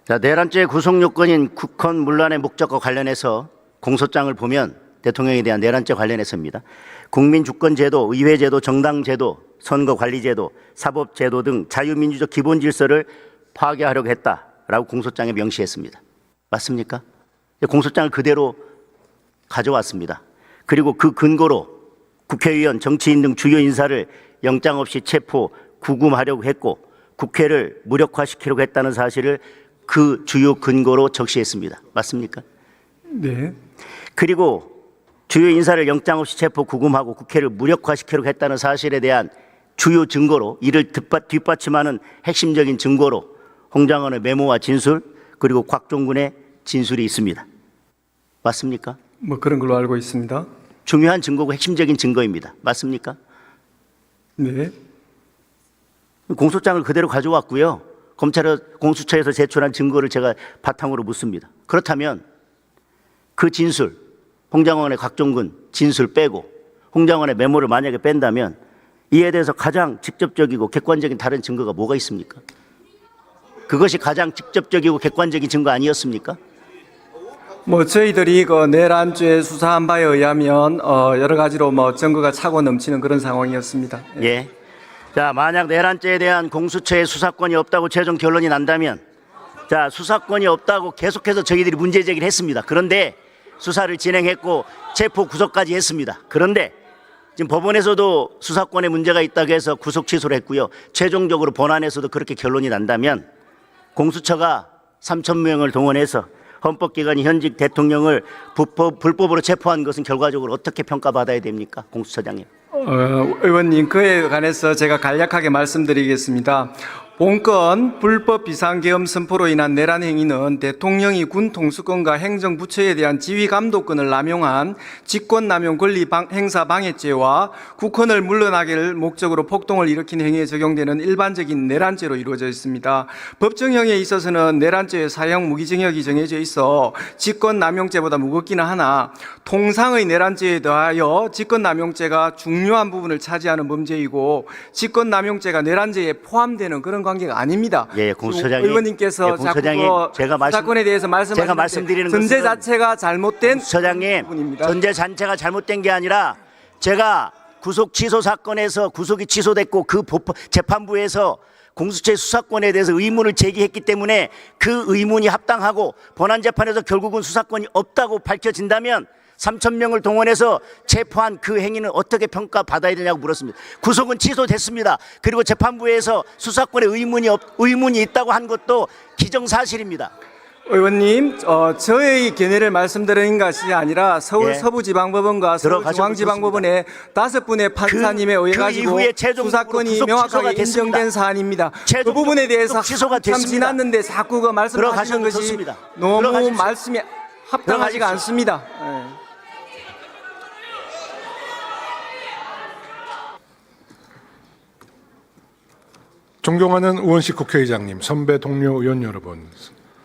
자, 내란죄의 구속 요건인 국헌 문란의 목적과 관련해서 공소장을 보면 대통령에 대한 내란죄 관련해서입니다. 국민주권제도, 의회제도, 정당제도, 선거관리제도, 사법제도 등 자유민주적 기본질서를 파괴하려고 했다라고 공소장에 명시했습니다. 맞습니까? 공소장을 그대로 가져왔습니다. 그리고 그 근거로 국회의원, 정치인 등 주요 인사를 영장 없이 체포, 구금하려고 했고 국회를 무력화시키려고 했다는 사실을 그 주요 근거로 적시했습니다. 맞습니까? 네. 그리고 주요 인사를 영장 없이 체포, 구금하고 국회를 무력화시키려고 했다는 사실에 대한 주요 증거로, 이를 뒷받침하는 핵심적인 증거로 홍장원의 메모와 진술, 그리고 곽종군의 진술이 있습니다. 맞습니까? 뭐 그런 걸로 알고 있습니다. 중요한 증거고 핵심적인 증거입니다. 맞습니까? 네. 공소장을 그대로 가져왔고요. 공수처에서 제출한 증거를 제가 바탕으로 묻습니다. 그렇다면 그 진술, 홍장원의 곽종군 진술 빼고 홍장원의 메모를 만약에 뺀다면 이에 대해서 가장 직접적이고 객관적인 다른 증거가 뭐가 있습니까? 그것이 가장 직접적이고 객관적인 증거 아니었습니까? 뭐 저희들이 그 내란죄 수사한 바에 의하면 여러 가지로 뭐 증거가 차고 넘치는 그런 상황이었습니다. 예. 자, 만약 내란죄에 대한 공수처의 수사권이 없다고 최종 결론이 난다면, 자, 수사권이 없다고 계속해서 저희들이 문제 제기를 했습니다. 그런데 수사를 진행했고 체포 구속까지 했습니다. 그런데 지금 법원에서도 수사권에 문제가 있다고 해서 구속 취소를 했고요. 최종적으로 본안에서도 그렇게 결론이 난다면 공수처가 3,000명을 동원해서 헌법기관이 현직 대통령을 불법으로 체포한 것은 결과적으로 어떻게 평가받아야 됩니까? 공수처장님. 의원님, 그에 관해서 제가 간략하게 말씀드리겠습니다. 본건 불법 비상계엄 선포로 인한 내란 행위는 대통령이 군 통수권과 행정부처에 대한 지휘감독권을 남용한 직권남용 권리 행사 방해죄와 국헌을 물러나게 할 목적으로 폭동을 일으킨 행위에 적용되는 일반적인 내란죄로 이루어져 있습니다. 법정형에 있어서는 내란죄의 사형 무기징역이 정해져 있어 직권남용죄보다 무겁기는 하나 통상의 내란죄에 더하여 직권남용죄가 중요한 부분을 차지하는 범죄이고 직권남용죄가 내란죄에 포함되는 그런 관계가 아닙니다. 예, 공수처장님. 의원님께서 공수처장님, 자꾸 사건에 대해서 말씀하시는데 전제 자체가 잘못된 공수처장님, 부분입니다. 전제 자체가 잘못된 게 아니라 제가 구속 취소 사건에서 구속이 취소됐고 그 재판부에서 공수처의 수사권에 대해서 의문을 제기했기 때문에 그 의문이 합당하고 본안재판에서 결국은 수사권이 없다고 밝혀진다면 3,000명을 동원해서 체포한 그 행위는 어떻게 평가받아야 되냐고 물었습니다. 구속은 취소됐습니다. 그리고 재판부에서 수사권에 의문이 있다고 한 것도 기정사실입니다. 의원님, 저의 견해를 말씀드린 것이 아니라 서울 서부지방법원과 서울중앙지방법원의 5분의 판사님에 의해 가지고 수사권이 명확하게 인정된 사안입니다. 그 부분에 대해서 참 지났는데 자꾸 그 말씀하시는 것이 좋습니다. 너무 말씀이 합당하지가 않습니다. 네. 존경하는 우원식 국회의장님, 선배 동료 의원 여러분,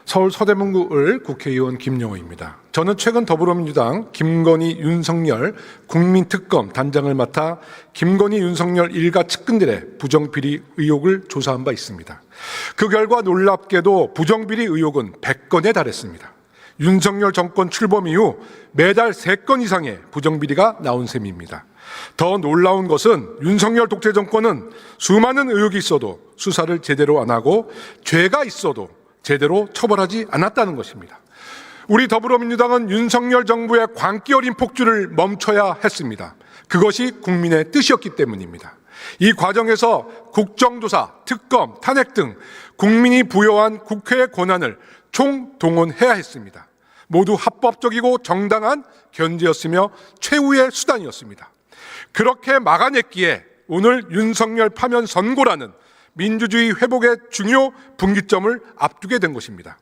서울 서대문구을 국회의원 김영호입니다. 저는 최근 더불어민주당 김건희, 윤석열 국민특검 단장을 맡아 김건희, 윤석열 일가 측근들의 부정비리 의혹을 조사한 바 있습니다. 그 결과 놀랍게도 부정비리 의혹은 100건에 달했습니다. 윤석열 정권 출범 이후 매달 3건 이상의 부정비리가 나온 셈입니다. 더 놀라운 것은 윤석열 독재 정권은 수많은 의혹이 있어도 수사를 제대로 안 하고 죄가 있어도 제대로 처벌하지 않았다는 것입니다. 우리 더불어민주당은 윤석열 정부의 광기 어린 폭주를 멈춰야 했습니다. 그것이 국민의 뜻이었기 때문입니다. 이 과정에서 국정조사, 특검, 탄핵 등 국민이 부여한 국회의 권한을 총동원해야 했습니다. 모두 합법적이고 정당한 견제였으며 최후의 수단이었습니다. 그렇게 막아냈기에 오늘 윤석열 파면 선고라는 민주주의 회복의 중요 분기점을 앞두게 된 것입니다.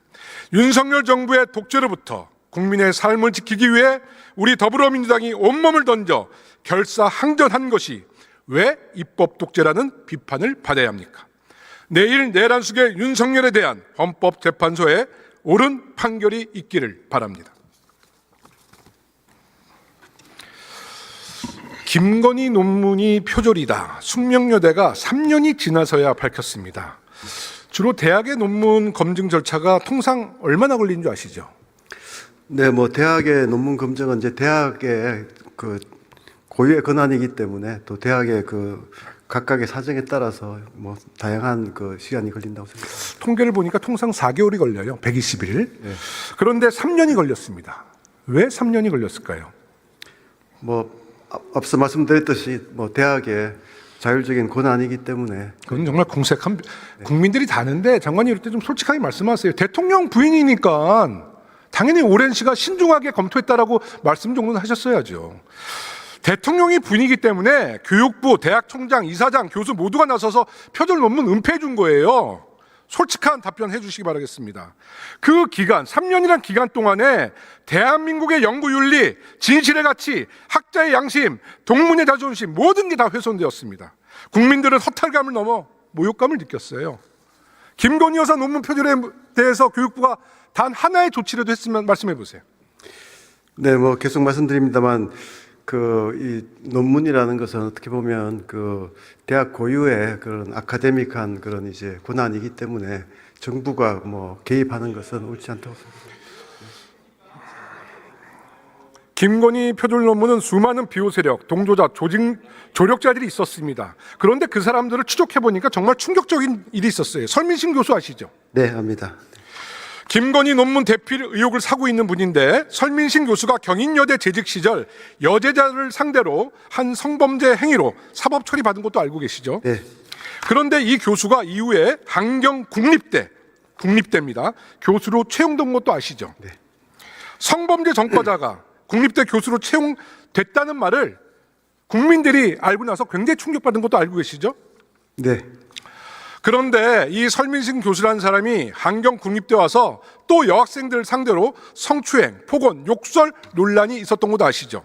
윤석열 정부의 독재로부터 국민의 삶을 지키기 위해 우리 더불어민주당이 온몸을 던져 결사항전한 것이 왜 입법 독재라는 비판을 받아야 합니까? 내일 내란 속의 윤석열에 대한 헌법재판소에 옳은 판결이 있기를 바랍니다. 김건희 논문이 표절이다. 숙명여대가 3년이 지나서야 밝혔습니다. 주로 대학의 논문 검증 절차가 통상 얼마나 걸리는 줄 아시죠? 네, 뭐 대학의 논문 검증은 이제 대학의 그 고유의 권한이기 때문에 또 대학의 그 각각의 사정에 따라서 뭐 다양한 그 시간이 걸린다고 생각합니다. 통계를 보니까 통상 4개월이 걸려요. 120일. 그런데 3년이 걸렸습니다. 왜 3년이 걸렸을까요? 뭐 앞서 말씀드렸듯이 뭐 대학의 자율적인 권한이기 때문에 그건 정말 궁색한 국민들이 다 아는데 장관이 이럴 때 좀 솔직하게 말씀하세요. 대통령 부인이니까 당연히 오랜 시간 신중하게 검토했다라고 말씀 정도는 하셨어야죠. 대통령이 부인이기 때문에 교육부, 대학 총장, 이사장, 교수 모두가 나서서 표절 논문 은폐해 준 거예요. 솔직한 답변 해주시기 바라겠습니다. 그 기간, 3년이란 기간 동안에 대한민국의 연구윤리, 진실의 가치, 학자의 양심, 동문의 자존심 모든 게 다 훼손되었습니다. 국민들은 허탈감을 넘어 모욕감을 느꼈어요. 김건희 여사 논문 표절에 대해서 교육부가 단 하나의 조치라도 했으면 말씀해 보세요. 네, 뭐 계속 말씀드립니다만 그 이 논문이라는 것은 어떻게 보면 그 대학 고유의 그런 아카데믹한 그런 이제 권한이기 때문에 정부가 뭐 개입하는 것은 옳지 않다고 생각합니다. 김건희 표절 논문은 수많은 비호 세력, 동조자, 조력자들이 있었습니다. 그런데 그 사람들을 추적해 보니까 정말 충격적인 일이 있었어요. 설민신 교수 아시죠? 네, 압니다. 김건희 논문 대필 의혹을 사고 있는 분인데 설민신 교수가 경인여대 재직 시절 여제자를 상대로 한 성범죄 행위로 사법 처리받은 것도 알고 계시죠? 네. 그런데 이 교수가 이후에 한경 국립대입니다. 교수로 채용된 것도 아시죠? 네. 성범죄 전과자가 국립대 교수로 채용됐다는 말을 국민들이 알고 나서 굉장히 충격받은 것도 알고 계시죠? 네. 그런데 이 설민신 교수라는 사람이 한경 국립대 와서 또 여학생들 상대로 성추행, 폭언, 욕설 논란이 있었던 것도 아시죠?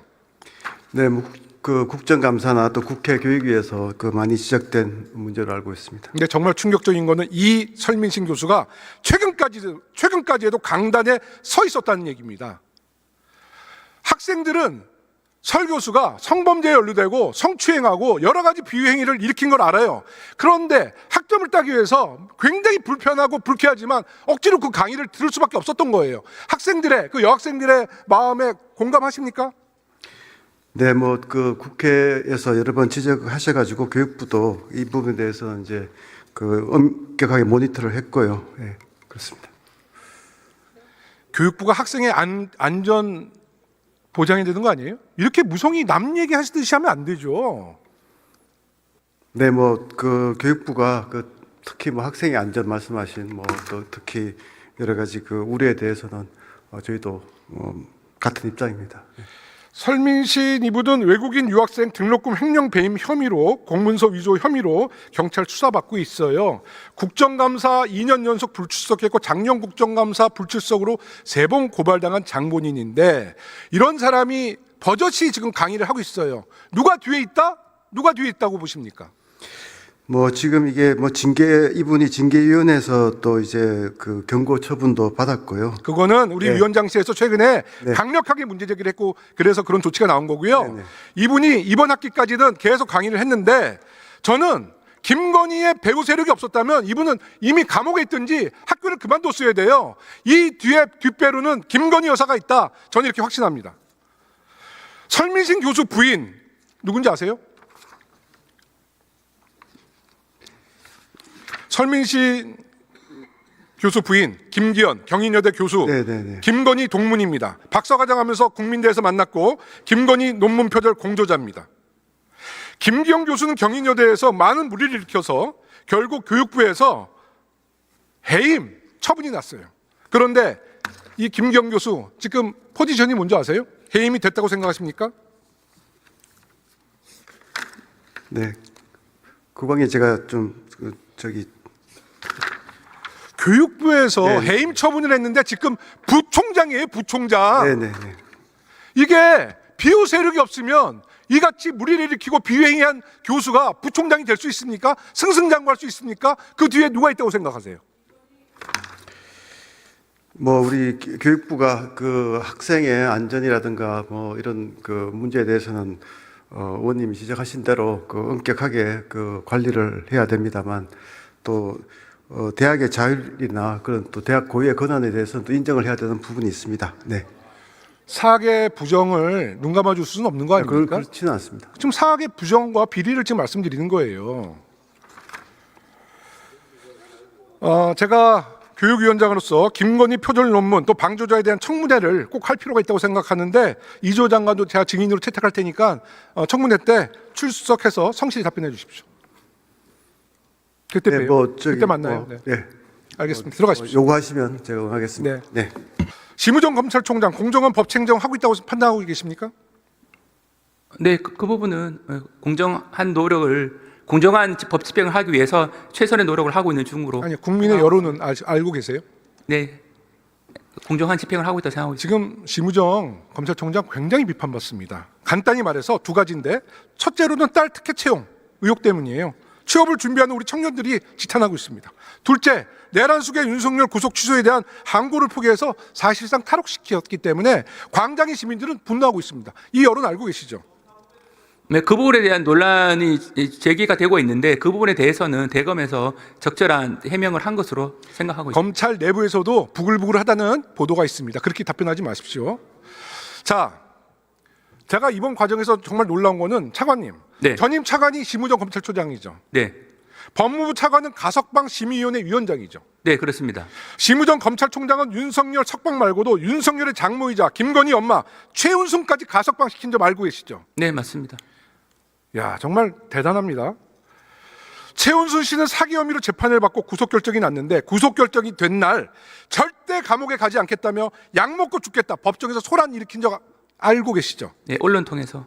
네, 뭐 그 국정감사나 또 국회 교육위에서 그 많이 지적된 문제로 알고 있습니다. 근데 정말 충격적인 거는 이 설민신 교수가 최근까지에도 강단에 서 있었다는 얘기입니다. 학생들은 설 교수가 성범죄에 연루되고 성추행하고 여러 가지 비위행위를 일으킨 걸 알아요. 그런데 학점을 따기 위해서 굉장히 불편하고 불쾌하지만 억지로 그 강의를 들을 수밖에 없었던 거예요. 학생들의 그 여학생들의 마음에 공감하십니까? 네, 뭐 그 국회에서 여러 번 지적하셔가지고 교육부도 이 부분에 대해서 이제 그 엄격하게 모니터를 했고요. 예, 그렇습니다. 교육부가 학생의 안전 보장이 되는 거 아니에요? 이렇게 무성의 남 얘기하시듯이 하면 안 되죠. 네, 뭐 그 교육부가 그 특히 뭐 학생의 안전 말씀하신 뭐 또 특히 여러 가지 그 우려에 대해서는 저희도 같은 입장입니다. 설민신 이분은 외국인 유학생 등록금 횡령 배임 혐의로 공문서 위조 혐의로 경찰 수사받고 있어요. 국정감사 2년 연속 불출석했고 작년 국정감사 불출석으로 3번 고발당한 장본인인데 이런 사람이 버젓이 지금 강의를 하고 있어요. 누가 뒤에 있다? 누가 뒤에 있다고 보십니까? 뭐 지금 이게 뭐 이분이 징계위원회에서 또 이제 그 경고 처분도 받았고요. 그거는 우리 네. 위원장실에서 최근에 네. 강력하게 문제 제기를 했고 그래서 그런 조치가 나온 거고요. 네, 네. 이분이 이번 학기까지는 계속 강의를 했는데 저는 김건희의 배후 세력이 없었다면 이분은 이미 감옥에 있든지 학교를 그만뒀어야 돼요. 이 뒤에 뒷배로는 김건희 여사가 있다. 저는 이렇게 확신합니다. 설민신 교수 부인 누군지 아세요? 설민신 교수 부인 김기현 경인여대 교수 네네네. 김건희 동문입니다. 박사과정하면서 국민대에서 만났고 김건희 논문 표절 공조자입니다. 김기현 교수는 경인여대에서 많은 무리를 일으켜서 결국 교육부에서 해임 처분이 났어요. 그런데 이 김기현 교수 지금 포지션이 뭔지 아세요? 해임이 됐다고 생각하십니까? 네, 그 관계 제가 좀 교육부에서 네. 해임 처분을 했는데 지금 부총장이에요, 부총장. 네네네. 이게 비호 세력이 없으면 이같이 무리를 일으키고 비행한 교수가 부총장이 될 수 있습니까? 승승장구할 수 있습니까? 그 뒤에 누가 있다고 생각하세요? 뭐 우리 교육부가 그 학생의 안전이라든가 뭐 이런 그 문제에 대해서는 의원님이 지적하신 대로 그 엄격하게 그 관리를 해야 됩니다만 또 대학의 자율이나 그런 또 대학 고유의 권한에 대해서는 또 인정을 해야 되는 부분이 있습니다. 네. 사학의 부정을 눈 감아줄 수는 없는 거 아닙니까? 그렇지는 않습니다. 지금 사학의 부정과 비리를 지금 말씀드리는 거예요. 제가 교육위원장으로서 김건희 표절 논문 또 방조자에 대한 청문회를 꼭 할 필요가 있다고 생각하는데 이조 장관도 제가 증인으로 채택할 테니까 청문회 때 출석해서 성실히 답변해 주십시오. 그때 봬요. 그때 만나요. 네. 네. 알겠습니다. 들어가십시오. 요구하시면 제가 응하겠습니다. 네. 심우정 검찰총장 공정한 법 행정하고 있다고 판단하고 계십니까? 네, 그 부분은 공정한 노력을 공정한 법 집행을 하기 위해서 최선의 노력을 하고 있는 중으로. 아니, 국민의 여론은 알고 계세요? 네, 공정한 집행을 하고 있다고 생각하고 있습니다. 지금 심우정 검찰총장 굉장히 비판받습니다. 간단히 말해서 두 가지인데 첫째로는 딸 특혜 채용 의혹 때문이에요. 취업을 준비하는 우리 청년들이 지탄하고 있습니다. 둘째, 내란숙의 윤석열 구속 취소에 대한 항고를 포기해서 사실상 탈옥시켰기 때문에 광장의 시민들은 분노하고 있습니다. 이 여론 알고 계시죠? 네, 그 부분에 대한 논란이 제기가 되고 있는데 그 부분에 대해서는 대검에서 적절한 해명을 한 것으로 생각하고 있습니다. 검찰 내부에서도 부글부글하다는 보도가 있습니다. 그렇게 답변하지 마십시오. 자, 제가 이번 과정에서 정말 놀라운 거는 차관님, 네. 전임 차관이 심우정 검찰총장이죠. 네, 법무부 차관은 가석방 심의위원회 위원장이죠. 네, 그렇습니다. 심우정 검찰총장은 윤석열 석방 말고도 윤석열의 장모이자 김건희 엄마 최은순까지 가석방 시킨 점 알고 계시죠? 네, 맞습니다. 야, 정말 대단합니다. 최은순 씨는 사기 혐의로 재판을 받고 구속 결정이 났는데 구속 결정이 된 날 절대 감옥에 가지 않겠다며 약 먹고 죽겠다 법정에서 소란 일으킨 적 알고 계시죠? 네, 언론 통해서.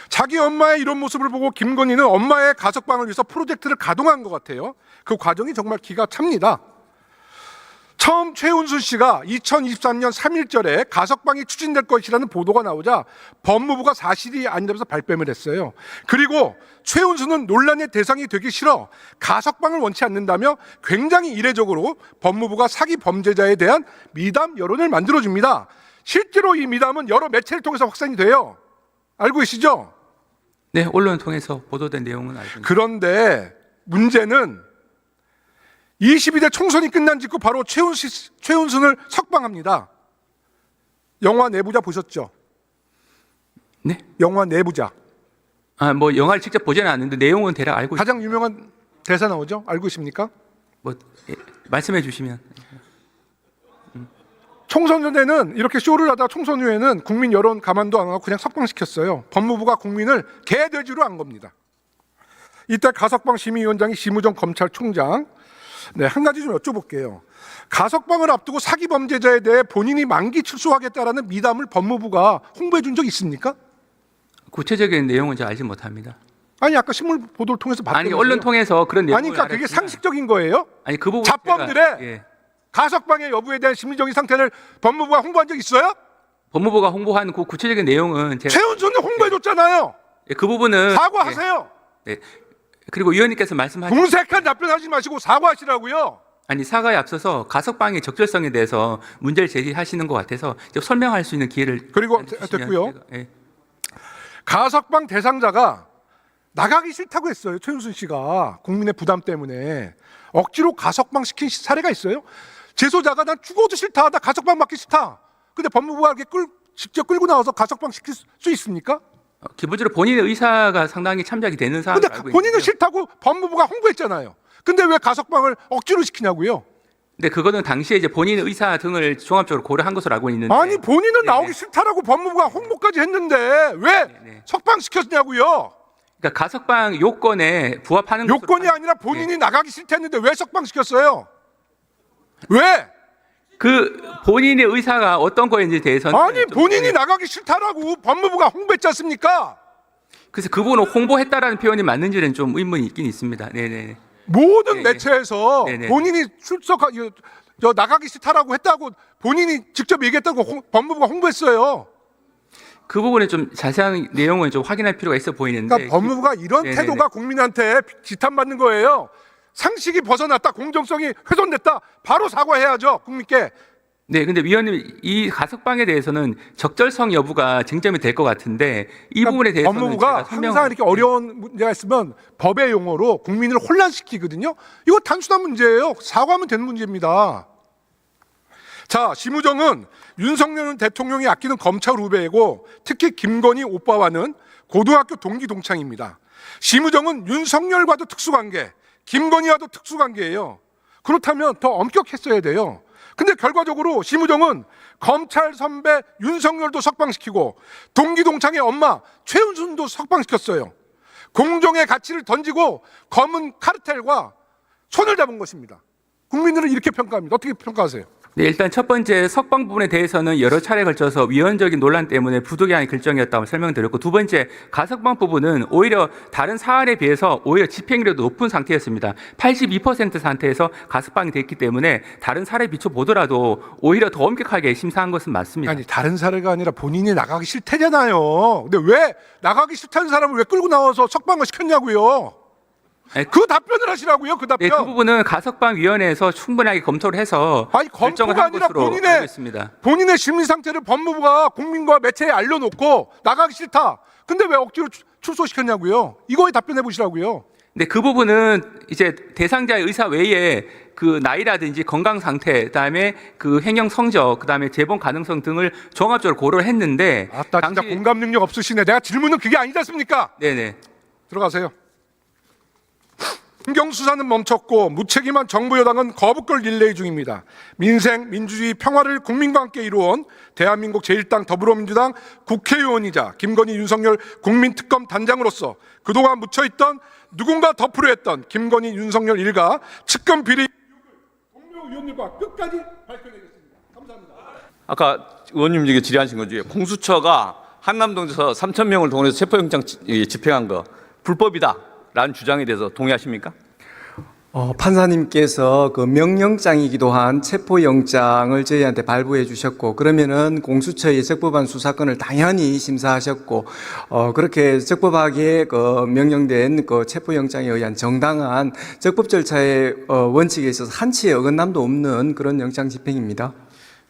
자기 엄마의 이런 모습을 보고 김건희는 엄마의 가석방을 위해서 프로젝트를 가동한 것 같아요. 그 과정이 정말 기가 찹니다. 처음 최은순 씨가 2023년 3일절에 가석방이 추진될 것이라는 보도가 나오자 법무부가 사실이 아니라면서 발뺌을 했어요. 그리고 최은순은 논란의 대상이 되기 싫어 가석방을 원치 않는다며 굉장히 이례적으로 법무부가 사기 범죄자에 대한 미담 여론을 만들어줍니다. 실제로 이 미담은 여러 매체를 통해서 확산이 돼요. 알고 계시죠? 네, 언론 통해서 보도된 내용은 알고 있습니다. 그런데 문제는 22대 총선이 끝난 직후 바로 최은순을 석방합니다. 영화 내부자 보셨죠? 네? 영화 내부자. 뭐 영화를 직접 보지는 않는데 내용은 대략 알고 가장 유명한 대사 나오죠? 알고 계십니까? 말씀해 주시면. 총선 전에는 이렇게 쇼를 하다가 총선 후에는 국민 여론 가만도 안 하고 그냥 석방시켰어요. 법무부가 국민을 개돼지로 한 겁니다. 이때 가석방 심의위원장이 심우정 검찰총장. 네, 한 가지 좀 여쭤볼게요. 가석방을 앞두고 사기 범죄자에 대해 본인이 만기 출소하겠다라는 미담을 법무부가 홍보해 준 적 있습니까? 구체적인 내용은 잘 알지 못합니다. 아니, 아까 신문 보도를 통해서 봤다면서요. 아니, 언론 통해서 그런 내용을 아니, 그러니까 그게 알았지만. 상식적인 거예요? 아니, 그 부분 자범들의 예. 가석방의 여부에 대한 심리적인 상태를 법무부가 홍보한 적 있어요? 법무부가 홍보한 그 구체적인 내용은 제가 최은순은 홍보해 줬잖아요. 예, 그 부분은 사과하세요. 예. 그리고 위원님께서 말씀하신 궁색한 답변하지 마시고 사과하시라고요. 아니 사과에 앞서서 가석방의 적절성에 대해서 문제를 제기하시는 것 같아서 좀 설명할 수 있는 기회를 그리고 주시면 됐고요. 제가, 예. 가석방 대상자가 나가기 싫다고 했어요. 최은순 씨가 국민의 부담 때문에 억지로 가석방 시킨 사례가 있어요. 재소자가 난 죽어도 싫다, 나 가석방 받기 싫다. 근데 법무부가 이렇게 직접 끌고 나와서 가석방 시킬 수 있습니까? 기본적으로 본인의 의사가 상당히 참작이 되는 사안을 근데 알고 본인은 있는데요. 싫다고 법무부가 홍보했잖아요. 근데 왜 가석방을 억지로 시키냐고요? 근데 그거는 당시에 이제 본인의 의사 등을 종합적으로 고려한 것으로 알고 있는데 아니, 본인은 네, 나오기 네. 싫다라고 법무부가 홍보까지 했는데 왜 네. 석방시켰냐고요? 그러니까 가석방 요건에 부합하는 요건이 것으로 아니라 본인이 나가기 싫다했는데 왜 석방시켰어요? 왜? 그 본인의 의사가 어떤 거인지에 대해서는 아니, 좀- 본인이 나가기 싫다라고 법무부가 홍보했지 않습니까? 그래서 그 부분을 홍보했다라는 표현이 맞는지는 좀 의문이 있긴 있습니다. 네네. 모든 네, 매체에서 네, 네. 본인이 나가기 싫다라고 했다고 본인이 직접 얘기했다고 법무부가 홍보했어요. 그 부분에 좀 자세한 내용은 좀 확인할 필요가 있어 보이는데. 그러니까 법무부가 이런 네네네. 태도가 국민한테 지탄받는 거예요. 상식이 벗어났다, 공정성이 훼손됐다, 바로 사과해야죠, 국민께. 네, 근데 위원님 이 가석방에 대해서는 적절성 여부가 쟁점이 될 것 같은데 이 부분에 대해서는 법무부가 제가 설명- 항상 이렇게 어려운 문제가 있으면 법의 용어로 국민을 혼란시키거든요. 이거 단순한 문제예요. 사과하면 되는 문제입니다. 자, 심우정은 윤석열 대통령이 아끼는 검찰 후배이고 특히 김건희 오빠와는 고등학교 동기 동창입니다. 심우정은 윤석열과도 특수관계, 김건희와도 특수관계예요. 그렇다면 더 엄격했어야 돼요. 근데 결과적으로 심우정은 검찰 선배 윤석열도 석방시키고 동기 동창의 엄마 최은순도 석방시켰어요. 공정의 가치를 던지고 검은 카르텔과 손을 잡은 것입니다. 국민들은 이렇게 평가합니다. 어떻게 평가하세요? 네, 일단 첫 번째 석방 부분에 대해서는 여러 차례 걸쳐서 위헌적인 논란 때문에 부득이한 결정이었다고 설명드렸고, 두 번째 가석방 부분은 오히려 다른 사안에 비해서 오히려 집행률이 높은 상태였습니다. 82% 상태에서 가석방이 됐기 때문에 다른 사례 비춰 보더라도 오히려 더 엄격하게 심사한 것은 맞습니다. 아니, 다른 사례가 아니라 본인이 나가기 싫대잖아요. 근데 왜 나가기 싫다는 사람을 왜 끌고 나와서 석방을 시켰냐고요. 아니, 그 답변을 하시라고요. 그 답변. 네, 그 부분은 가석방위원회에서 충분하게 검토를 해서 아니, 결정을 검토가 한 아니라 것으로 알고 본인의 있습니다. 심리 상태를 법무부가 국민과 매체에 알려놓고 나가기 싫다. 근데 왜 억지로 출소시켰냐고요. 이거에 답변해 보시라고요. 근데 그 부분은 이제 대상자의 의사 외에 그 나이라든지 건강 상태, 그다음에 그 행영 성적, 그다음에 재본 가능성 등을 종합적으로 고려를 했는데 아따, 진짜 공감 능력 없으시네. 내가 질문은 그게 아니지 않습니까? 네네. 들어가세요. 검경 수사는 멈췄고 무책임한 정부 여당은 거부권 릴레이 중입니다. 민생, 민주주의, 평화를 국민과 함께 이루어온 대한민국 제1당 더불어민주당 국회의원이자 김건희 윤석열 국민특검 단장으로서 그동안 묻혀있던 누군가 덮으려 했던 김건희 윤석열 일가 측근 비리 동료 의원들과 끝까지 밝혀내겠습니다. 감사합니다. 아까 의원님 이게 질의하신 것 중에 공수처가 한남동에서 3,000명을 동원해서 체포영장 집행한 거 불법이다라는 주장에 대해서 동의하십니까? 판사님께서 그 명령장이기도 한 체포영장을 저희한테 발부해 주셨고, 그러면은 공수처의 적법한 수사권을 당연히 심사하셨고, 그렇게 적법하게 그 명령된 그 체포영장에 의한 정당한 적법 절차의 원칙에 있어서 한치의 어긋남도 없는 그런 영장 집행입니다.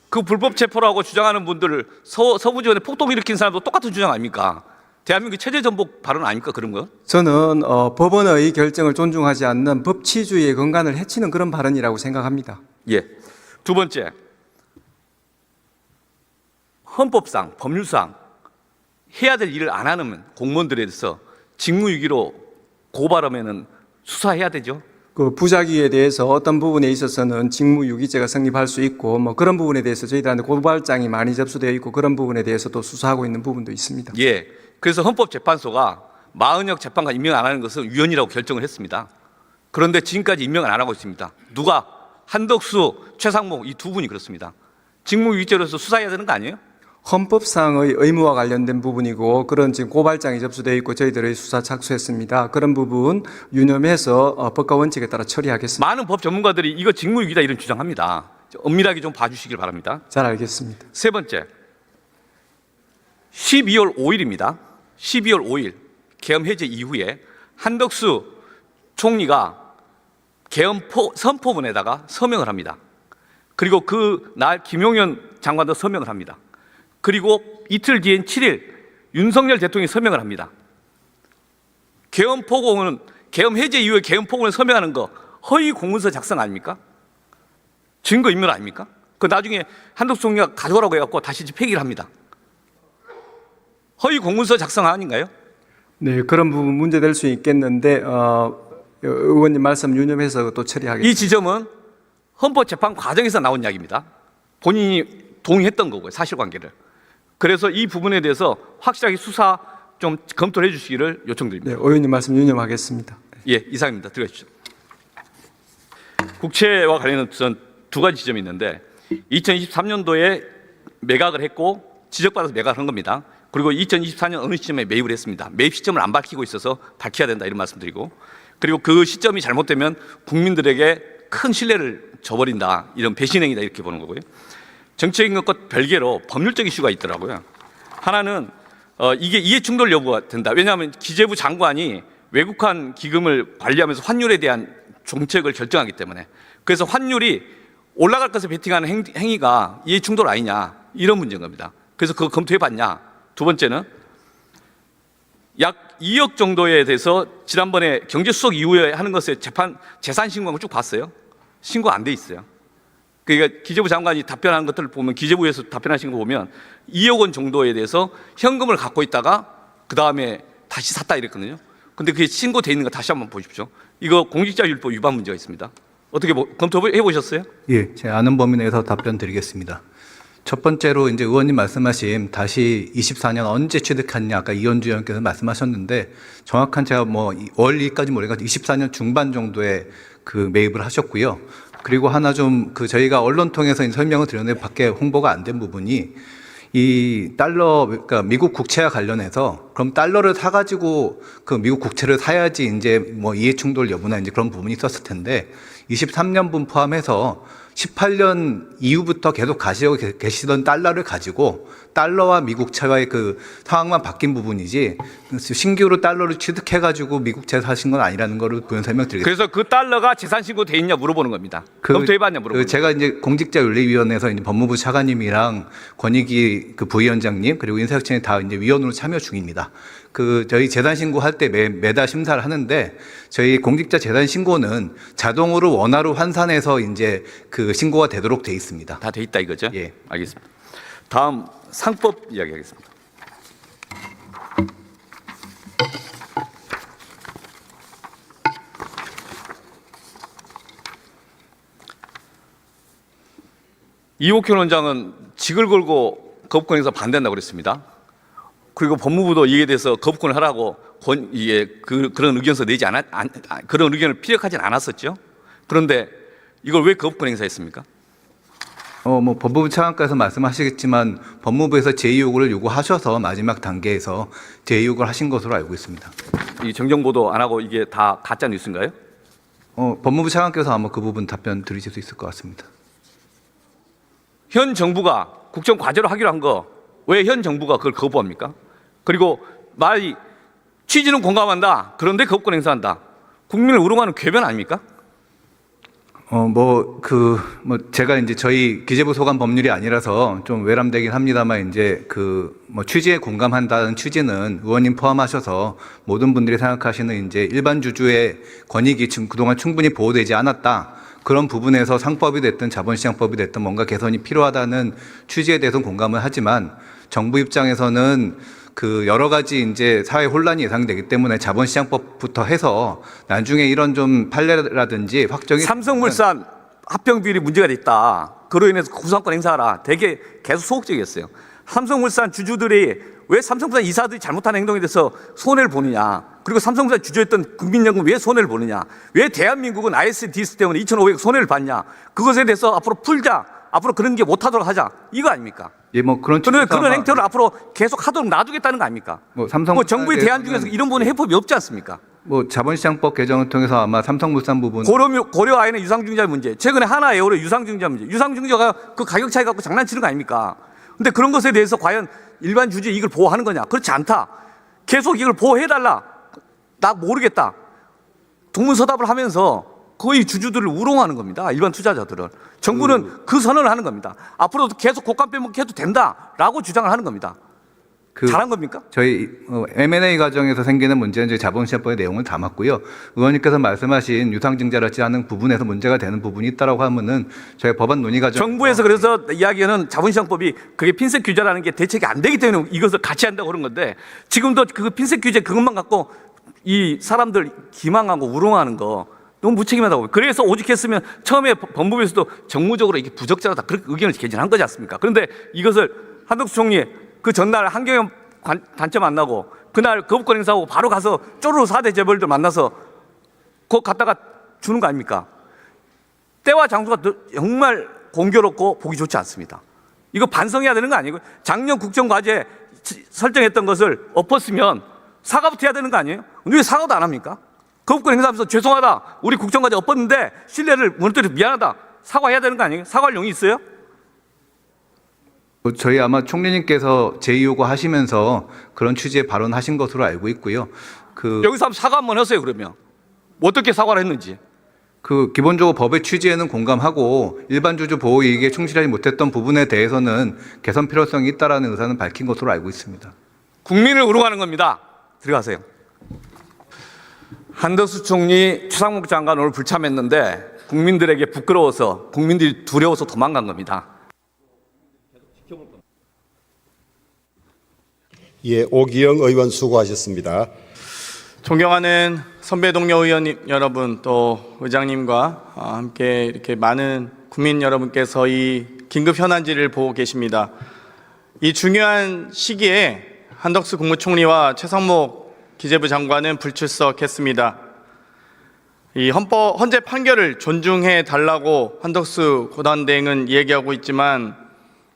그 불법 체포라고 주장하는 분들 서부지원에 폭동 일으킨 사람도 똑같은 주장 아닙니까? 대한민국 체제 전복 발언 아닙니까 그런 거? 저는 법원의 결정을 존중하지 않는 법치주의의根幹을 해치는 그런 발언이라고 생각합니다. 예. 두 번째, 헌법상 법률상 해야 될 일을 안 하는 공무원들에 대해서 직무유기로 고발하면은 수사해야 되죠. 그 부작위에 대해서 어떤 부분에 있어서는 직무유기죄가 성립할 수 있고, 뭐 그런 부분에 대해서 저희들한테 고발장이 많이 접수되어 있고, 그런 부분에 대해서도 수사하고 있는 부분도 있습니다. 예. 그래서 헌법재판소가 마은혁 재판관 임명 안 하는 것은 위헌이라고 결정을 했습니다. 그런데 지금까지 임명을 안 하고 있습니다. 누가? 한덕수, 최상목 이 두 분이 그렇습니다. 직무유기죄로서 수사해야 되는 거 아니에요? 헌법상의 의무와 관련된 부분이고, 그런 지금 고발장이 접수되어 있고 저희들의 수사 착수했습니다. 그런 부분 유념해서 법과 원칙에 따라 처리하겠습니다. 많은 법 전문가들이 이거 직무유기다 이런 주장합니다. 엄밀하게 좀 봐주시길 바랍니다. 잘 알겠습니다. 세 번째, 12월 5일입니다. 12월 5일 계엄 해제 이후에 한덕수 총리가 계엄 선포문에다가 서명을 합니다. 그리고 그 날 김용현 장관도 서명을 합니다. 그리고 이틀 뒤인 7일 윤석열 대통령이 서명을 합니다. 계엄 해제 이후에 계엄 포고는 서명하는 거 허위 공문서 작성 아닙니까? 증거 인멸 아닙니까? 그 나중에 한덕수 총리가 가져오라고 해갖고 다시 폐기를 합니다. 허위 공문서 작성 아닌가요? 네, 그런 부분 문제될 수 있겠는데 의원님 말씀 유념해서 또 처리하겠습니다. 이 지점은 헌법재판 과정에서 나온 이야기입니다. 본인이 동의했던 거고요, 사실관계를. 그래서 이 부분에 대해서 확실하게 수사 좀 검토를 해주시기를 요청드립니다. 네, 의원님 말씀 유념하겠습니다. 예, 이상입니다. 들어가시죠. 국채와 관련해서 두 가지 지점이 있는데 2023년도에 매각을 했고 지적받아서 매각을 한 겁니다. 그리고 2024년 어느 시점에 매입을 했습니다. 매입 시점을 안 밝히고 있어서 밝혀야 된다 이런 말씀드리고, 그리고 그 시점이 잘못되면 국민들에게 큰 신뢰를 저버린다, 이런 배신행위다 이렇게 보는 거고요. 정치적인 것과 별개로 법률적 이슈가 있더라고요. 하나는 이게 이해충돌 여부가 된다. 왜냐하면 기재부 장관이 외국환 기금을 관리하면서 환율에 대한 정책을 결정하기 때문에, 그래서 환율이 올라갈 것을 베팅하는 행위가 이해 충돌 아니냐 이런 문제인 겁니다. 그래서 그거 검토해봤냐. 두 번째는 약 2억 정도에 대해서 지난번에 경제수석 이후에 하는 것에 재산 신고한 거 쭉 봤어요. 신고 안 돼 있어요. 그러니까 기재부 장관이 답변한 것들을 보면 기재부에서 답변하신 거 보면 2억 원 정도에 대해서 현금을 갖고 있다가 그 다음에 다시 샀다 이랬거든요. 근데 그게 신고돼 있는 거 다시 한번 보십시오. 이거 공직자율법 위반 문제가 있습니다. 어떻게 검토해 보셨어요? 예, 제 아는 범위 내에서 답변 드리겠습니다. 첫 번째로 이제 의원님 말씀하신 다시 24년 언제 취득했냐 아까 이현주 의원께서 말씀하셨는데 정확한 제가 뭐 월 2일까지 모르니까 24년 중반 정도에 그 매입을 하셨고요. 그리고 하나 좀 그 저희가 언론 통해서 설명을 드렸는데 밖에 홍보가 안 된 부분이 이 달러 그러니까 미국 국채와 관련해서 그럼 달러를 사가지고 그 미국 국채를 사야지 이제 뭐 이해충돌 여부나 이제 그런 부분이 있었을 텐데 23년분 포함해서 18년 이후부터 계속 가지고 계시던 달러를 가지고 달러와 미국채와의 그 상황만 바뀐 부분이지 신규로 달러를 취득해가지고 미국채 사신 건 아니라는 거를 부연 설명드리겠습니다. 그래서 그 달러가 재산 신고돼 있냐 물어보는 겁니다. 검토해봤냐 물어보는 제가 이제 공직자윤리위원회에서 이제 법무부 차관님이랑 권익위 그 부위원장님 그리고 인사혁신이 다 이제 위원으로 참여 중입니다. 그 저희 재산 신고할 때 매달 심사를 하는데 저희 공직자 재산 신고는 자동으로 원화로 환산해서 이제 그 신고가 되도록 돼 있습니다. 다 돼 있다 이거죠? 예. 알겠습니다. 다음 상법 이야기하겠습니다. 이옥현 원장은 직을 걸고 거부권에서 반대한다고 그랬습니다. 그리고 법무부도 이에 대해서 거부권을 하라고 그런 의견서 내지 그런 의견을 피력하진 않았었죠. 그런데 이걸 왜 거부권 행사했습니까? 뭐 법무부 차관께서 말씀하시겠지만 법무부에서 제의 요구를 요구하셔서 마지막 단계에서 제의 요구를 하신 것으로 알고 있습니다. 이 정정보도 안 하고 이게 다 가짜 뉴스인가요? 법무부 차관께서 아마 그 부분 답변 드리실 수 있을 것 같습니다. 현 정부가 국정 과제로 하기로 한 거 왜 현 정부가 그걸 거부합니까? 그리고 말이 취지는 공감한다. 그런데 거부권 행사한다. 국민을 우롱하는 궤변 아닙니까? 제가 이제 저희 기재부 소관 법률이 아니라서 좀 외람되긴 합니다만 이제 취지에 공감한다는 취지는 의원님 포함하셔서 모든 분들이 생각하시는 이제 일반 주주의 권익이 지금 그동안 충분히 보호되지 않았다. 그런 부분에서 상법이 됐든 자본시장법이 됐든 뭔가 개선이 필요하다는 취지에 대해서는 공감을 하지만 정부 입장에서는 그 여러 가지 이제 사회 혼란이 예상되기 때문에 자본시장법부터 해서 나중에 이런 좀 판례라든지 확정이 삼성물산 합병 비율이 문제가 됐다. 그로 인해서 구상권 행사하라. 되게 계속 소극적이었어요. 삼성물산 주주들이 왜 삼성물산 이사들이 잘못한 행동에 대해서 손해를 보느냐. 그리고 삼성물산 주주였던 국민연금 왜 손해를 보느냐. 왜 대한민국은 ISDS 때문에 2,500억 손해를 봤냐. 그것에 대해서 앞으로 풀자. 앞으로 그런 게 못하도록 하자. 이거 아닙니까? 예, 뭐 그런 그런 행태를 앞으로 계속 하도록 놔두겠다는 거 아닙니까? 정부의 대안 중에서 이런 부분에 해법이 없지 않습니까? 자본시장법 개정을 통해서 아마 삼성물산 부분 고려 아이는 유상증자 문제, 최근에 하나에어로 유상증자 문제, 유상증자가 그 가격 차이 갖고 장난치는 거 아닙니까? 근데 그런 것에 대해서 과연 일반 주주의 이익을 보호하는 거냐? 그렇지 않다. 계속 이걸 보호해달라. 나 모르겠다. 동문서답을 하면서 거의 주주들을 우롱하는 겁니다. 일반 투자자들을. 정부는 그 선언을 하는 겁니다. 앞으로도 계속 곡간 빼먹기 해도 된다라고 주장을 하는 겁니다. 잘한 겁니까? 저희 M&A 과정에서 생기는 문제는 저희 자본시장법의 내용을 담았고요. 의원님께서 말씀하신 유상증자를 하는 부분에서 문제가 되는 부분이 있다라고 하면은 저희 법안 논의 과정 정부에서 그래서 이야기하는 자본시장법이 그게 핀셋 규제라는 게 대책이 안 되기 때문에 이것을 같이 한다고 그런 건데 지금도 그 핀셋 규제 그것만 갖고 이 사람들 기망하고 우롱하는 거 너무 무책임하다고. 그래서 오직했으면 처음에 법무부에서도 정무적으로 이게 부적절하다 그렇게 의견을 개진한 거지 않습니까? 그런데 이것을 한덕수 총리 그 전날 한경영 단체 만나고 그날 거부권 행사하고 바로 가서 쪼르르 4대 재벌들 만나서 그거 갖다가 주는 거 아닙니까? 때와 장소가 정말 공교롭고 보기 좋지 않습니다. 이거 반성해야 되는 거 아니고요? 작년 국정과제 설정했던 것을 엎었으면 사과부터 해야 되는 거 아니에요? 왜 사과도 안 합니까? 거부권 행사하면서 죄송하다. 우리 국정과제 엎었는데 신뢰를 무너뜨려서 미안하다. 사과해야 되는 거 아니에요? 사과할 용이 있어요? 저희 아마 총리님께서 제의 요구하시면서 그런 취지의 발언하신 것으로 알고 있고요. 여기서 한번 사과 한번 하세요. 그러면 어떻게 사과를 했는지. 그 기본적으로 법의 취지에는 공감하고 일반 주주 보호 이익에 충실하지 못했던 부분에 대해서는 개선 필요성이 있다라는 의사는 밝힌 것으로 알고 있습니다. 국민을 우롱하는 겁니다. 들어가세요. 한덕수 총리 추상목 장관 오늘 불참했는데 국민들에게 부끄러워서 국민들이 두려워서 도망간 겁니다. 예, 오기영 의원 수고하셨습니다. 존경하는 선배 동료 의원 여러분, 또 의장님과 함께 이렇게 많은 국민 여러분께서 이 긴급 현안지를 보고 계십니다. 이 중요한 시기에 한덕수 국무총리와 최상목 기재부 장관은 불출석했습니다. 이 헌재 판결을 존중해 달라고 한덕수 고단대행은 얘기하고 있지만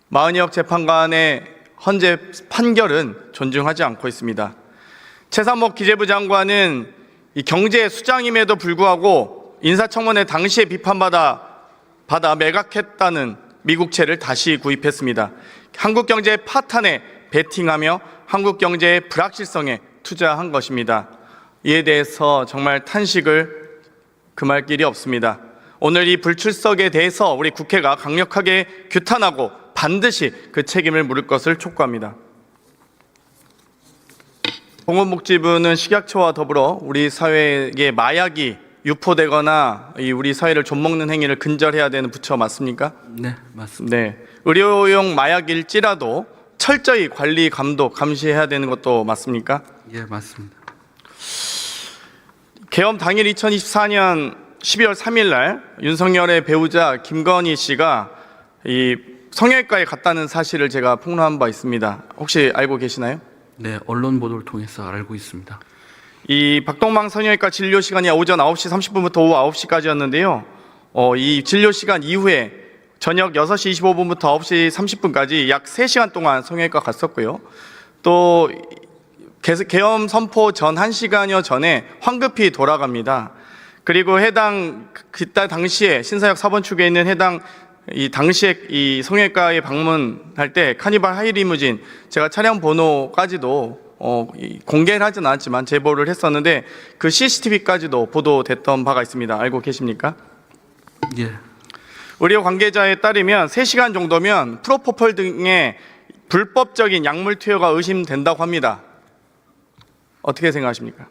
마은혁 재판관의 헌재 판결은 존중하지 않고 있습니다. 최상목 기재부 장관은 이 경제 수장임에도 불구하고 인사청문회 당시에 비판받아 매각했다는 미국채를 다시 구입했습니다. 한국 경제의 파탄에 베팅하며 한국 경제의 불확실성에 투자한 것입니다. 이에 대해서 정말 탄식을 금할 길이 없습니다. 오늘 이 불출석에 대해서 우리 국회가 강력하게 규탄하고 반드시 그 책임을 물을 것을 촉구합니다. 보건복지부는 식약처와 더불어 우리 사회에 마약이 유포되거나 우리 사회를 좀먹는 행위를 근절해야 되는 부처 맞습니까? 네, 맞습니다. 네, 의료용 마약일지라도 철저히 관리, 감독, 감시해야 되는 것도 맞습니까? 예, 맞습니다. 계엄 당일 2024년 12월 3일 날 윤석열의 배우자 김건희 씨가 이 성형외과에 갔다는 사실을 제가 폭로한 바 있습니다. 혹시 알고 계시나요? 네, 언론 보도를 통해서 알고 있습니다. 이 박동망 성형외과 진료 시간이 오전 9시 30분부터 오후 9시까지였는데요. 이 진료 시간 이후에 저녁 6시 25분부터 9시 30분까지 약 3시간 동안 성형외과 갔었고요. 또 계엄 선포 전 1시간여 전에 황급히 돌아갑니다. 그리고 그때 당시에 신사역 4번 축에 있는 이 당시에 이 성형외과에 방문할 때 카니발 하이리무진 제가 차량 번호까지도 공개를 하진 않았지만 제보를 했었는데 그 CCTV까지도 보도됐던 바가 있습니다. 알고 계십니까? 예. 의료 관계자에 따르면 3시간 정도면 프로포폴 등의 불법적인 약물 투여가 의심된다고 합니다. 어떻게 생각하십니까?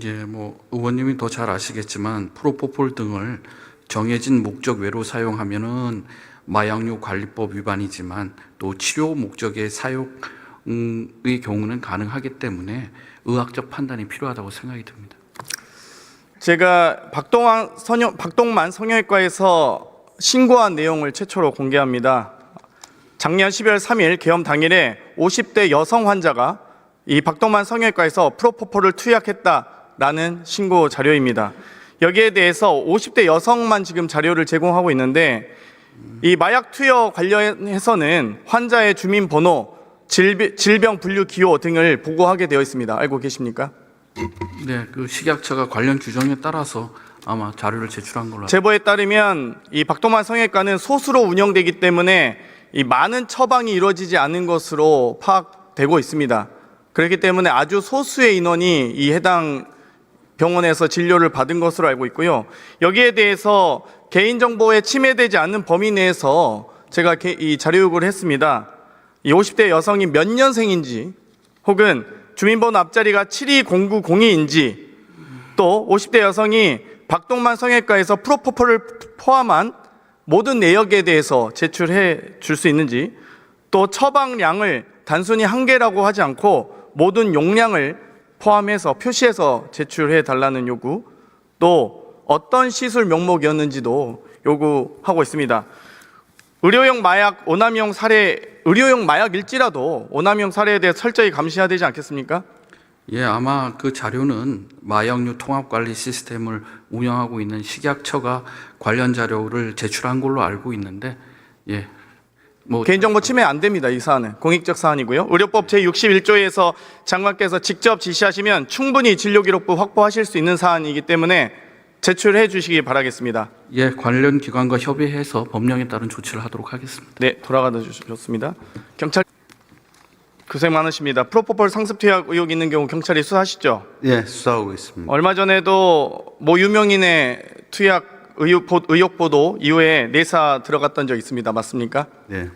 예, 뭐 의원님이 더 잘 아시겠지만 프로포폴 등을 정해진 목적 외로 사용하면은 마약류 관리법 위반이지만 또 치료 목적의 사용의 경우는 가능하기 때문에 의학적 판단이 필요하다고 생각이 듭니다. 제가 박동만 성형외과에서 신고한 내용을 최초로 공개합니다. 작년 12월 3일 계엄 당일에 50대 여성 환자가 이 박동만 성형외과에서 프로포폴을 투약했다라는 신고 자료입니다. 여기에 대해서 50대 여성만 지금 자료를 제공하고 있는데 이 마약 투여 관련해서는 환자의 주민번호, 질병 분류 기호 등을 보고하게 되어 있습니다. 알고 계십니까? 네, 그 식약처가 관련 규정에 따라서 아마 자료를 제출한 걸로. 제보에 따르면 이 박동만 성형외과는 소수로 운영되기 때문에 이 많은 처방이 이루어지지 않은 것으로 파악되고 있습니다. 그렇기 때문에 아주 소수의 인원이 이 해당 병원에서 진료를 받은 것으로 알고 있고요. 여기에 대해서 개인정보에 침해되지 않는 범위 내에서 제가 이 자료 요구를 했습니다. 이 50대 여성이 몇 년생인지 혹은 주민번호 앞자리가 720902인지 또 50대 여성이 박동만 성형외과에서 프로포폴을 포함한 모든 내역에 대해서 제출해 줄 수 있는지 또 처방량을 단순히 한 개라고 하지 않고 모든 용량을 포함해서 표시해서 제출해 달라는 요구, 또 어떤 시술 명목이었는지도 요구하고 있습니다. 의료용 마약일지라도 오남용 사례에 대해 철저히 감시해야 되지 않겠습니까? 예, 아마 그 자료는 마약류 통합관리 시스템을 운영하고 있는 식약처가 관련 자료를 제출한 걸로 알고 있는데, 예. 뭐 개인정보 침해 안 됩니다. 이 사안은 공익적 사안이고요. 의료법 제61조에서 장관께서 직접 지시하시면 충분히 진료기록부 확보하실 수 있는 사안이기 때문에 제출해 주시기 바라겠습니다. 예, 관련 기관과 협의해서 법령에 따른 조치를 하도록 하겠습니다. 네, 돌아가다 주셨습니다. 경찰 고생 많으십니다. 프로포폴 상습 투약 의혹 있는 경우 경찰이 수사하시죠? 예, 수사하고 있습니다. 얼마 전에도 모 유명인의 투약 의혹 보도 이후에 내사 들어갔던 적 있습니다. 맞습니까? 네.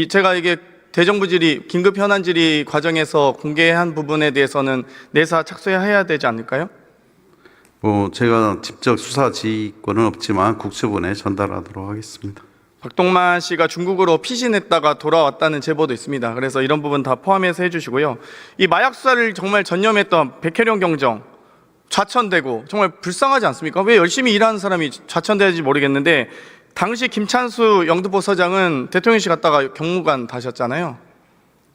제가 이게 대정부 질의, 긴급 현안 질의 과정에서 공개한 부분에 대해서는 내사 착수해야 되지 않을까요? 제가 직접 수사 지휘권은 없지만 국수본에 전달하도록 하겠습니다. 박동만 씨가 중국으로 피신했다가 돌아왔다는 제보도 있습니다. 그래서 이런 부분 다 포함해서 해주시고요. 이 마약 수사를 정말 전념했던 백혜령 경정 좌천되고 정말 불쌍하지 않습니까? 왜 열심히 일하는 사람이 좌천되는지 모르겠는데 당시 김찬수 영등포 서장은 대통령실 갔다가 경무관 다셨잖아요.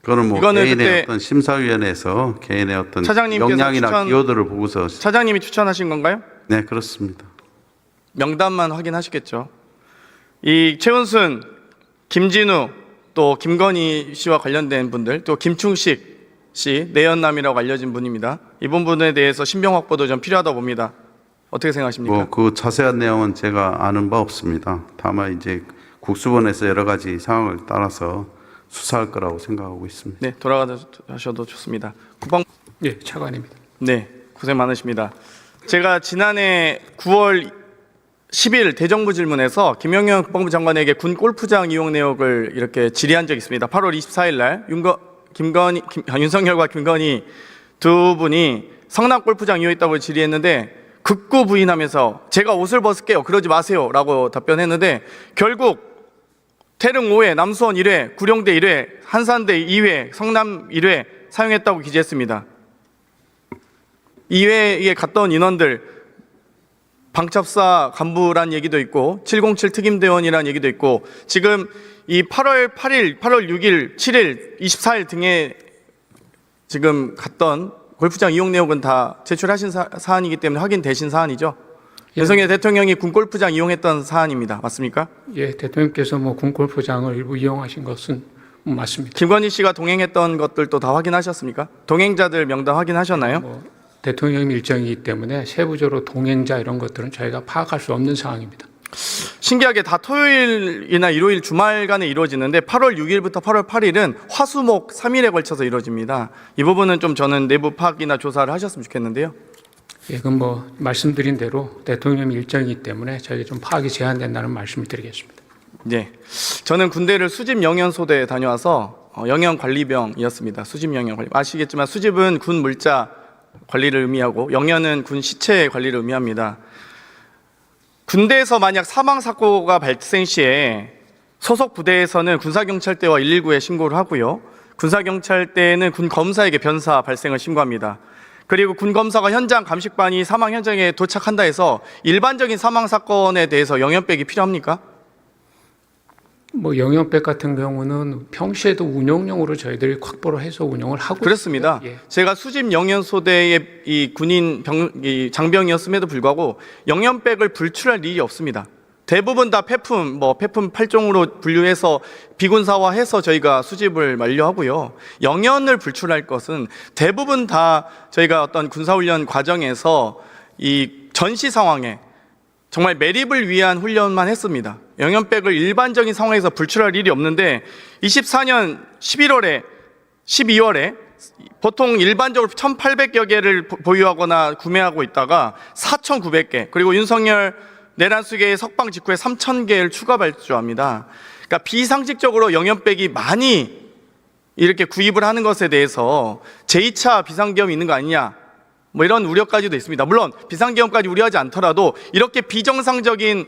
그거는 이거는 개인의 그때 어떤 심사위원회에서 개인의 어떤 차장님께서 역량이나 기여도를 보고서 차장님이 추천하신 건가요? 네, 그렇습니다. 명단만 확인하시겠죠. 이 최은순, 김진우, 또 김건희 씨와 관련된 분들, 또 김충식 씨, 내연남이라고 알려진 분입니다. 이번 분에 대해서 신병 확보도 좀 필요하다고 봅니다. 어떻게 생각하십니까? 그 자세한 내용은 제가 아는 바 없습니다. 다만 이제 국수본에서 여러 가지 상황을 따라서 수사할 거라고 생각하고 있습니다. 네, 돌아가셔도 좋습니다. 국방 예, 차관입니다. 네, 고생 많으십니다. 제가 지난해 9월 10일 대정부 질문에서 김영현 국방부 장관에게 군 골프장 이용 내역을 이렇게 질의한 적이 있습니다. 8월 24일 날 윤석열과 김건희 두 분이 성남 골프장 이용했다고 질의했는데 극구 부인하면서 제가 옷을 벗을게요. 그러지 마세요. 라고 답변했는데 결국 태릉 5회, 남수원 1회, 구룡대 1회, 한산대 2회, 성남 1회 사용했다고 기재했습니다. 2회에 갔던 인원들 방첩사 간부란 얘기도 있고 707 특임대원이란 얘기도 있고 지금 이 8월 8일, 8월 6일, 7일, 24일 등에 지금 갔던 골프장 이용 내역은 다 제출하신 사안이기 때문에 확인되신 사안이죠. 예. 윤석열 대통령이 군 골프장 이용했던 사안입니다. 맞습니까? 예, 대통령께서 군 골프장을 일부 이용하신 것은 맞습니다. 김건희 씨가 동행했던 것들도 다 확인하셨습니까? 동행자들 명단 확인하셨나요? 대통령 일정이기 때문에 세부적으로 동행자 이런 것들은 저희가 파악할 수 없는 상황입니다. 신기하게 다 토요일이나 일요일 주말간에 이루어지는데 8월 6일부터 8월 8일은 화수목 3일에 걸쳐서 이루어집니다. 이 부분은 좀 저는 내부 파악이나 조사를 하셨으면 좋겠는데요. 예, 그건 말씀드린 대로 대통령 일정이기 때문에 저희가 좀 파악이 제한된다는 말씀을 드리겠습니다. 네, 저는 군대를 수집 영연소대에 다녀와서 영연관리병이었습니다. 수집 영연관리. 아시겠지만 수집은 군 물자 관리를 의미하고 영연은 군 시체 관리를 의미합니다. 군대에서 만약 사망사고가 발생 시에 소속 부대에서는 군사경찰대와 119에 신고를 하고요. 군사경찰대는 군검사에게 변사 발생을 신고합니다. 그리고 군검사가 현장 감식반이 사망 현장에 도착한다 해서 일반적인 사망사건에 대해서 영연백이 필요합니까? 영연백 같은 경우는 평시에도 운영용으로 저희들이 확보를 해서 운영을 하고 그렇습니다. 있고요. 예. 제가 수집 영연소대의 이 군인 장병이었음에도 불구하고 영연백을 불출할 일이 없습니다. 대부분 다 폐품 8종으로 분류해서 비군사화해서 저희가 수집을 완료하고요. 영연을 불출할 것은 대부분 다 저희가 어떤 군사훈련 과정에서 이 전시 상황에 정말 매립을 위한 훈련만 했습니다. 영연백을 일반적인 상황에서 불출할 일이 없는데 24년 11월에 12월에 보통 일반적으로 1,800여 개를 보유하거나 구매하고 있다가 4,900개 그리고 윤석열 내란 수계의 석방 직후에 3,000개를 추가 발주합니다. 그러니까 비상식적으로 영연백이 많이 이렇게 구입을 하는 것에 대해서 제2차 비상계엄이 있는 거 아니냐 이런 우려까지도 있습니다. 물론 비상계엄까지 우려하지 않더라도 이렇게 비정상적인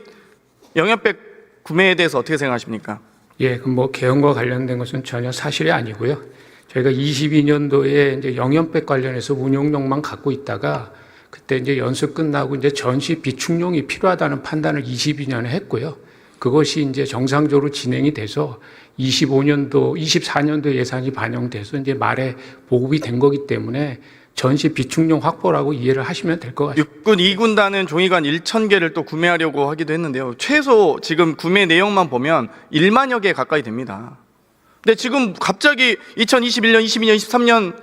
영연백 구매에 대해서 어떻게 생각하십니까? 예, 계엄과 관련된 것은 전혀 사실이 아니고요. 저희가 22년도에 이제 영연백 관련해서 운용용만 갖고 있다가 그때 이제 연수 끝나고 이제 전시 비축용이 필요하다는 판단을 22년에 했고요. 그것이 이제 정상적으로 진행이 돼서 24년도 예산이 반영돼서 이제 말에 보급이 된 거기 때문에 전시 비축용 확보라고 이해를 하시면 될 것 같습니다. 육군 2군단은 종이관 1,000개를 또 구매하려고 하기도 했는데요. 최소 지금 구매 내용만 보면 1만여 개 가까이 됩니다. 근데 지금 갑자기 2021년, 22년, 23년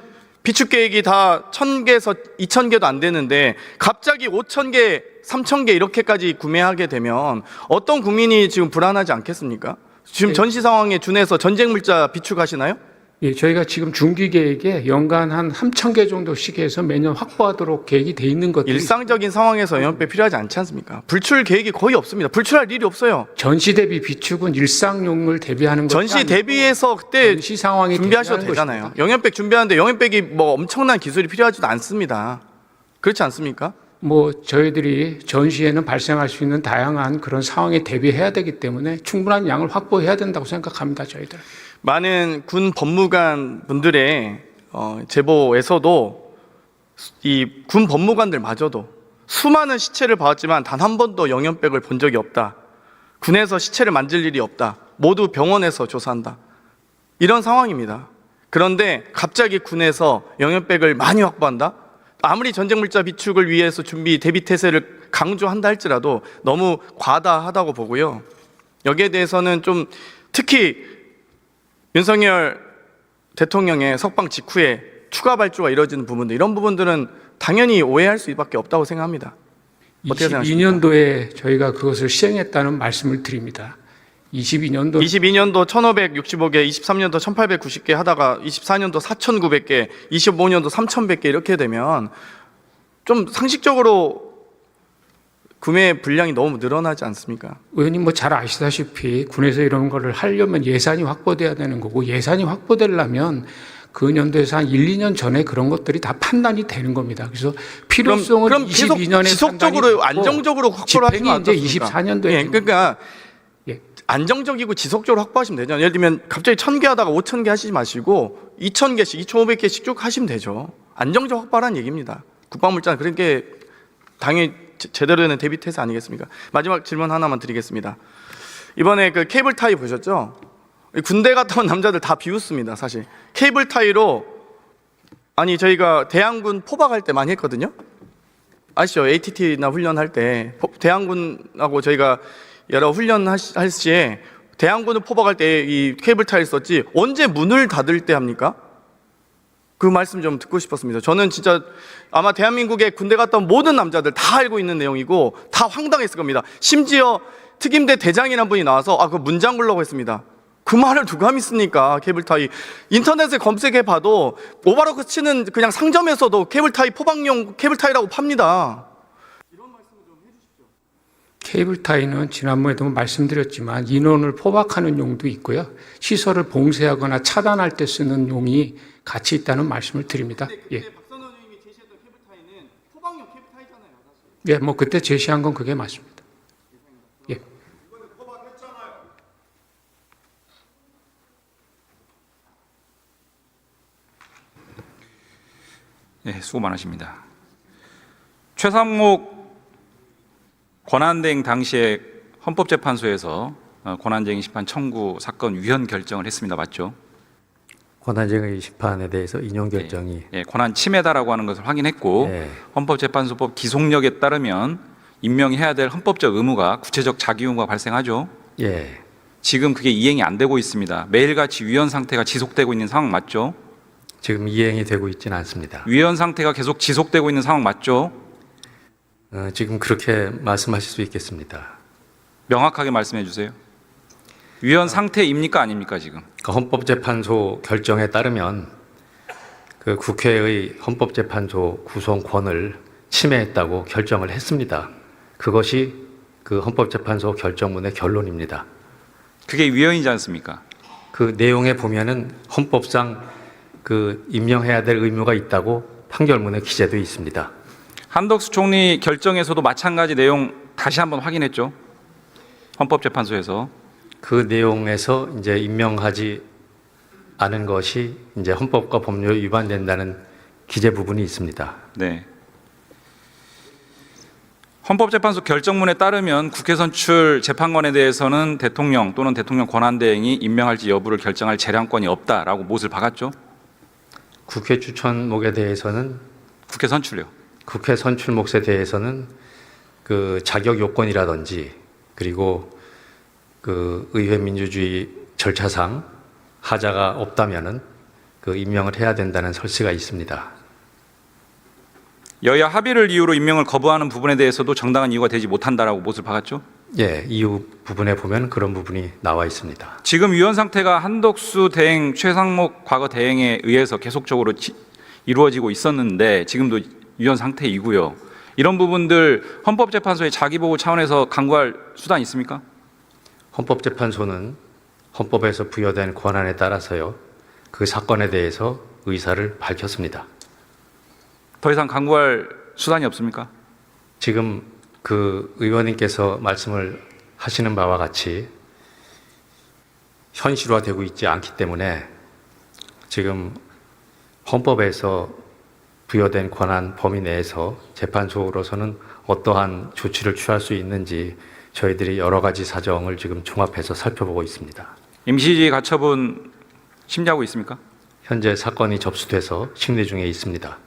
비축 계획이 다 1,000개에서 2,000개도 안 되는데 갑자기 5,000개, 3,000개 이렇게까지 구매하게 되면 어떤 국민이 지금 불안하지 않겠습니까? 지금 전시 상황에 준해서 전쟁 물자 비축하시나요? 예, 저희가 지금 중기 계획에 연간 한 3,000개 정도씩 해서 매년 확보하도록 계획이 돼 있는 것들이 일상적인 상황에서 영역배 필요하지 않지 않습니까? 불출 계획이 거의 없습니다. 불출할 일이 없어요. 전시 대비 비축은 일상용을 대비하는 것이 전시 아니고 대비해서 그때 전시 상황에 준비하셔도 대비하는 되잖아요. 것입니다. 영역백 준비하는데 영역백이 뭐 엄청난 기술이 필요하지도 않습니다. 그렇지 않습니까? 뭐 저희들이 전시에는 발생할 수 있는 다양한 그런 상황에 대비해야 되기 때문에 충분한 양을 확보해야 된다고 생각합니다. 저희들. 많은 군 법무관 분들의 제보에서도 이 군 법무관들마저도 수많은 시체를 봐왔지만 단 한 번도 영연백을 본 적이 없다. 군에서 시체를 만질 일이 없다. 모두 병원에서 조사한다. 이런 상황입니다. 그런데 갑자기 군에서 영연백을 많이 확보한다? 아무리 전쟁물자 비축을 위해서 준비 대비 태세를 강조한다 할지라도 너무 과다하다고 보고요. 여기에 대해서는 좀 특히 윤석열 대통령의 석방 직후에 추가 발주가 이뤄지는 부분들, 이런 부분들은 당연히 오해할 수밖에 없다고 생각합니다. 어떻게 생각하십니까? 22년도에 저희가 그것을 시행했다는 말씀을 드립니다. 22년도 1565개, 23년도 1890개 하다가 24년도 4900개, 25년도 3100개 이렇게 되면 좀 상식적으로 구매 분량이 너무 늘어나지 않습니까? 의원님 뭐 잘 아시다시피 군에서 이런 거를 하려면 예산이 확보돼야 되는 거고 예산이 확보되려면 그 연도에서 한 1, 2년 전에 그런 것들이 다 판단이 되는 겁니다. 그래서 필요성은 그럼 계속 22년에 지속적으로 안정적으로 확보를 하시면 집행이 이제 어떻습니까? 24년도에 예, 그러니까 예. 안정적이고 지속적으로 확보하시면 되죠. 예를 들면 갑자기 1000개 하다가 5000개 하시지 마시고 2000개씩, 2500개씩 쭉 하시면 되죠. 안정적 확보하라는 얘기입니다. 국방물자는 그렇게 당연히 제대로 되는 대비 태세 아니겠습니까? 마지막 질문 하나만 드리겠습니다. 이번에 그 케이블 타이 보셨죠? 군대 갔다 온 남자들 다 비웃습니다, 사실. 케이블 타이로, 아니, 저희가 대항군 포박할 때 많이 했거든요? 아시죠? ATT나 훈련할 때, 대항군하고 저희가 여러 훈련할 시에 대항군을 포박할 때 이 케이블 타이를 썼지, 언제 문을 닫을 때 합니까? 그 말씀 좀 듣고 싶었습니다. 저는 진짜 아마 대한민국에 군대 갔다 온 모든 남자들 다 알고 있는 내용이고 다 황당했을 겁니다. 심지어 특임대 대장이라는 분이 나와서 그 문장 불라고 했습니다. 그 말을 누가 믿습니까? 케이블타이. 인터넷에 검색해 봐도 오바로크 치는 그냥 상점에서도 케이블타이 포박용 케이블타이라고 팝니다. 케이블타이는 지난번에도 말씀드렸지만 인원을 포박하는 용도 있고요. 시설을 봉쇄하거나 차단할 때 쓰는 용이 같이 있다는 말씀을 드립니다. 예. 박선호 의원님이 제시했던 케이블타이는 포박용 케이블타이잖아요. 예, 뭐 그때 제시한 건 그게 맞습니다. 예. 네, 수고 많으십니다. 최상목 권한대행 당시에 헌법재판소에서 권한쟁의 심판 청구 사건 위헌 결정을 했습니다. 맞죠? 권한쟁의 심판에 대해서 인용 결정이 권한 침해다라고 하는 것을 확인했고 헌법재판소법 기속력에 따르면 임명해야 될 헌법적 의무가 구체적 자기 의무가 발생하죠. 예. 지금 그게 이행이 안 되고 있습니다. 매일같이 위헌 상태가 지속되고 있는 상황 맞죠? 지금 이행이 되고 있지는 않습니다. 위헌 상태가 계속 지속되고 있는 상황 맞죠? 지금 그렇게 말씀하실 수 있겠습니다. 명확하게 말씀해 주세요. 위헌 상태입니까 아닙니까 지금? 헌법재판소 결정에 따르면 그 국회의 헌법재판소 구성권을 침해했다고 결정을 했습니다. 그것이 그 헌법재판소 결정문의 결론입니다. 그게 위헌이지 않습니까? 그 내용에 보면은 헌법상 그 임명해야 될 의무가 있다고 판결문에 기재되어 있습니다. 한덕수 총리 결정에서도 마찬가지 내용 다시 한번 확인했죠. 헌법재판소에서. 그 내용에서 이제 임명하지 않은 것이 이제 헌법과 법률에 위반된다는 기재 부분이 있습니다. 네. 헌법재판소 결정문에 따르면 국회 선출 재판관에 대해서는 대통령 또는 대통령 권한대행이 임명할지 여부를 결정할 재량권이 없다라고 못을 박았죠. 국회 추천목에 대해서는 국회 선출요. 국회 선출 몫에 대해서는 그 자격 요건이라든지 그리고 그 의회 민주주의 절차상 하자가 없다면은 그 임명을 해야 된다는 설치가 있습니다. 여야 합의를 이유로 임명을 거부하는 부분에 대해서도 정당한 이유가 되지 못한다라고 못을 박았죠. 예, 이후 부분에 보면 그런 부분이 나와 있습니다. 지금 위헌 상태가 한덕수 대행, 최상목 과거 대행에 의해서 계속적으로 이루어지고 있었는데 지금도 위헌 상태이고요. 이런 부분들 헌법재판소의 자기보호 차원에서 강구할 수단이 있습니까? 헌법재판소는 헌법에서 부여된 권한에 따라서요, 그 사건에 대해서 의사를 밝혔습니다. 더 이상 강구할 수단이 없습니까? 지금 그 의원님께서 말씀을 하시는 바와 같이 현실화되고 있지 않기 때문에 지금 헌법에서 부여된 권한 범위 내에서 재판소로서는 어떠한 조치를 취할 수 있는지 저희들이 여러 가지 사정을 지금 종합해서 살펴보고 있습니다. 임시지 가처분 심리하고 있습니까? 현재 사건이 접수돼서 심리 중에 있습니다.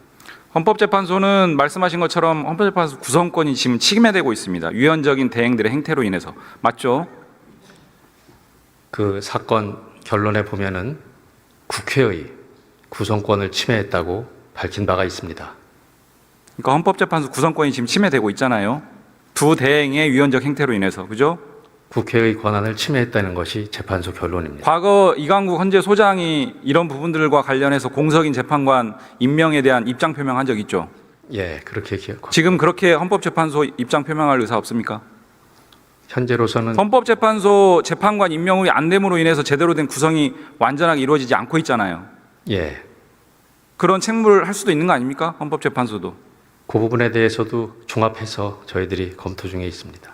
헌법재판소는 말씀하신 것처럼 헌법재판소 구성권이 지금 침해되고 있습니다. 위헌적인 대행들의 행태로 인해서. 맞죠? 그 사건 결론에 보면은 국회의 구성권을 침해했다고 밝힌 바가 있습니다. 그러니까 헌법재판소 구성권이 지금 침해되고 있잖아요. 두 대행의 위헌적 행태로 인해서. 그죠? 국회의 권한을 침해했다는 것이 재판소 결론입니다. 과거 이강국 헌재 소장이 이런 부분들과 관련해서 공석인 재판관 임명에 대한 입장 표명한 적 있죠? 예, 그렇게 기억. 지금 그렇게 헌법재판소 입장 표명할 의사 없습니까? 현재로서는 헌법재판소 재판관 임명의 안됨으로 인해서 제대로 된 구성이 완전하게 이루어지지 않고 있잖아요. 예, 그런 책무를 할 수도 있는 거 아닙니까? 헌법재판소도. 그 부분에 대해서도 종합해서 저희들이 검토 중에 있습니다.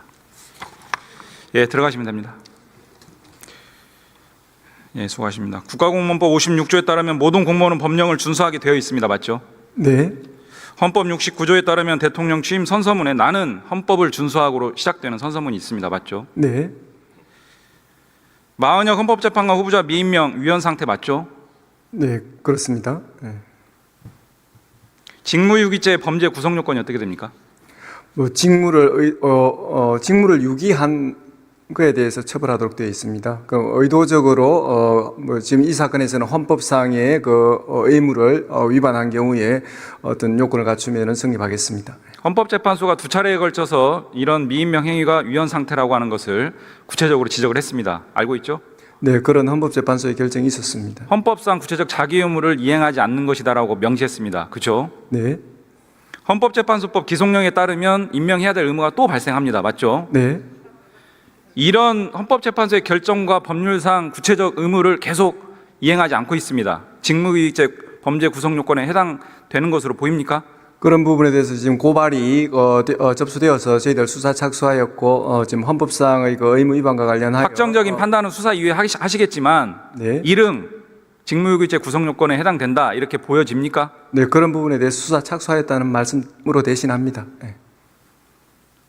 예, 들어가시면 됩니다. 예, 수고하십니다. 국가공무원법 56조에 따르면 모든 공무원은 법령을 준수하게 되어 있습니다. 맞죠? 네. 헌법 69조에 따르면 대통령 취임 선서문에 나는 헌법을 준수하고로 시작되는 선서문이 있습니다. 맞죠? 네. 마은혁 헌법재판관 후보자 미임명 위헌 상태 맞죠? 네, 그렇습니다. 네. 직무유기죄 범죄 구성 요건이 어떻게 됩니까? 뭐 직무를 유기한 그에 대해서 처벌하도록 되어 있습니다. 그 의도적으로 뭐 지금 이 사건에서는 헌법상의 그 의무를 위반한 경우에 어떤 요건을 갖추면은 성립하겠습니다. 헌법재판소가 두 차례에 걸쳐서 이런 미임명 행위가 위헌 상태라고 하는 것을 구체적으로 지적을 했습니다. 알고 있죠? 네, 그런 헌법재판소의 결정이 있었습니다. 헌법상 구체적 자기 의무를 이행하지 않는 것이다라고 명시했습니다. 그렇죠? 네, 헌법재판소법 기속령에 따르면 임명해야 될 의무가 또 발생합니다. 맞죠? 네, 이런 헌법재판소의 결정과 법률상 구체적 의무를 계속 이행하지 않고 있습니다. 직무유기죄 범죄 구성 요건에 해당되는 것으로 보입니까? 그런 부분에 대해서 지금 고발이 접수되어서 저희들 수사 착수하였고 지금 헌법상의 그 의무 위반과 관련하여 확정적인 판단은 수사 이후에 하시겠지만 네. 이름 직무유기죄 구성 요건에 해당된다 이렇게 보여집니까? 네, 그런 부분에 대해서 수사 착수하였다는 말씀으로 대신합니다. 네.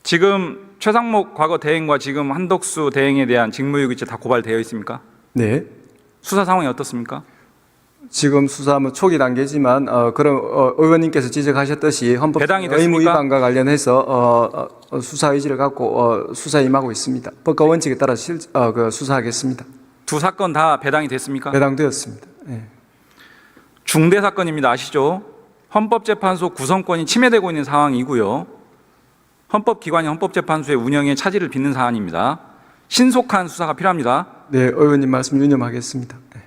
지금 최상목 과거 대행과 지금 한덕수 대행에 대한 직무유기죄 다 고발되어 있습니까? 네. 수사 상황이 어떻습니까? 지금 수사 뭐 초기 단계지만 그런 의원님께서 지적하셨듯이 헌법 배당이 의무 됐습니까? 위반과 관련해서 수사 의지를 갖고 수사에 임하고 있습니다. 법과 원칙에 따라 그 수사하겠습니다. 두 사건 다 배당이 됐습니까? 배당되었습니다. 네. 중대 사건입니다. 아시죠? 헌법재판소 구성권이 침해되고 있는 상황이고요. 헌법기관이 헌법재판소의 운영에 차질을 빚는 사안입니다. 신속한 수사가 필요합니다. 네, 의원님 말씀 유념하겠습니다. 네.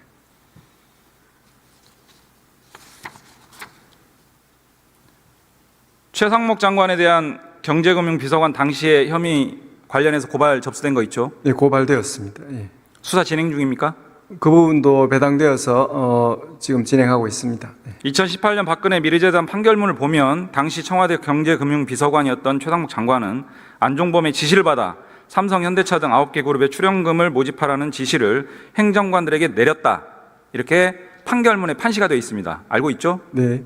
최상목 장관에 대한 경제금융비서관 당시의 혐의 관련해서 고발 접수된 거 있죠? 네, 고발되었습니다. 예. 수사 진행 중입니까? 그 부분도 배당되어서 지금 진행하고 있습니다. 네. 2018년 박근혜 미르재단 판결문을 보면 당시 청와대 경제금융비서관이었던 최상목 장관은 안종범의 지시를 받아 삼성, 현대차 등 9개 그룹의 출연금을 모집하라는 지시를 행정관들에게 내렸다. 이렇게 판결문에 판시가 되어 있습니다. 알고 있죠? 네.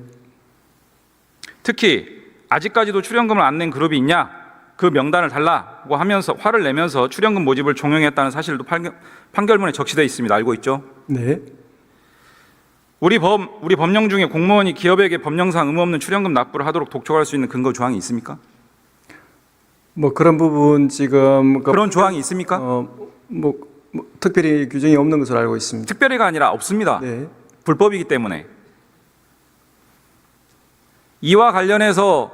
특히 아직까지도 출연금을 안 낸 그룹이 있냐? 그 명단을 달라고 하면서 화를 내면서 출연금 모집을 종용했다는 사실도 판결문에 적시되어 있습니다. 알고 있죠? 네. 우리 법령 중에 공무원이 기업에게 법령상 의무 없는 출연금 납부를 하도록 독촉할 수 있는 근거 조항이 있습니까? 뭐 그런 부분 지금 그런 조항이 있습니까? 뭐 특별히 규정이 없는 것으로 알고 있습니다. 특별히가 아니라 없습니다. 네. 불법이기 때문에. 이와 관련해서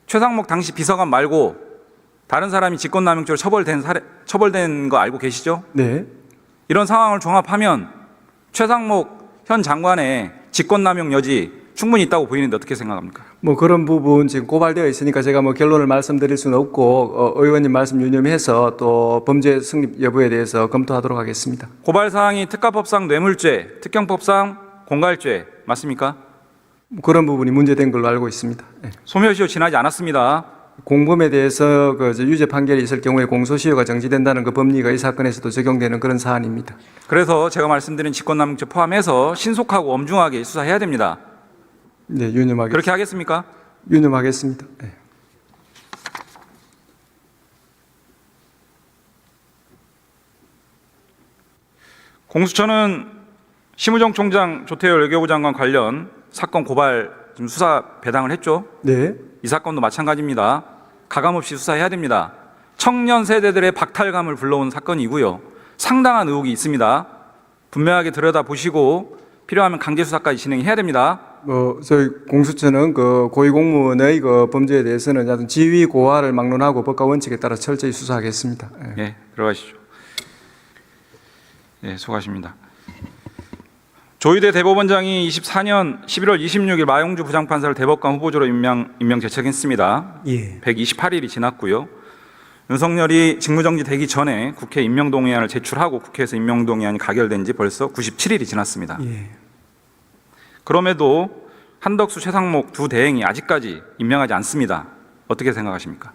최상목 당시 비서관 말고 다른 사람이 직권남용죄로 처벌된 거 알고 계시죠? 네. 이런 상황을 종합하면 최상목 현 장관의 직권남용 여지 충분히 있다고 보이는데 어떻게 생각합니까? 뭐 그런 부분 지금 고발되어 있으니까 제가 뭐 결론을 말씀드릴 수는 없고 의원님 말씀 유념해서 또 범죄 성립 여부에 대해서 검토하도록 하겠습니다. 고발 사항이 특가법상 뇌물죄, 특경법상 공갈죄 맞습니까? 그런 부분이 문제된 걸로 알고 있습니다. 네. 소멸시효 지나지 않았습니다. 공범에 대해서 그 유죄 판결이 있을 경우에 공소시효가 정지된다는 그 법리가 이 사건에서도 적용되는 그런 사안입니다. 그래서 제가 말씀드린 직권남용죄 포함해서 신속하고 엄중하게 수사해야 됩니다. 네, 유념하겠습니다. 그렇게 하겠습니까? 유념하겠습니다. 네. 공수처는 심우정 총장, 조태열 외교부 장관 관련 사건 고발 지금 수사 배당을 했죠. 네. 이 사건도 마찬가지입니다. 가감없이 수사해야 됩니다. 청년 세대들의 박탈감을 불러온 사건이고요. 상당한 의혹이 있습니다. 분명하게 들여다보시고 필요하면 강제 수사까지 진행해야 됩니다. 저희 공수처는 그 고위공무원의 그 범죄에 대해서는 어떤 지위 고하를 막론하고 법과 원칙에 따라 철저히 수사하겠습니다. 네. 예, 들어가시죠. 예, 수고하십니다. 조희대 대법원장이 24년 11월 26일 마용주 부장판사를 대법관 후보자로 임명 제청했습니다. 예. 128일이 지났고요. 윤석열이 직무정지 되기 전에 국회 임명동의안을 제출하고 국회에서 임명동의안이 가결된 지 벌써 97일이 지났습니다. 예. 그럼에도 한덕수, 최상목 두 대행이 아직까지 임명하지 않습니다. 어떻게 생각하십니까?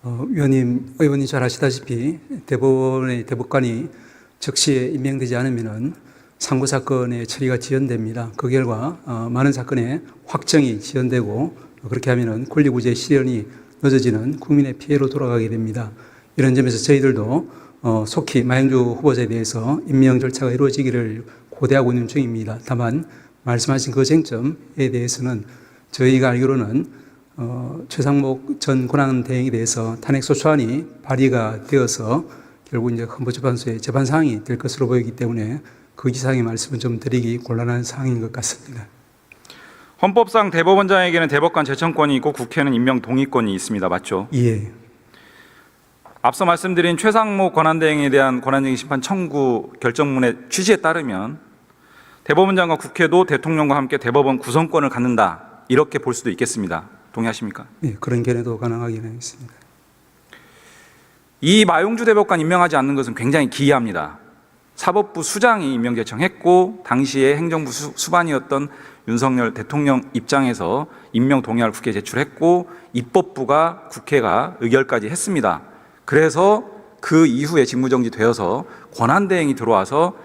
의원님 잘 아시다시피 대법원의 대법관이 적시에 임명되지 않으면은 상고 사건의 처리가 지연됩니다. 그 결과 많은 사건의 확정이 지연되고 그렇게 하면은 권리구제 실현이 늦어지는 국민의 피해로 돌아가게 됩니다. 이런 점에서 저희들도 속히 마영주 후보자에 대해서 임명 절차가 이루어지기를 고대하고 있는 중입니다. 다만 말씀하신 그 쟁점에 대해서는 저희가 알기로는 최상목 전 권한대행에 대해서 탄핵소추안이 발의가 되어서 결국 이제 헌법재판소의 재판 사항이 될 것으로 보이기 때문에 그 기사항의 말씀은 좀 드리기 곤란한 사항인 것 같습니다. 헌법상 대법원장에게는 대법관 제청권이 있고 국회는 임명 동의권이 있습니다. 맞죠? 예. 앞서 말씀드린 최상목 권한대행에 대한 권한쟁의 심판 청구 결정문의 취지에 따르면 대법원장과 국회도 대통령과 함께 대법원 구성권을 갖는다. 이렇게 볼 수도 있겠습니다. 동의하십니까? 예, 그런 견해도 가능하기는 있습니다. 이 마용주 대법관 임명하지 않는 것은 굉장히 기이합니다. 사법부 수장이 임명 제청했고 당시에 행정부 수반이었던 윤석열 대통령 입장에서 임명 동의안을 국회에 제출했고 입법부가 국회가 의결까지 했습니다. 그래서 그 이후에 직무정지 되어서 권한대행이 들어와서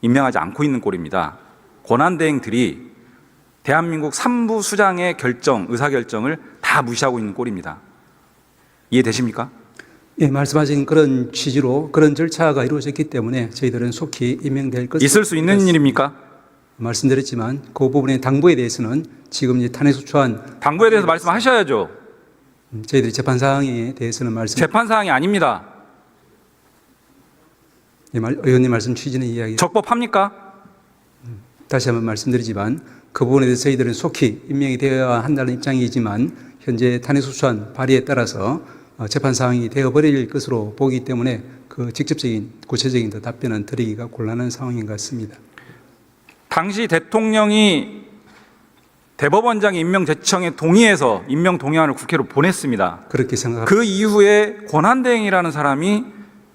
임명하지 않고 있는 꼴입니다. 권한대행들이 대한민국 3부 수장의 의사결정을 다 무시하고 있는 꼴입니다. 이해되십니까? 예, 말씀하신 그런 취지로 그런 절차가 이루어졌기 때문에 저희들은 속히 임명될 것을 있을 수 있는 일입니까? 말씀드렸지만 그 부분의 당부에 대해서는 지금 이제 탄핵소추안 당부에 대해서 말씀하셔야죠. 저희들이 재판 사항에 대해서는 재판 사항이 아닙니다. 예, 의원님 말씀 취지는 이야기. 적법합니까? 다시 한번 말씀드리지만 그 부분에 대해서 저희들은 속히 임명이 되어야 한다는 입장이지만 현재 탄핵소추안 발의에 따라서 재판 사항이 되어버릴 것으로 보기 때문에 그 직접적인 구체적인 답변은 드리기가 곤란한 상황인 것 같습니다. 당시 대통령이 대법원장 임명 제청에 동의해서 임명 동의안을 국회로 보냈습니다. 그렇게 생각합니다. 그 이후에 권한대행이라는 사람이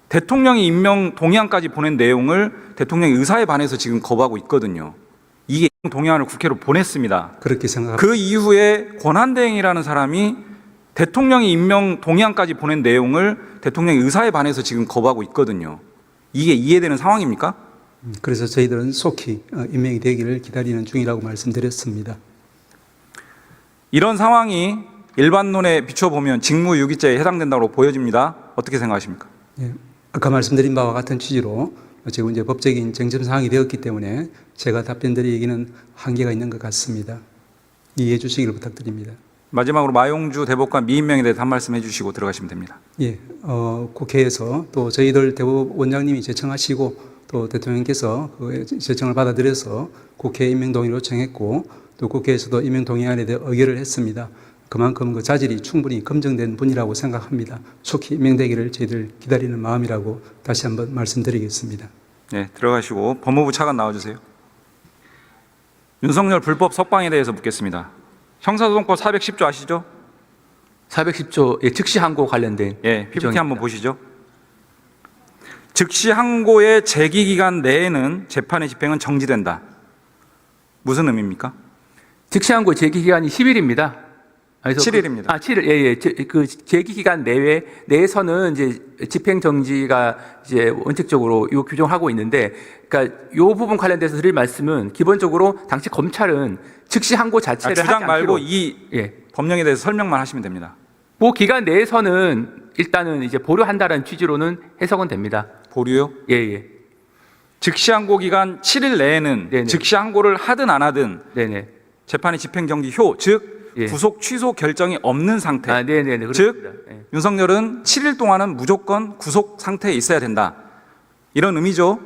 대통령이 임명 동의안까지 보낸 내용을 대통령의 의사에 반해서 지금 거부하고 있거든요. 이게 임명 동의안을 국회로 보냈습니다. 그렇게 생각합니다. 그 이후에 권한대행이라는 사람이 대통령이 임명 동의안까지 보낸 내용을 대통령의 의사에 반해서 지금 거부하고 있거든요. 이게 이해되는 상황입니까? 그래서 저희들은 속히 임명이 되기를 기다리는 중이라고 말씀드렸습니다. 이런 상황이 일반론에 비춰보면 직무유기죄에 해당된다고 보여집니다. 어떻게 생각하십니까? 예, 아까 말씀드린 바와 같은 취지로 지금 이제 법적인 쟁점 사항이 되었기 때문에 제가 답변드리기는 한계가 있는 것 같습니다. 이해해 주시기를 부탁드립니다. 마지막으로 마용주 대법관 미임명에 대해서 한 말씀 해주시고 들어가시면 됩니다. 예, 국회에서 또 저희들 대법원장님이 제청하시고 또 대통령께서 그 제청을 받아들여서 국회 임명 동의를 요청했고 또 국회에서도 임명 동의안에 대해 의결을 했습니다. 그만큼 그 자질이 충분히 검증된 분이라고 생각합니다. 속히 임명되기를 저희들 기다리는 마음이라고 다시 한번 말씀드리겠습니다. 네, 들어가시고 법무부 차관 나와주세요. 윤석열 불법 석방에 대해서 묻겠습니다. 형사소송법 410조 아시죠? 410조 예, 즉시 항고 관련된 예, PPT 규정입니다. 한번 보시죠. 즉시 항고의 제기 기간 내에는 재판의 집행은 정지된다. 무슨 의미입니까? 즉시 항고 제기 기간이 10일입니다. 7일입니다. 7일. 예. 그 제기 기간 내에서는 이제 집행 정지가 이제 원칙적으로 요 규정하고 있는데, 그러니까 요 부분 관련돼서 드릴 말씀은 기본적으로 당시 검찰은 즉시 항고 자체를 주장 하지 말고 않기로, 이 예. 법령에 대해서 설명만 하시면 됩니다. 그 기간 내에서는 일단은 이제 보류한다는 취지로는 해석은 됩니다. 보류요? 예, 예. 즉시 항고 기간 7일 내에는 네네. 즉시 항고를 하든 안 하든 네네. 재판의 집행 정지효, 즉 예. 구속 취소 결정이 없는 상태. 아, 네네네. 즉 그렇습니다. 예. 윤석열은 7일 동안은 무조건 구속 상태에 있어야 된다. 이런 의미죠.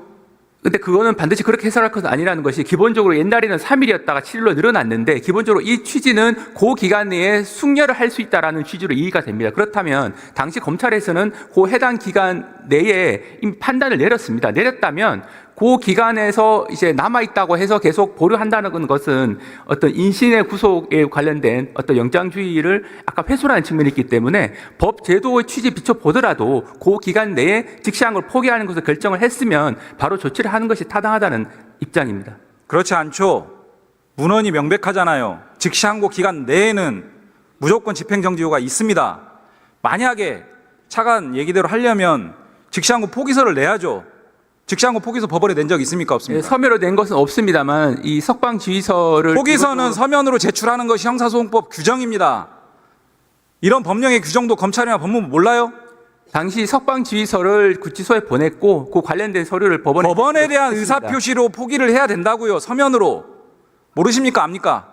근데 그거는 반드시 그렇게 해석할 것은 아니라는 것이, 기본적으로 옛날에는 3일이었다가 7일로 늘어났는데, 기본적으로 이 취지는 그 기간 내에 숙려를 할 수 있다라는 취지로 이해가 됩니다. 그렇다면 당시 검찰에서는 그 해당 기간 내에 이미 판단을 내렸습니다. 내렸다면 그 기간에서 이제 남아있다고 해서 계속 보류한다는 것은 어떤 인신의 구속에 관련된 어떤 영장주의를 아까 훼손하는 측면이 있기 때문에 법 제도의 취지에 비춰 보더라도 그 기간 내에 즉시한 걸 포기하는 것을 결정을 했으면 바로 조치를 하는 것이 타당하다는 입장입니다. 그렇지 않죠. 문헌이 명백하잖아요. 즉시 항고 기간 내에는 무조건 집행정지효가 있습니다. 만약에 차관 얘기대로 하려면 즉시 항고 포기서를 내야죠. 즉시 항고 포기서 법원에 낸 적 있습니까? 없습니까? 예, 서면으로 낸 것은 없습니다만 이 석방 지휘서를 포기서는 서면으로 제출하는 것이 형사소송법 규정입니다. 이런 법령의 규정도 검찰이나 법무부 몰라요? 당시 석방 지휘서를 구치소에 보냈고 그 관련된 서류를 법원에 대한 의사표시로 포기를 해야 된다고요. 서면으로. 모르십니까? 압니까?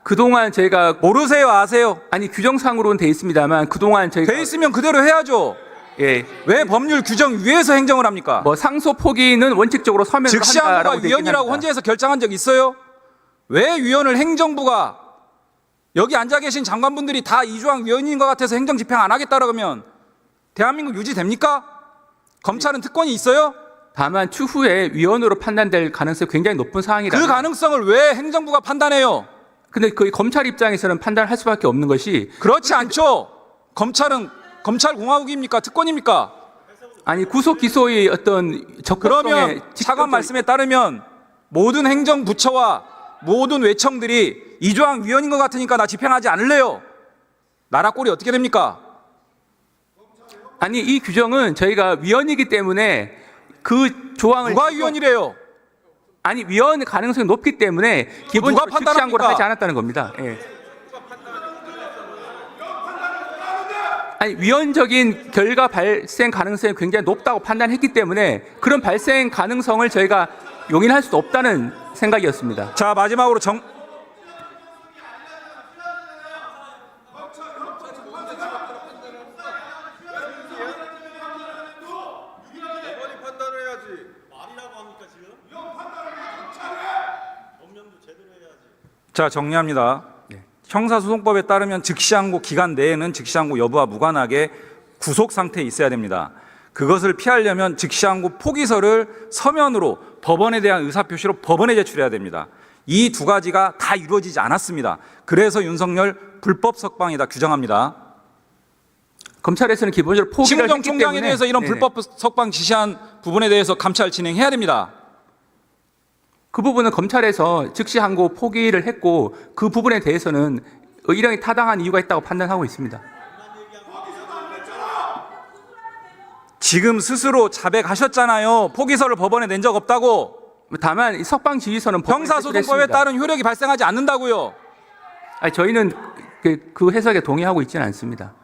그동안 저희가 모르세요? 아세요? 아니 규정상으로는 돼 있습니다만 그동안 저희가 돼 있으면 그대로 해야죠. 예. 왜 법률 규정 위에서 행정을 합니까? 뭐 상소 포기는 원칙적으로 서면으로 즉시 한다라고 항고가 되어 있긴 위헌이라고 합니다. 헌재에서 결정한 적 있어요? 왜 위헌을 행정부가, 여기 앉아 계신 장관분들이 다 이조항 위헌인 것 같아서 행정 집행 안 하겠다 그러면 대한민국 유지됩니까? 검찰은 특권이 있어요? 다만 추후에 위헌으로 판단될 가능성이 굉장히 높은 사항이라. 그 가능성을 왜 행정부가 판단해요? 근데 그 검찰 입장에서는 판단할 수밖에 없는 것이, 그렇지 않죠. 검찰은 검찰 공화국입니까? 특권입니까? 아니 구속 기소의 어떤 적법성에 그러면 차관 말씀에 따르면 모든 행정부처와 모든 외청들이 이조항 위헌인 것 같으니까 나 집행하지 않을래요. 나라 꼴이 어떻게 됩니까? 아니 이 규정은 저희가 위헌이기 때문에 그 조항을 누가 위헌이래요? 아니 위헌 가능성이 높기 때문에 기본적으로 누가 즉시 항고를 판단합니까? 하지 않았다는 겁니다. 예. 아니 위헌적인 결과 발생 가능성이 굉장히 높다고 판단했기 때문에 그런 발생 가능성을 저희가 용인할 수도 없다는 생각이었습니다. 자, 마지막으로 자, 정리합니다. 형사소송법에 따르면 즉시항고 기간 내에는 즉시항고 여부와 무관하게 구속 상태에 있어야 됩니다. 그것을 피하려면 즉시항고 포기서를 서면으로 법원에 대한 의사표시로 법원에 제출해야 됩니다. 이 두 가지가 다 이루어지지 않았습니다. 그래서 윤석열 불법 석방이다 규정합니다. 검찰에서는 기본적으로 포기를 심우정 했기 총장에 때문에 대해서 이런 네네. 불법 석방 지시한 부분에 대해서 감찰 진행해야 됩니다. 그 부분은 검찰에서 즉시 항고 포기를 했고 그 부분에 대해서는 의령이 타당한 이유가 있다고 판단하고 있습니다. 지금 스스로 자백하셨잖아요. 포기서를 법원에 낸 적 없다고. 다만 이 석방 지휘서는 형사소송법에 따른 효력이 발생하지 않는다고요. 아니, 저희는 그 해석에 동의하고 있지는 않습니다.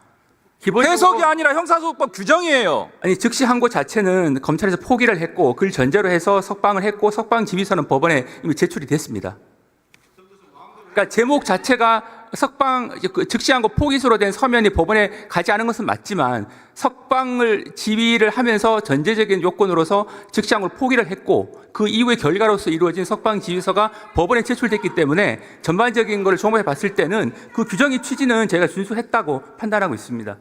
기본적으로 해석이 아니라 형사소송법 규정이에요. 아니 즉시 항고 자체는 검찰에서 포기를 했고 그걸 전제로 해서 석방을 했고 석방 지휘서는 법원에 이미 제출이 됐습니다. 그러니까 제목 자체가 석방 즉시항고 포기수로 된 서면이 법원에 가지 않은 것은 맞지만 석방을 지휘를 하면서 전제적인 요건으로서 즉시항고를 포기를 했고 그 이후의 결과로서 이루어진 석방 지휘서가 법원에 제출됐기 때문에 전반적인 것을 종합해 봤을 때는 그 규정의 취지는 제가 준수했다고 판단하고 있습니다.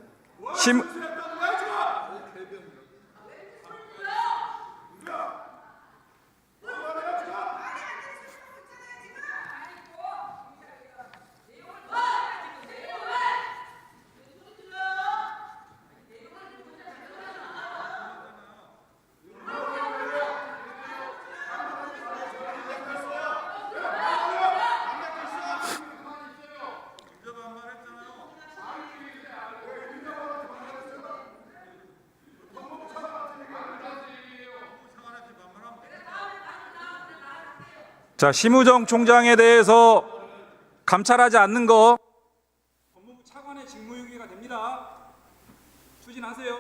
자, 심우정 총장에 대해서 감찰하지 않는 거 법무부 차관의 직무유기가 됩니다. 추진하세요.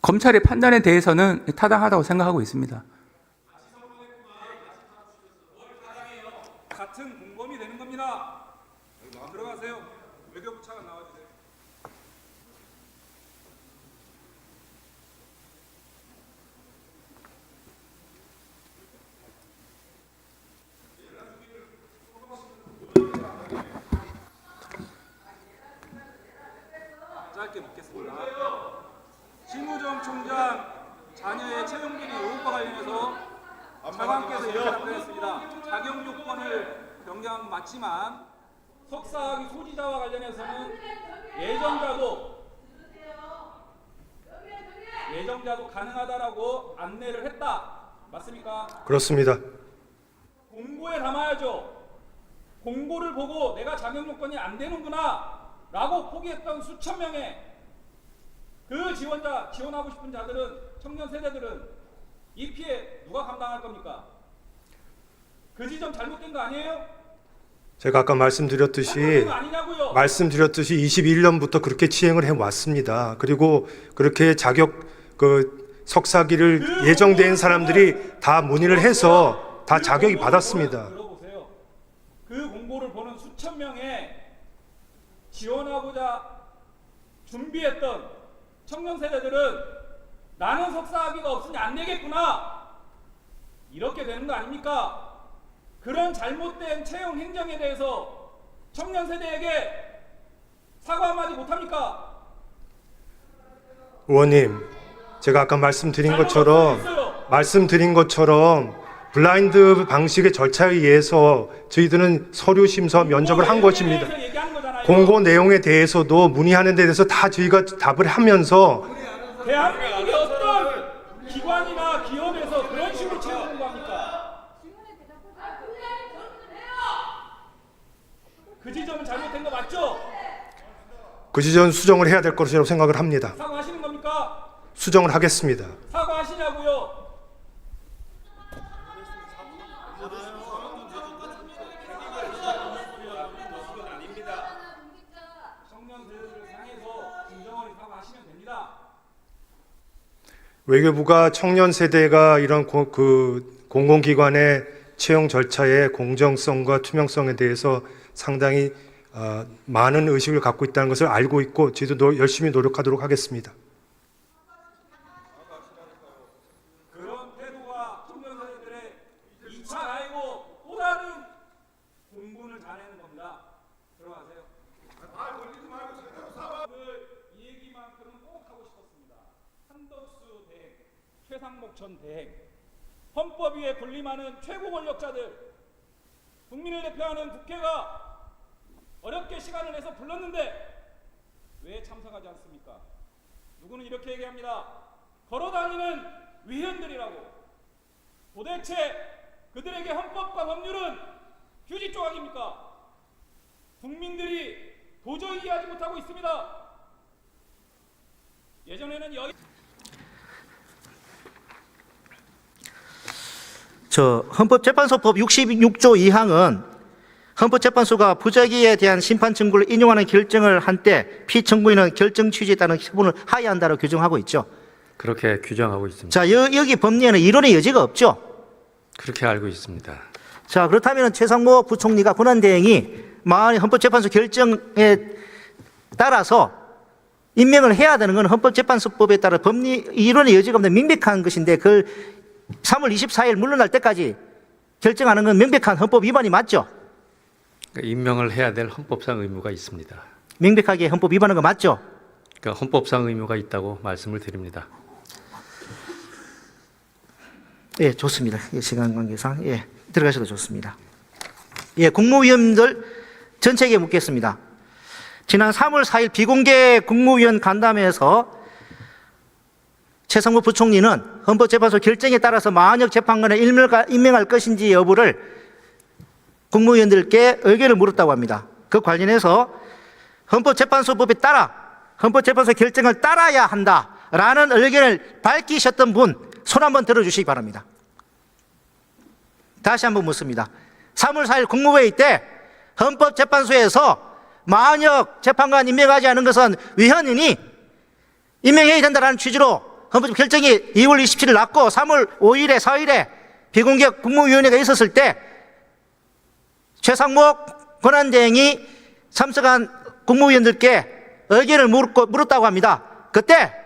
검찰의 판단에 대해서는 타당하다고 생각하고 있습니다. 같은 공범이 되는 겁니다. 들어가세요. 외교부 차관 나와주세요. 짧게 묻겠습니다. 심우정 총장 자녀의 채용 비리 의혹과 관련해서 차관께서 이렇게 답변했습니다. 자격 요건을 변경 맞지만 석사학위 소지자와 관련해서는 예정자도 가능하다라고 안내를 했다. 맞습니까? 그렇습니다. 공고에 담아야죠. 공고를 보고 내가 자격 요건이 안 되는구나 라고 포기했던 수천 명의 그 지원하고 싶은 자들은, 청년 세대들은 이 피해 누가 감당할 겁니까? 그 지점 잘못된 거 아니에요? 제가 아까 말씀드렸듯이 21년부터 그렇게 시행을 해왔습니다. 그리고 그렇게 석사기를 예정된 사람들이 다 문의를 해서 다 자격이 받았습니다. 들어보세요. 그 공고를 보는 수천 명의 지원하고자 준비했던 청년 세대들은 나는 석사학위가 없으니 안 되겠구나 이렇게 되는 거 아닙니까? 그런 잘못된 채용 행정에 대해서 청년 세대에게 사과 한마디 못합니까? 의원님, 제가 아까 말씀드린 것처럼 블라인드 방식의 절차에 의해서 저희들은 서류 심사 면접을 한 것입니다. 공고 내용에 대해서도 문의하는 데 대해서 다 저희가 답을 하면서 대한민국의 어떤 기관이나 기업에서 그런 식으로 채용 공고합니까? 그 지점은 잘못된 거 맞죠? 그 지점 수정을 해야 될 것이라고 생각을 합니다. 사과하시는 겁니까? 수정을 하겠습니다. 사과하시냐고요? 외교부가 청년 세대가 이런 공공기관의 채용 절차의 공정성과 투명성에 대해서 상당히 많은 의식을 갖고 있다는 것을 알고 있고 저희도 열심히 노력하도록 하겠습니다. 그런 태도가 청년 세대들의 2차 가해고 또 다른 공분을 자내는 겁니다. 들어가세요. 이 얘기만큼은 꼭 하고 싶었습니다. 한덕수 대행, 최상목 전 대행, 헌법 위에 군림하는 최고 권력자들, 국민을 대표하는 국회가 어렵게 시간을 내서 불렀는데 왜 참석하지 않습니까? 누구는 이렇게 얘기합니다. 걸어다니는 위원들이라고. 도대체 그들에게 헌법과 법률은 휴지 조각입니까? 국민들이 도저히 이해하지 못하고 있습니다. 예전에는 헌법재판소법 66조 2항은 헌법재판소가 부적의에 대한 심판 청구를 인용하는 결정을 한 때 피청구인은 결정 취지에 따른 처분을 하여야 한다고 규정하고 있죠. 그렇게 규정하고 있습니다. 자, 여기 법리에는 이론의 여지가 없죠. 그렇게 알고 있습니다. 자, 그렇다면 최상목 부총리가 권한대행이 만약 헌법재판소 결정에 따라서 임명을 해야 되는 건 헌법재판소법에 따라 법리 이론의 여지가 없는 명백한 것인데 그걸 3월 24일 물러날 때까지 결정하는 건 명백한 헌법 위반이 맞죠? 그러니까 임명을 해야 될 헌법상 의무가 있습니다. 명백하게 헌법 위반한 거 맞죠? 그러니까 헌법상 의무가 있다고 말씀을 드립니다. 예, 좋습니다. 예, 시간 관계상 예, 들어가셔도 좋습니다. 예, 국무위원들 전체에게 묻겠습니다. 지난 3월 4일 비공개 국무위원 간담회에서 최상목 부총리는 헌법재판소 결정에 따라서 만약 재판관을 임명할 것인지 여부를 국무위원들께 의견을 물었다고 합니다. 그 관련해서 헌법재판소법에 따라 헌법재판소 결정을 따라야 한다라는 의견을 밝히셨던 분 손 한번 들어주시기 바랍니다. 다시 한번 묻습니다. 3월 4일 국무회의 때 헌법재판소에서 만약 재판관 임명하지 않은 것은 위헌이니 임명해야 된다는 취지로 헌법 결정이 2월 27일 났고 3월 5일에 4일에 비공개 국무위원회가 있었을 때 최상목 권한대행이 참석한 국무위원들께 의견을 물었다고 합니다. 그때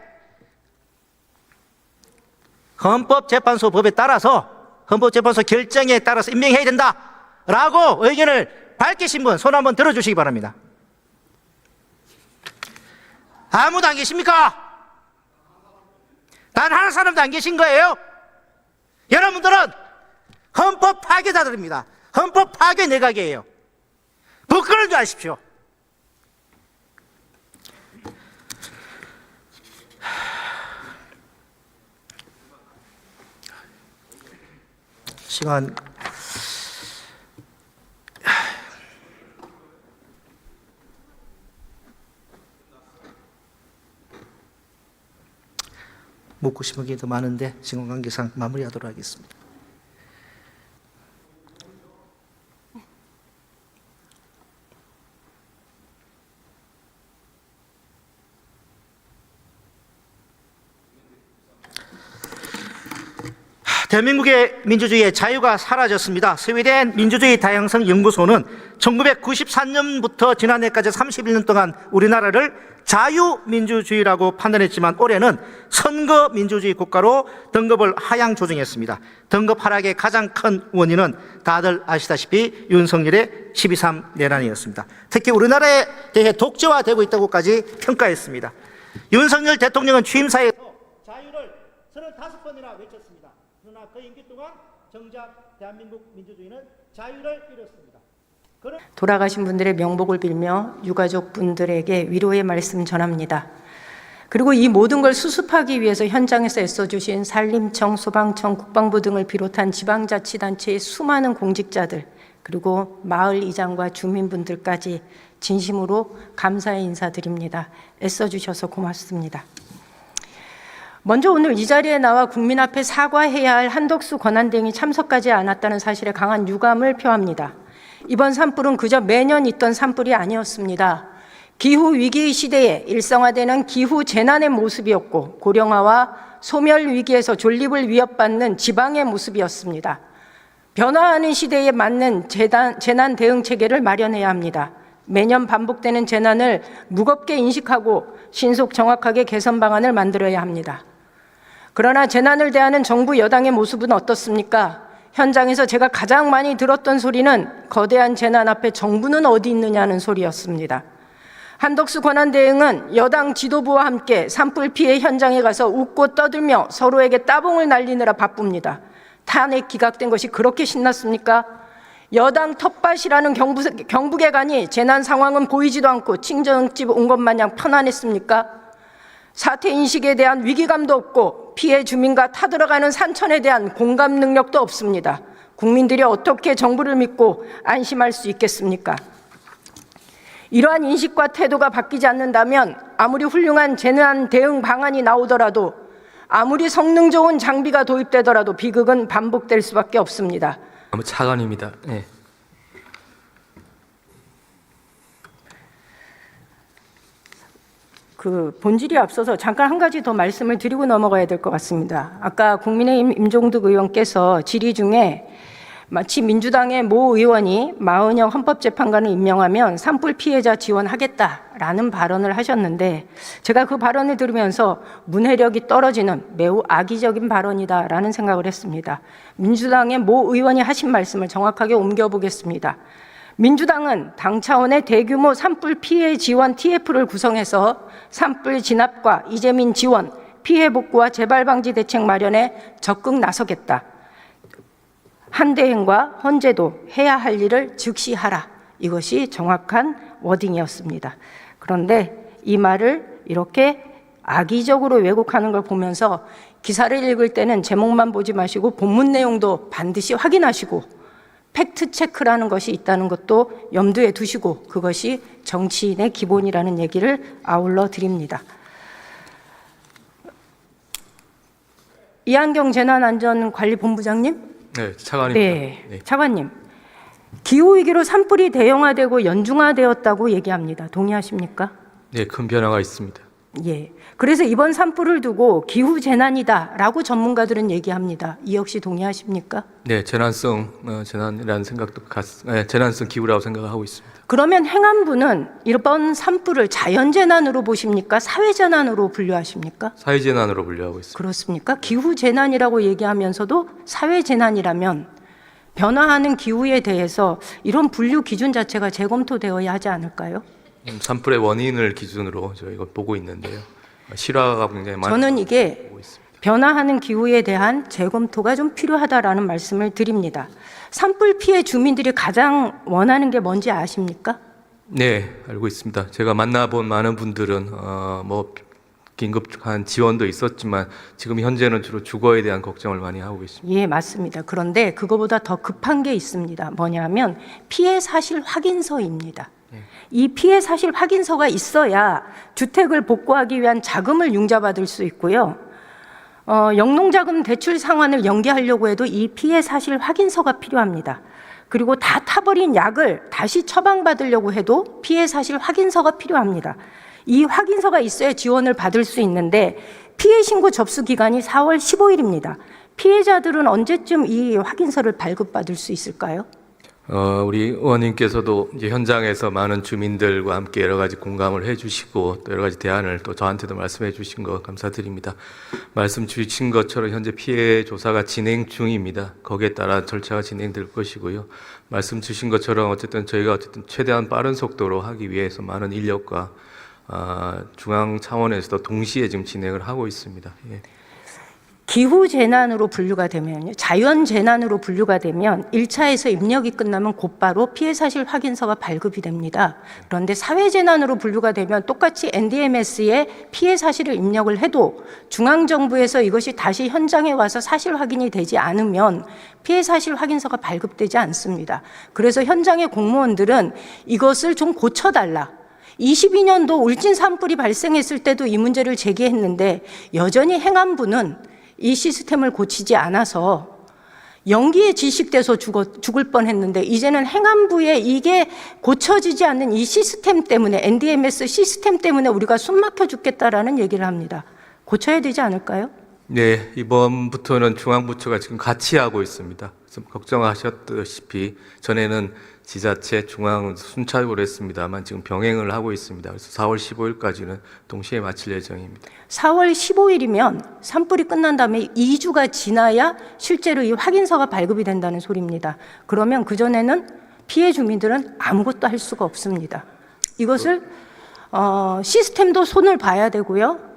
헌법재판소법에 따라서 헌법재판소 결정에 따라서 임명해야 된다라고 의견을 밝히신 분 손 한번 들어주시기 바랍니다. 아무도 안 계십니까? 단 한 사람도 안 계신 거예요? 여러분들은 헌법 파괴자들입니다. 헌법 파괴 내각이에요. 부끄러운 줄 아십시오. 시간 묻고 싶은 게 더 많은데 시간 관계상 마무리하도록 하겠습니다. 대한민국의 민주주의의 자유가 사라졌습니다. 스웨덴 민주주의 다양성 연구소는 1993년부터 지난해까지 31년 동안 우리나라를 자유민주주의라고 판단했지만 올해는 선거민주주의 국가로 등급을 하향 조정했습니다. 등급 하락의 가장 큰 원인은 다들 아시다시피 윤석열의 12.3 내란이었습니다. 특히 우리나라에 대해 독재화되고 있다고까지 평가했습니다. 윤석열 대통령은 취임사에서 자유를 35번이나 외쳤습니다. 그러나 그 임기 동안 정작 대한민국 민주주의는 자유를 잃었습니다. 돌아가신 분들의 명복을 빌며 유가족 분들에게 위로의 말씀 전합니다. 그리고 이 모든 걸 수습하기 위해서 현장에서 애써주신 산림청, 소방청, 국방부 등을 비롯한 지방자치단체의 수많은 공직자들, 그리고 마을 이장과 주민분들까지 진심으로 감사의 인사드립니다. 애써주셔서 고맙습니다. 먼저 오늘 이 자리에 나와 국민 앞에 사과해야 할 한덕수 권한대행이 참석하지 않았다는 사실에 강한 유감을 표합니다. 이번 산불은 그저 매년 있던 산불이 아니었습니다. 기후위기 시대에 일상화되는 기후재난의 모습이었고 고령화와 소멸위기에서 존립을 위협받는 지방의 모습이었습니다. 변화하는 시대에 맞는 재난 대응 체계를 마련해야 합니다. 매년 반복되는 재난을 무겁게 인식하고 신속 정확하게 개선 방안을 만들어야 합니다. 그러나 재난을 대하는 정부 여당의 모습은 어떻습니까? 현장에서 제가 가장 많이 들었던 소리는 거대한 재난 앞에 정부는 어디 있느냐는 소리였습니다. 한덕수 권한대행은 여당 지도부와 함께 산불 피해 현장에 가서 웃고 떠들며 서로에게 따봉을 날리느라 바쁩니다. 탄핵 기각된 것이 그렇게 신났습니까? 여당 텃밭이라는 경북에 가니 재난 상황은 보이지도 않고 친정집 온 것 마냥 편안했습니까? 사태 인식에 대한 위기감도 없고 피해 주민과 타들어가는 산천에 대한 공감 능력도 없습니다. 국민들이 어떻게 정부를 믿고 안심할 수 있겠습니까? 이러한 인식과 태도가 바뀌지 않는다면 아무리 훌륭한 재난 대응 방안이 나오더라도 아무리 성능 좋은 장비가 도입되더라도 비극은 반복될 수밖에 없습니다. 차관입니다. 네. 그 본질이 앞서서 잠깐 한 가지 더 말씀을 드리고 넘어가야 될 것 같습니다. 아까 국민의힘 임종득 의원께서 질의 중에 마치 민주당의 모 의원이 마은영 헌법재판관을 임명하면 산불 피해자 지원하겠다라는 발언을 하셨는데 제가 그 발언을 들으면서 문해력이 떨어지는 매우 악의적인 발언이다라는 생각을 했습니다. 민주당의 모 의원이 하신 말씀을 정확하게 옮겨보겠습니다. 민주당은 당 차원의 대규모 산불 피해 지원 TF를 구성해서 산불 진압과 이재민 지원, 피해 복구와 재발 방지 대책 마련에 적극 나서겠다. 한대행과 헌재도 해야 할 일을 즉시 하라. 이것이 정확한 워딩이었습니다. 그런데 이 말을 이렇게 악의적으로 왜곡하는 걸 보면서 기사를 읽을 때는 제목만 보지 마시고 본문 내용도 반드시 확인하시고 팩트 체크라는 것이 있다는 것도 염두에 두시고 그것이 정치인의 기본이라는 얘기를 아울러 드립니다. 이한경 재난안전관리본부장님? 네, 차관입니다. 네, 차관님. 기후위기로 산불이 대형화되고 연중화되었다고 얘기합니다. 동의하십니까? 네, 큰 변화가 있습니다. 예. 그래서 이번 산불을 두고 기후재난이다라고 전문가들은 얘기합니다. 이 역시 동의하십니까? 네, 재난성 재난이라는 생각도 재난성 기후라고 생각하고 있습니다. 그러면 행안부는 이번 산불을 자연재난으로 보십니까? 사회재난으로 분류하십니까? 사회재난으로 분류하고 있습니다. 그렇습니까? 기후재난이라고 얘기하면서도 사회재난이라면 변화하는 기후에 대해서 이런 분류 기준 자체가 재검토되어야 하지 않을까요? 산불의 원인을 기준으로 저희가 보고 있는데요. 실화가 굉장히 많이 저는 이게 보고 있습니다. 변화하는 기후에 대한 재검토가 좀 필요하다라는 말씀을 드립니다. 산불 피해 주민들이 가장 원하는 게 뭔지 아십니까? 네, 알고 있습니다. 제가 만나본 많은 분들은 뭐 긴급한 지원도 있었지만 지금 현재는 주로 주거에 대한 걱정을 많이 하고 있습니다. 예, 맞습니다. 그런데 그거보다 더 급한 게 있습니다. 뭐냐면 피해 사실 확인서입니다. 이 피해 사실 확인서가 있어야 주택을 복구하기 위한 자금을 융자받을 수 있고요. 영농자금 대출 상환을 연기하려고 해도 이 피해 사실 확인서가 필요합니다. 그리고 다 타버린 약을 다시 처방받으려고 해도 피해 사실 확인서가 필요합니다. 이 확인서가 있어야 지원을 받을 수 있는데 피해 신고 접수 기간이 4월 15일입니다. 피해자들은 언제쯤 이 확인서를 발급받을 수 있을까요? 우리 의원님께서도 이제 현장에서 많은 주민들과 함께 여러 가지 공감을 해주시고 또 여러 가지 대안을 또 저한테도 말씀해 주신 거 감사드립니다. 말씀 주신 것처럼 현재 피해 조사가 진행 중입니다. 거기에 따라 절차가 진행될 것이고요. 말씀 주신 것처럼 어쨌든 저희가 어쨌든 최대한 빠른 속도로 하기 위해서 많은 인력과 중앙 차원에서도 동시에 지금 진행을 하고 있습니다. 예. 기후재난으로 분류가 되면요, 자연재난으로 분류가 되면 1차에서 입력이 끝나면 곧바로 피해사실 확인서가 발급이 됩니다. 그런데 사회재난으로 분류가 되면 똑같이 NDMS에 피해사실을 입력을 해도 중앙정부에서 이것이 다시 현장에 와서 사실 확인이 되지 않으면 피해사실 확인서가 발급되지 않습니다. 그래서 현장의 공무원들은 이것을 좀 고쳐달라. 22년도 울진 산불이 발생했을 때도 이 문제를 제기했는데 여전히 행안부는 이 시스템을 고치지 않아서 연기에 질식돼서 죽을 뻔했는데 이제는 행안부에 이게 고쳐지지 않는 이 시스템 때문에 NDMS 시스템 때문에 우리가 숨막혀 죽겠다라는 얘기를 합니다. 고쳐야 되지 않을까요? 네, 이번부터는 중앙부처가 지금 같이 하고 있습니다. 그래서 걱정하셨다시피 전에는 지자체, 중앙 순차적으로 했습니다만 지금 병행을 하고 있습니다. 그래서 4월 15일까지는 동시에 마칠 예정입니다. 4월 15일이면 산불이 끝난 다음에 2주가 지나야 실제로 이 확인서가 발급이 된다는 소리입니다. 그러면 그전에는 피해 주민들은 아무것도 할 수가 없습니다. 이것을 시스템도 손을 봐야 되고요.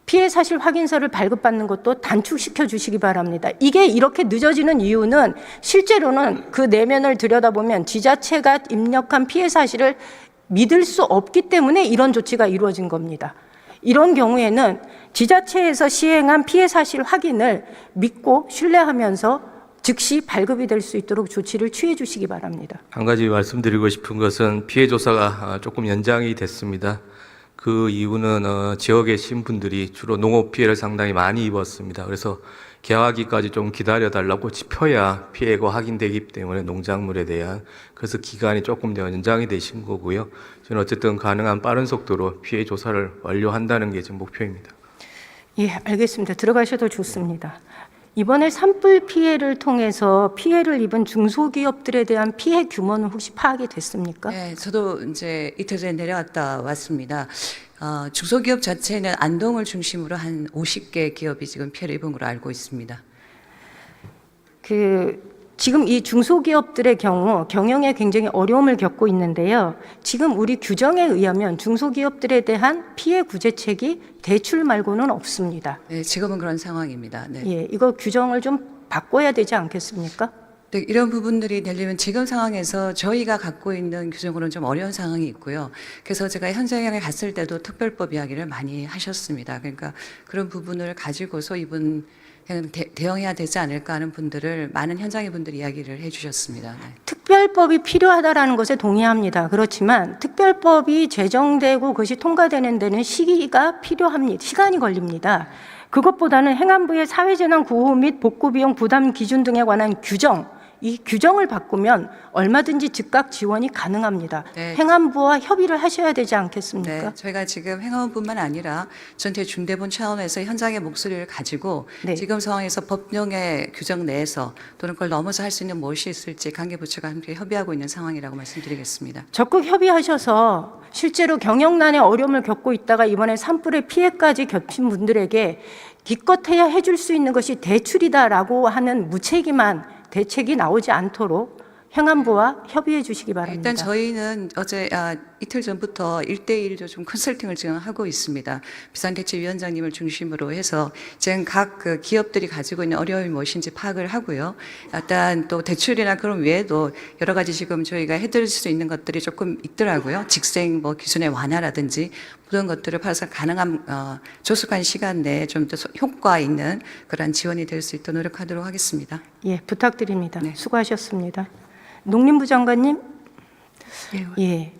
피해 사실 확인서를 발급받는 것도 단축시켜 주시기 바랍니다. 이게 이렇게 늦어지는 이유는 실제로는 그 내면을 들여다보면 지자체가 입력한 피해 사실을 믿을 수 없기 때문에 이런 조치가 이루어진 겁니다. 이런 경우에는 지자체에서 시행한 피해 사실 확인을 믿고 신뢰하면서 즉시 발급이 될 수 있도록 조치를 취해 주시기 바랍니다. 한 가지 말씀드리고 싶은 것은 피해 조사가 조금 연장이 됐습니다. 그 이유는 지역에 계신 분들이 주로 농업 피해를 상당히 많이 입었습니다. 그래서 개화기까지 좀 기다려달라고 짚어야 피해가 확인되기 때문에 농작물에 대한 그래서 기간이 조금 더 연장이 되신 거고요. 저는 어쨌든 가능한 빠른 속도로 피해 조사를 완료한다는 게 지금 목표입니다. 예, 알겠습니다. 들어가셔도 좋습니다. 이번에 산불 피해를 통해서 피해를 입은 중소기업들에 대한 피해 규모는 혹시 파악이 됐습니까? 네, 저도 이제 이틀 전에 내려왔다 왔습니다. 중소기업 자체는 안동을 중심으로 한 50개 기업이 지금 피해를 입은 걸로 알고 있습니다. 지금 이 중소기업들의 경우 경영에 굉장히 어려움을 겪고 있는데요. 지금 우리 규정에 의하면 중소기업들에 대한 피해 구제책이 대출 말고는 없습니다. 네, 지금은 그런 상황입니다. 네. 예, 이거 규정을 좀 바꿔야 되지 않겠습니까? 네, 이런 부분들이 되려면 지금 상황에서 저희가 갖고 있는 규정으로는 좀 어려운 상황이 있고요. 그래서 제가 현장에 갔을 때도 특별법 이야기를 많이 하셨습니다. 그러니까 그런 부분을 가지고서 이분 대응해야 되지 않을까 하는 분들을 많은 현장의 분들이 이야기를 해주셨습니다. 네. 특별법이 필요하다라는 것에 동의합니다. 그렇지만 특별법이 제정되고 그것이 통과되는 데는 시기가 필요합니다. 시간이 걸립니다. 그것보다는 행안부의 사회재난 구호 및 복구비용 부담 기준 등에 관한 규정, 이 규정을 바꾸면 얼마든지 즉각 지원이 가능합니다. 네. 행안부와 협의를 하셔야 되지 않겠습니까? 네, 저희가 지금 행안부뿐만 아니라 전체 중대본 차원에서 현장의 목소리를 가지고 네. 지금 상황에서 법령의 규정 내에서 또는 그걸 넘어서 할 수 있는 무엇이 있을지 관계부처가 함께 협의하고 있는 상황이라고 말씀드리겠습니다. 적극 협의하셔서 실제로 경영난의 어려움을 겪고 있다가 이번에 산불의 피해까지 겹친 분들에게 기껏해야 해줄 수 있는 것이 대출이다라고 하는 무책임한 대책이 나오지 않도록 행안부와 협의해 주시기 바랍니다. 일단 저희는 이틀 전부터 1대1로 좀 컨설팅을 지금 하고 있습니다. 비상대책위원장님을 중심으로 해서 지금 각 그 기업들이 가지고 있는 어려움이 무엇인지 파악을 하고요. 일단 또 대출이나 그런 외에도 여러 가지 지금 저희가 해드릴 수 있는 것들이 조금 있더라고요. 직생 뭐 기준의 완화라든지 모든 것들을 봐서 가능한 조속한 시간 내에 좀 더 효과 있는 그런 지원이 될 수 있도록 노력하도록 하겠습니다. 예, 부탁드립니다. 네. 수고하셨습니다. 농림부 장관님. 예. 예.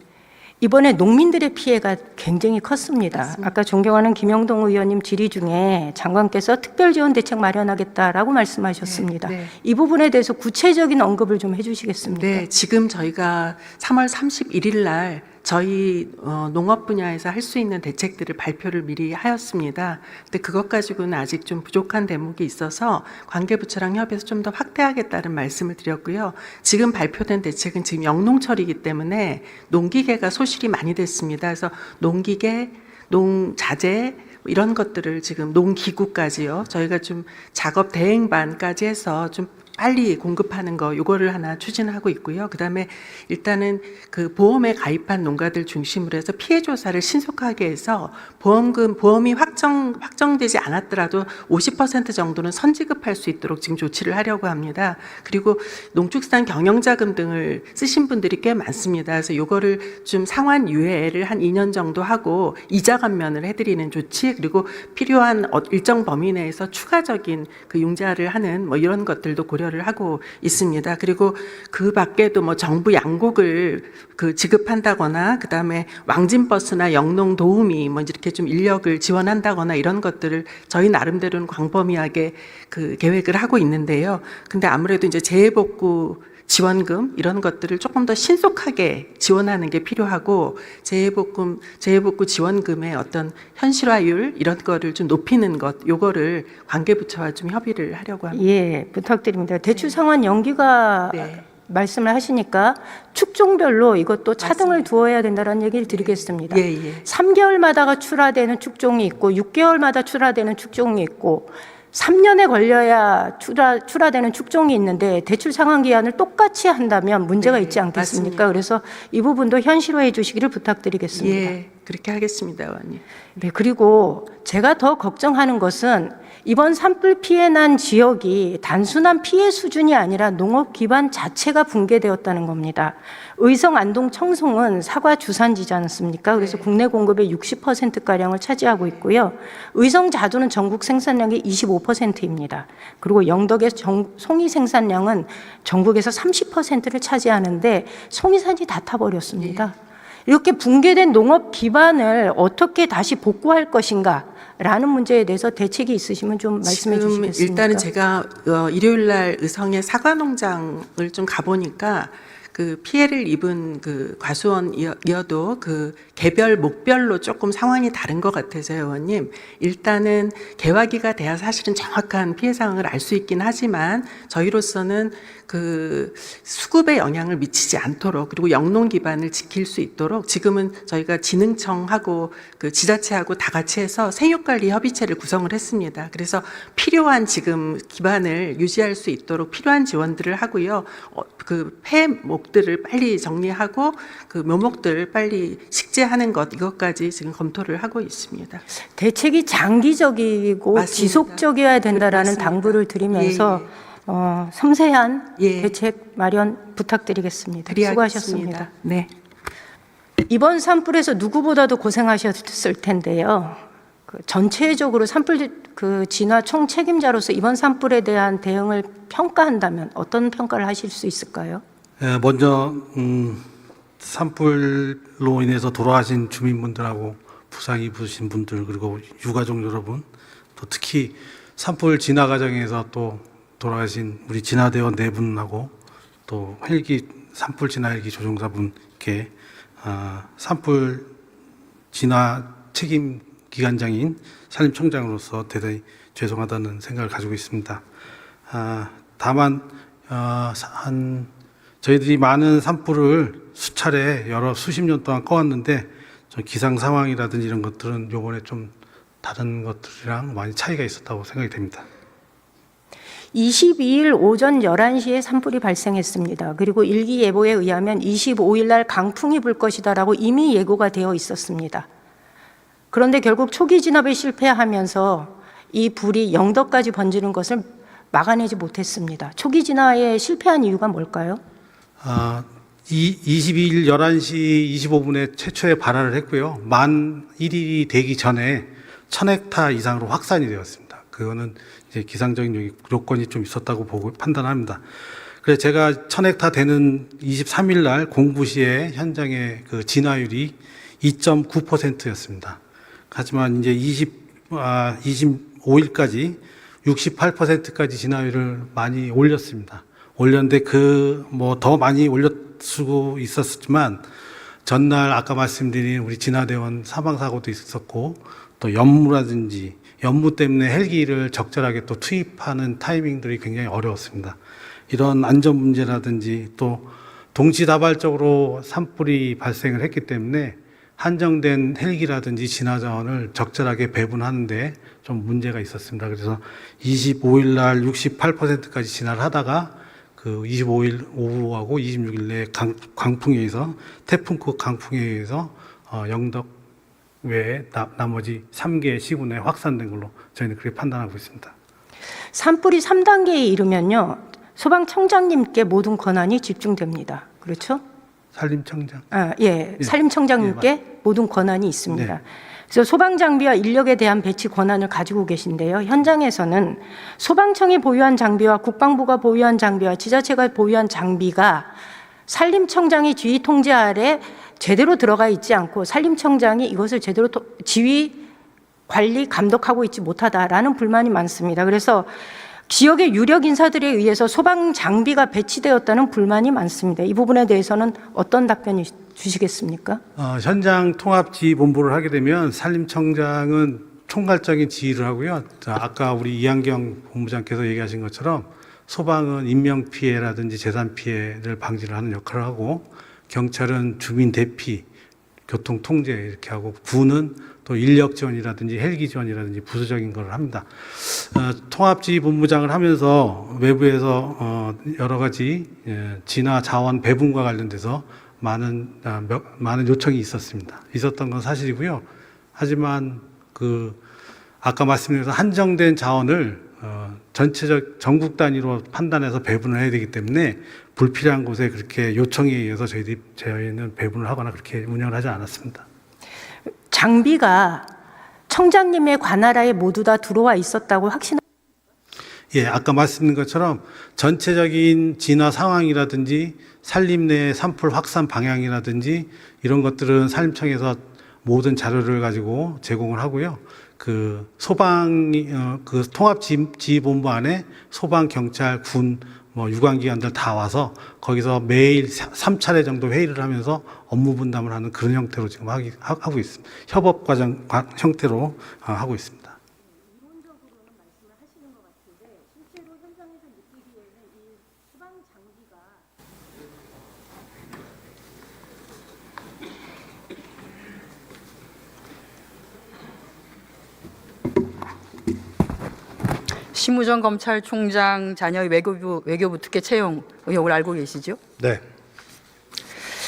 이번에 농민들의 피해가 굉장히 컸습니다. 맞습니다. 아까 존경하는 김영동 의원님 질의 중에 장관께서 특별지원 대책 마련하겠다라고 말씀하셨습니다. 네, 네. 이 부분에 대해서 구체적인 언급을 좀 해주시겠습니까? 네, 지금 저희가 3월 31일 날 저희 농업 분야에서 할 수 있는 대책들을 발표를 미리 하였습니다. 근데 그것 가지고는 아직 좀 부족한 대목이 있어서 관계부처랑 협의해서 좀 더 확대하겠다는 말씀을 드렸고요. 지금 발표된 대책은 지금 영농철이기 때문에 농기계가 소실이 많이 됐습니다. 그래서 농기계, 농자재 이런 것들을 지금 농기구까지요. 저희가 좀 작업 대행반까지 해서 좀 빨리 공급하는 거 요거를 하나 추진하고 있고요. 그다음에 일단은 그 보험에 가입한 농가들 중심으로 해서 피해 조사를 신속하게 해서 보험이 확정되지 않았더라도 50% 정도는 선지급할 수 있도록 지금 조치를 하려고 합니다. 그리고 농축산 경영자금 등을 쓰신 분들이 꽤 많습니다. 그래서 요거를 좀 상환 유예를 한 2년 정도 하고 이자 감면을 해드리는 조치, 그리고 필요한 일정 범위 내에서 추가적인 그 융자를 하는 뭐 이런 것들도 고려를 하고 있습니다. 그리고 그 밖에도 뭐 정부 양곡을 그 지급한다거나 그다음에 왕진버스나 영농 도우미 뭐 이렇게 좀 인력을 지원한다거나 이런 것들을 저희 나름대로는 광범위하게 그 계획을 하고 있는데요. 근데 아무래도 이제 재해복구 지원금 이런 것들을 조금 더 신속하게 지원하는 게 필요하고 재해복구 지원금의 어떤 현실화율 이런 거를 좀 높이는 것 요거를 관계부처와 좀 협의를 하려고 합니다. 예, 부탁드립니다. 대출 상환 연기가 네. 말씀을 하시니까 축종별로 이것도 차등을 두어야 된다는 얘기를 드리겠습니다. 예, 예. 3개월마다가 출하되는 축종이 있고 6개월마다 출하되는 축종이 있고 3년에 걸려야 출하되는 축종이 있는데 대출 상환 기한을 똑같이 한다면 문제가 네, 있지 않겠습니까? 맞습니다. 그래서 이 부분도 현실화해 주시기를 부탁드리겠습니다. 예, 그렇게 하겠습니다, 의원님. 네, 그리고 제가 더 걱정하는 것은 이번 산불 피해 난 지역이 단순한 피해 수준이 아니라 농업 기반 자체가 붕괴되었다는 겁니다. 의성, 안동, 청송은 사과 주산지지 않습니까? 그래서 국내 공급의 60%가량을 차지하고 있고요. 의성 자두는 전국 생산량의 25%입니다. 그리고 영덕의 송이 생산량은 전국에서 30%를 차지하는데 송이산이 다 타버렸습니다. 이렇게 붕괴된 농업 기반을 어떻게 다시 복구할 것인가? 라는 문제에 대해서 대책이 있으시면 좀 말씀해 지금 주시겠습니까? 일단은 제가 일요일 날 의성의 사과 농장을 좀 가보니까 그 피해를 입은 그 과수원이어도 그 개별 목별로 조금 상황이 다른 것 같아서요, 의원님. 일단은 개화기가 돼야 사실은 정확한 피해 상황을 알 수 있긴 하지만 저희로서는 그 수급에 영향을 미치지 않도록 그리고 영농 기반을 지킬 수 있도록 지금은 저희가 진흥청하고 그 지자체하고 다 같이 해서 생육관리 협의체를 구성을 했습니다. 그래서 필요한 지금 기반을 유지할 수 있도록 필요한 지원들을 하고요. 그 폐목들을 빨리 정리하고 그 묘목들 빨리 식재하는 것 이것까지 지금 검토를 하고 있습니다. 대책이 장기적이고 맞습니다. 지속적이어야 된다라는 맞습니다. 당부를 드리면서 섬세한 대책 마련 부탁드리겠습니다. 수고하셨습니다. 네. 이번 산불에서 누구보다도 고생하셨을 텐데요. 그 전체적으로 산불 그 진화 총 책임자로서 이번 산불에 대한 대응을 평가한다면 어떤 평가를 하실 수 있을까요? 먼저 산불로 인해서 돌아가신 주민분들하고 부상 입으신 분들 그리고 유가족 여러분 또 특히 산불 진화 과정에서 또 돌아가신 우리 진화대원 네 분하고 또 헬기 산불 진화 헬기 조종사분께 산불 진화 책임 기관장인 산림청장으로서 대단히 죄송하다는 생각을 가지고 있습니다. 다만 저희들이 많은 산불을 수차례 수십 년 동안 꺼왔는데 기상 상황이라든지 이런 것들은 요번에 좀 다른 것들이랑 많이 차이가 있었다고 생각이 됩니다. 22일 오전 11시에 산불이 발생했습니다. 그리고 일기예보에 의하면 25일 날 강풍이 불 것이다라고 이미 예고가 되어 있었습니다. 그런데 결국 초기 진압에 실패하면서 이 불이 영덕까지 번지는 것을 막아내지 못했습니다. 초기 진화에 실패한 이유가 뭘까요? 22일 11시 25분에 최초에 발화를 했고요. 만 1일이 되기 전에 1000헥타 이상으로 확산이 되었습니다. 그거는 이제 기상적인 요건이 좀 있었다고 보고 판단합니다. 그래서 제가 1000헥타 되는 23일 날 공부시에 현장의 그 진화율이 2.9%였습니다. 하지만 이제 25일까지 68%까지 진화율을 많이 올렸습니다. 올렸는데 더 많이 올릴 수 있었지만 전날 아까 말씀드린 우리 진화대원 사망사고도 있었고 또 연무라든지 연무 때문에 헬기를 적절하게 또 투입하는 타이밍들이 굉장히 어려웠습니다. 이런 안전 문제라든지 또 동시다발적으로 산불이 발생을 했기 때문에 한정된 헬기라든지 진화 자원을 적절하게 배분하는데 좀 문제가 있었습니다. 그래서 25일 날 68%까지 진화를 하다가 그 25일 오후하고 26일 내 강풍에 의해서 태풍급 강풍에 의해서 영덕 외에 나머지 3개 시군에 확산된 걸로 저희는 그렇게 판단하고 있습니다. 산불이 3단계에 이르면요. 소방청장님께 모든 권한이 집중됩니다. 그렇죠? 산림청장. 산림청장님께 모든 권한이 있습니다. 네. 그래서 소방장비와 인력에 대한 배치 권한을 가지고 계신데요. 현장에서는 소방청이 보유한 장비와 국방부가 보유한 장비와 지자체가 보유한 장비가 산림청장이 지휘 통제 아래 제대로 들어가 있지 않고 산림청장이 이것을 제대로 지휘, 관리, 감독하고 있지 못하다라는 불만이 많습니다. 그래서 지역의 유력 인사들에 의해서 소방 장비가 배치되었다는 불만이 많습니다. 이 부분에 대해서는 어떤 답변 주시겠습니까? 현장 통합지휘본부를 하게 되면 산림청장은 총괄적인 지휘를 하고요. 아까 우리 이한경 본부장께서 얘기하신 것처럼 소방은 인명 피해라든지 재산 피해를 방지를 하는 역할을 하고 경찰은 주민 대피, 교통 통제 이렇게 하고 군은 또 인력 지원이라든지 헬기 지원이라든지 부수적인 걸 합니다. 통합지휘본부장을 하면서 외부에서 여러 가지 진화 자원 배분과 관련돼서 많은 요청이 있었던 건 사실이고요. 하지만 아까 말씀드린 한정된 자원을 전체적 전국 단위로 판단해서 배분을 해야 되기 때문에 불필요한 곳에 그렇게 요청에 의해서 저희는 배분을 하거나 그렇게 운영을 하지 않았습니다. 장비가 청장님의 관할하에 모두 다 들어와 있었다고 확신합니까? 예, 아까 말씀드린 것처럼 전체적인 진화 상황이라든지 산림 내 산불 확산 방향이라든지 이런 것들은 산림청에서 모든 자료를 가지고 제공을 하고요. 통합지휘본부 안에 소방, 경찰, 군 뭐 유관기관들 다 와서 거기서 매일 3차례 정도 회의를 하면서 업무 분담을 하는 그런 형태로 지금 하고 있습니다. 협업 과정 형태로 하고 있습니다. 심우정 검찰총장 자녀의 외교부 특혜 채용 의혹을 알고 계시죠? 네.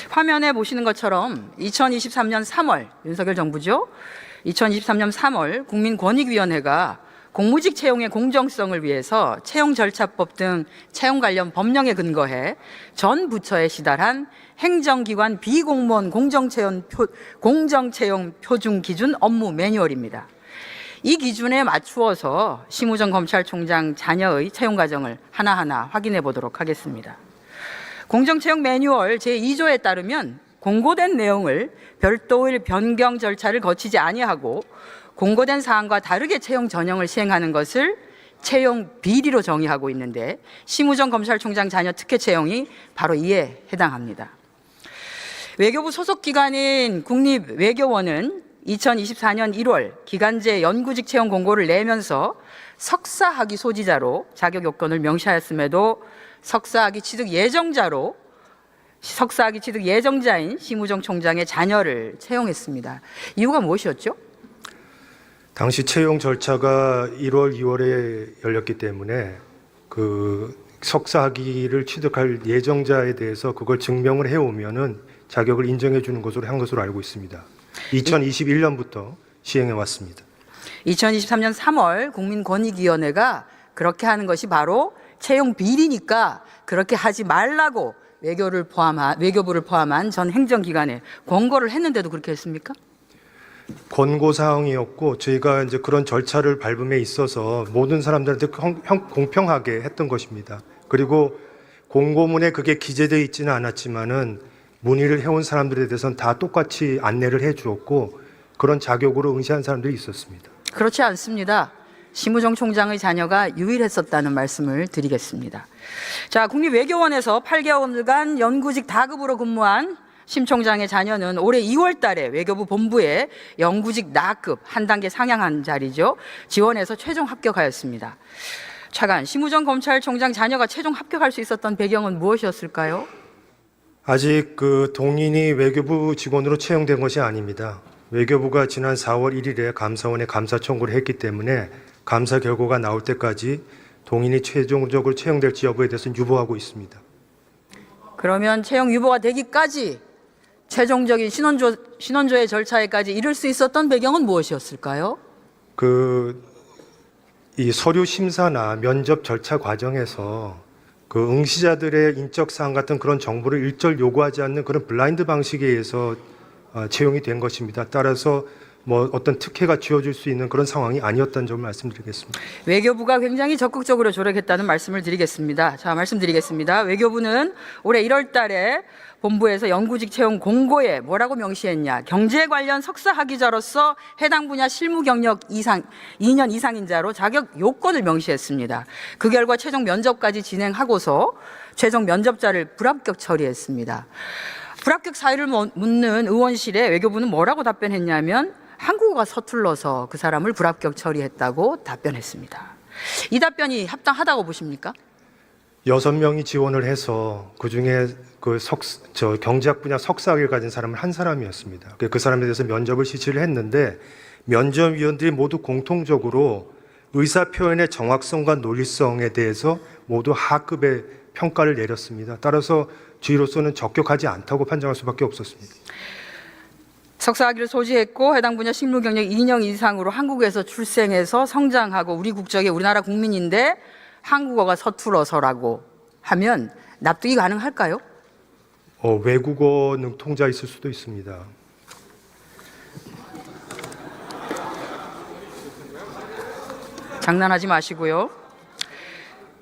화면에 보시는 것처럼 2023년 3월 윤석열 정부죠. 2023년 3월 국민권익위원회가 공무직 채용의 공정성을 위해서 채용절차법 등 채용 관련 법령에 근거해 전 부처에 시달한 행정기관 비공무원 공정채용 표준 기준 업무 매뉴얼입니다. 이 기준에 맞추어서 심우정 검찰총장 자녀의 채용 과정을 하나하나 확인해 보도록 하겠습니다. 공정채용 매뉴얼 제2조에 따르면 공고된 내용을 별도의 변경 절차를 거치지 아니하고 공고된 사항과 다르게 채용 전형을 시행하는 것을 채용 비리로 정의하고 있는데 심우정 검찰총장 자녀 특혜 채용이 바로 이에 해당합니다. 외교부 소속 기관인 국립외교원은 2024년 1월 기간제 연구직 채용 공고를 내면서 석사학위 소지자로 자격 요건을 명시하였음에도 석사학위 취득 예정자인 심우정 총장의 자녀를 채용했습니다. 이유가 무엇이었죠? 당시 채용 절차가 1월, 2월에 열렸기 때문에 그 석사학위를 취득할 예정자에 대해서 그걸 증명을 해오면은 자격을 인정해 주는 것으로 한 것으로 알고 있습니다. 2021년부터 시행해 왔습니다. 2023년 3월 국민권익위원회가 그렇게 하는 것이 바로 채용 비리니까 그렇게 하지 말라고 외교부를 포함한 전 행정기관에 권고를 했는데도 그렇게 했습니까? 권고 사항이었고 저희가 이제 그런 절차를 밟음에 있어서 모든 사람들한테 공평하게 했던 것입니다. 그리고 공고문에 그게 기재되어 있지는 않았지만은 문의를 해온 사람들에 대해서는 다 똑같이 안내를 해 주었고 그런 자격으로 응시한 사람들이 있었습니다. 그렇지 않습니다. 심우정 총장의 자녀가 유일했었다는 말씀을 드리겠습니다. 자, 국립외교원에서 8개월간 연구직 다급으로 근무한 심 총장의 자녀는 올해 2월 달에 외교부 본부에 연구직 나급 한 단계 상향한 자리죠. 지원해서 최종 합격하였습니다. 차관, 심우정 검찰총장 자녀가 최종 합격할 수 있었던 배경은 무엇이었을까요? 아직 그 동인이 외교부 직원으로 채용된 것이 아닙니다. 외교부가 지난 4월 1일에 감사원에 감사 청구를 했기 때문에 감사 결과가 나올 때까지 동인이 최종적으로 채용될지 여부에 대해서는 유보하고 있습니다. 그러면 채용 유보가 되기까지 최종적인 신원조회 절차에까지 이를 수 있었던 배경은 무엇이었을까요? 이 서류 심사나 면접 절차 과정에서 그 응시자들의 인적 사항 같은 그런 정보를 일절 요구하지 않는 그런 블라인드 방식에 의해서 채용이 된 것입니다. 따라서 뭐 어떤 특혜가 쥐어질 수 있는 그런 상황이 아니었다는 점을 말씀드리겠습니다. 외교부가 굉장히 적극적으로 조력했다는 말씀을 드리겠습니다. 자, 말씀드리겠습니다. 외교부는 올해 1월 달에 본부에서 연구직 채용 공고에 뭐라고 명시했냐? 경제 관련 석사 학위자로서 해당 분야 실무 경력 2년 이상인 자로 자격 요건을 명시했습니다. 그 결과 최종 면접까지 진행하고서 최종 면접자를 불합격 처리했습니다. 불합격 사유를 묻는 의원실에 외교부는 뭐라고 답변했냐면 한국어가 서툴러서 그 사람을 불합격 처리했다고 답변했습니다. 이 답변이 합당하다고 보십니까? 6명이 지원을 해서 그중에 경제학 분야 석사학위를 가진 사람은 한 사람이었습니다. 그 사람에 대해서 면접을 실시를 했는데 면접위원들이 모두 공통적으로 의사표현의 정확성과 논리성에 대해서 모두 하급의 평가를 내렸습니다. 따라서 주의로서는 적격하지 않다고 판정할 수밖에 없었습니다. 석사학위를 소지했고 해당 분야 실무 경력 2년 이상으로 한국에서 출생해서 성장하고 우리 국적의 우리나라 국민인데 한국어가 서툴어서라고 하면 납득이 가능할까요? 외국어 능통자 있을 수도 있습니다. 장난하지 마시고요.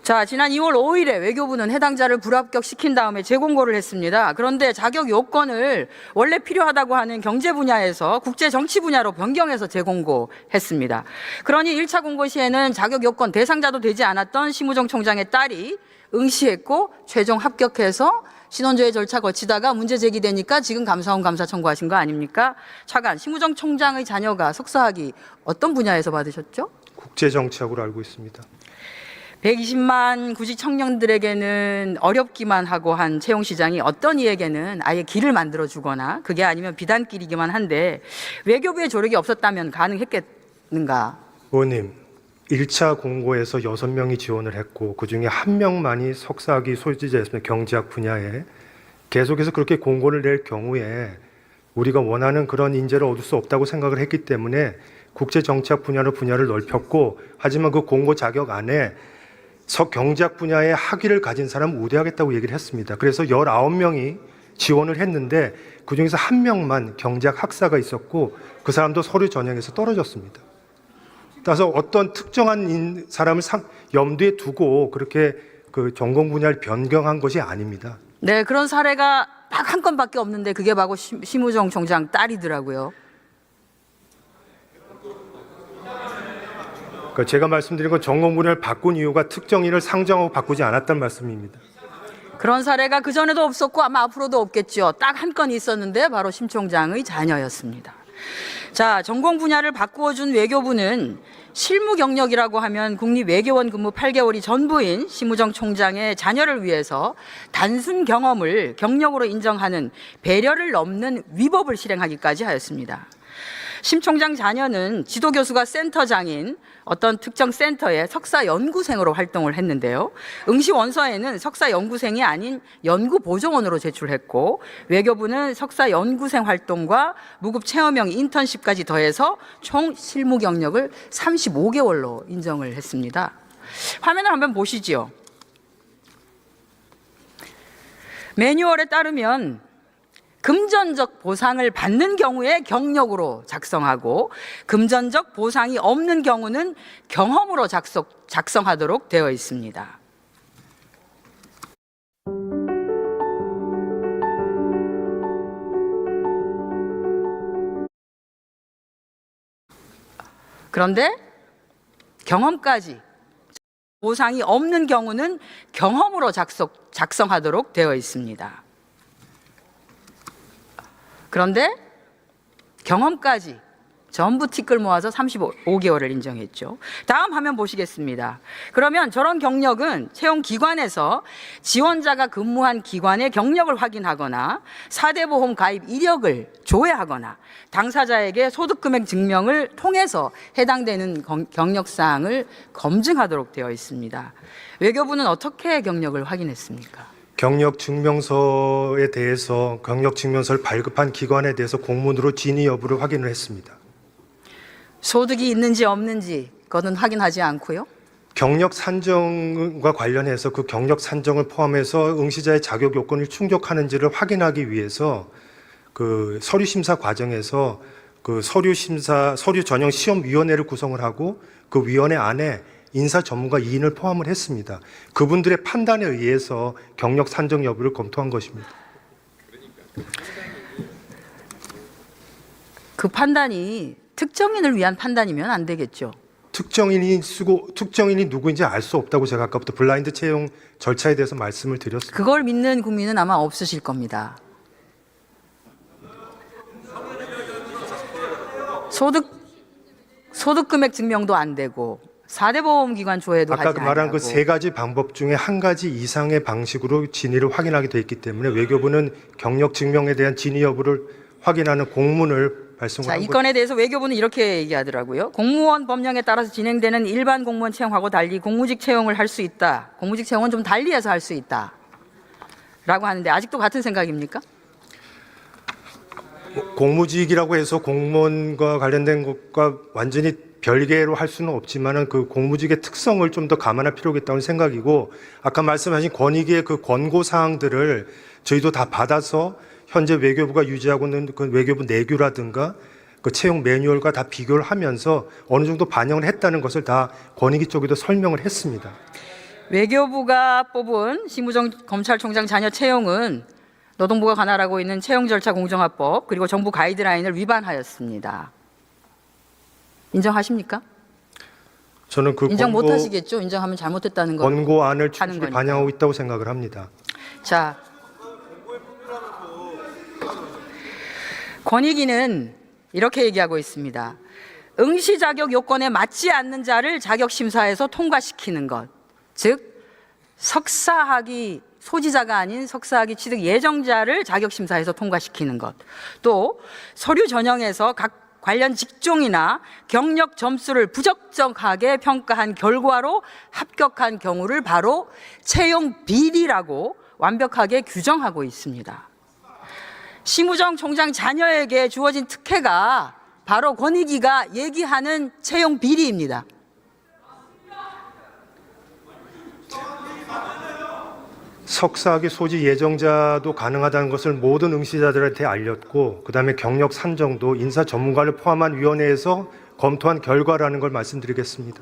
자, 지난 2월 5일에 외교부는 해당자를 불합격시킨 다음에 재공고를 했습니다. 그런데 자격 요건을 원래 필요하다고 하는 경제 분야에서 국제 정치 분야로 변경해서 재공고했습니다. 그러니 1차 공고 시에는 자격 요건 대상자도 되지 않았던 심우정 총장의 딸이 응시했고 최종 합격해서 신원조회 절차 거치다가 문제 제기되니까 지금 감사원 감사 청구하신 거 아닙니까? 차관, 심우정 총장의 자녀가 석사학위 어떤 분야에서 받으셨죠? 국제 정치학으로 알고 있습니다. 120만 구직 청년들에게는 어렵기만 하고 한 채용 시장이 어떤 이에게는 아예 길을 만들어 주거나 그게 아니면 비단길이기만 한데 외교부의 조력이 없었다면 가능했겠는가? 의원님, 1차 공고에서 6명이 지원을 했고 그중에 1명만이 석사학위 소지자였습니다. 경제학 분야에. 계속해서 그렇게 공고를 낼 경우에 우리가 원하는 그런 인재를 얻을 수 없다고 생각을 했기 때문에 국제정치학 분야로 분야를 넓혔고 하지만 그 공고 자격 안에 경제학 분야에 학위를 가진 사람 우대하겠다고 얘기를 했습니다. 그래서 19명이 지원을 했는데 그중에서 1명만 경제학 학사가 있었고 그 사람도 서류 전형에서 떨어졌습니다. 따라서 어떤 특정한 사람을 염두에 두고 그렇게 그 전공 분야를 변경한 것이 아닙니다. 네, 그런 사례가 딱 한 건밖에 없는데 그게 바로 심우정 총장 딸이더라고요. 그러니까 제가 말씀드린 건 전공 분야를 바꾼 이유가 특정인을 상정하고 바꾸지 않았다는 말씀입니다. 그런 사례가 그전에도 없었고 아마 앞으로도 없겠죠. 딱 한 건 있었는데 바로 심 총장의 자녀였습니다. 자, 전공 분야를 바꾸어 준 외교부는 실무 경력이라고 하면 국립외교원 근무 8개월이 전부인 심우정 총장의 자녀를 위해서 단순 경험을 경력으로 인정하는 배려를 넘는 위법을 실행하기까지 하였습니다. 심 총장 자녀는 지도교수가 센터장인 어떤 특정 센터의 석사 연구생으로 활동을 했는데요. 응시 원서에는 석사 연구생이 아닌 연구보조원으로 제출했고 외교부는 석사 연구생 활동과 무급 체험형 인턴십까지 더해서 총 실무 경력을 35개월로 인정을 했습니다. 화면을 한번 보시죠. 매뉴얼에 따르면 금전적 보상을 받는 경우에 경력으로 작성하고 금전적 보상이 없는 경우는 경험으로 작성하도록 되어 있습니다. 그런데 경험까지 보상이 없는 경우는 경험으로 작성하도록 되어 있습니다. 그런데 경험까지 전부 티끌 모아서 35개월을 인정했죠. 다음 화면 보시겠습니다. 그러면 저런 경력은 채용 기관에서 지원자가 근무한 기관의 경력을 확인하거나 4대 보험 가입 이력을 조회하거나 당사자에게 소득금액 증명을 통해서 해당되는 경력사항을 검증하도록 되어 있습니다. 외교부는 어떻게 경력을 확인했습니까? 경력증명서에 대해서 경력증명서를 발급한 기관에 대해서 공문으로 진위 여부를 확인을 했습니다. 소득이 있는지 없는지 그거는 확인하지 않고요. 경력 산정과 관련해서 그 경력 산정을 포함해서 응시자의 자격 요건을 충족하는지를 확인하기 위해서 그 서류 심사 과정에서 그 서류 전형 시험위원회를 구성을 하고 그 위원회 안에 인사 전문가 2인을 포함을 했습니다. 그분들의 판단에 의해서 경력 산정 여부를 검토한 것입니다. 그 판단이 특정인을 위한 판단이면 안 되겠죠. 특정인이 누구인지 알 수 없다고 제가 아까부터 블라인드 채용 절차에 대해서 말씀을 드렸습니다. 그걸 믿는 국민은 아마 없으실 겁니다. 소득 금액 증명도 안 되고 4대 보험기관 조회도 하지 아까 말한 그 않고. 3가지 방법 중에 1가지 이상의 방식으로 진위를 확인하게 돼 있기 때문에 외교부는 경력 증명에 대한 진위 여부를 확인하는 공문을 발송을 자, 한 이 건에 대해서 외교부는 이렇게 얘기하더라고요. 공무원 법령에 따라서 진행되는 일반 공무원 채용하고 달리 공무직 채용을 할 수 있다. 공무직 채용은 좀 달리해서 할 수 있다. 라고 하는데 아직도 같은 생각입니까? 공무직이라고 해서 공무원과 관련된 것과 완전히 별개로 할 수는 없지만은 그 공무직의 특성을 좀 더 감안할 필요가 있다는 생각이고 아까 말씀하신 권익위의 그 권고 사항들을 저희도 다 받아서 현재 외교부가 유지하고 있는 그 외교부 내규라든가 그 채용 매뉴얼과 다 비교를 하면서 어느 정도 반영을 했다는 것을 다 권익위 쪽에도 설명을 했습니다. 외교부가 뽑은 심우정 검찰총장 자녀 채용은 노동부가 관할하고 있는 채용 절차 공정화법 그리고 정부 가이드라인을 위반하였습니다. 인정하십니까? 저는 그 인정 못 하시겠죠? 인정하면 잘못했다는 거. 권고안을 충실히 반영하고 있다고 생각을 합니다. 자, 권익위는 이렇게 얘기하고 있습니다. 응시 자격 요건에 맞지 않는 자를 자격 심사에서 통과시키는 것, 즉 석사학위 소지자가 아닌 석사학위 취득 예정자를 자격 심사에서 통과시키는 것, 또 서류 전형에서 각 관련 직종이나 경력 점수를 부적정하게 평가한 결과로 합격한 경우를 바로 채용 비리라고 완벽하게 규정하고 있습니다. 심우정 총장 자녀에게 주어진 특혜가 바로 권익위가 얘기하는 채용 비리입니다. 석사학위 소지 예정자도 가능하다는 것을 모든 응시자들한테 알렸고, 그다음에 경력 산정도 인사 전문가를 포함한 위원회에서 검토한 결과라는 걸 말씀드리겠습니다.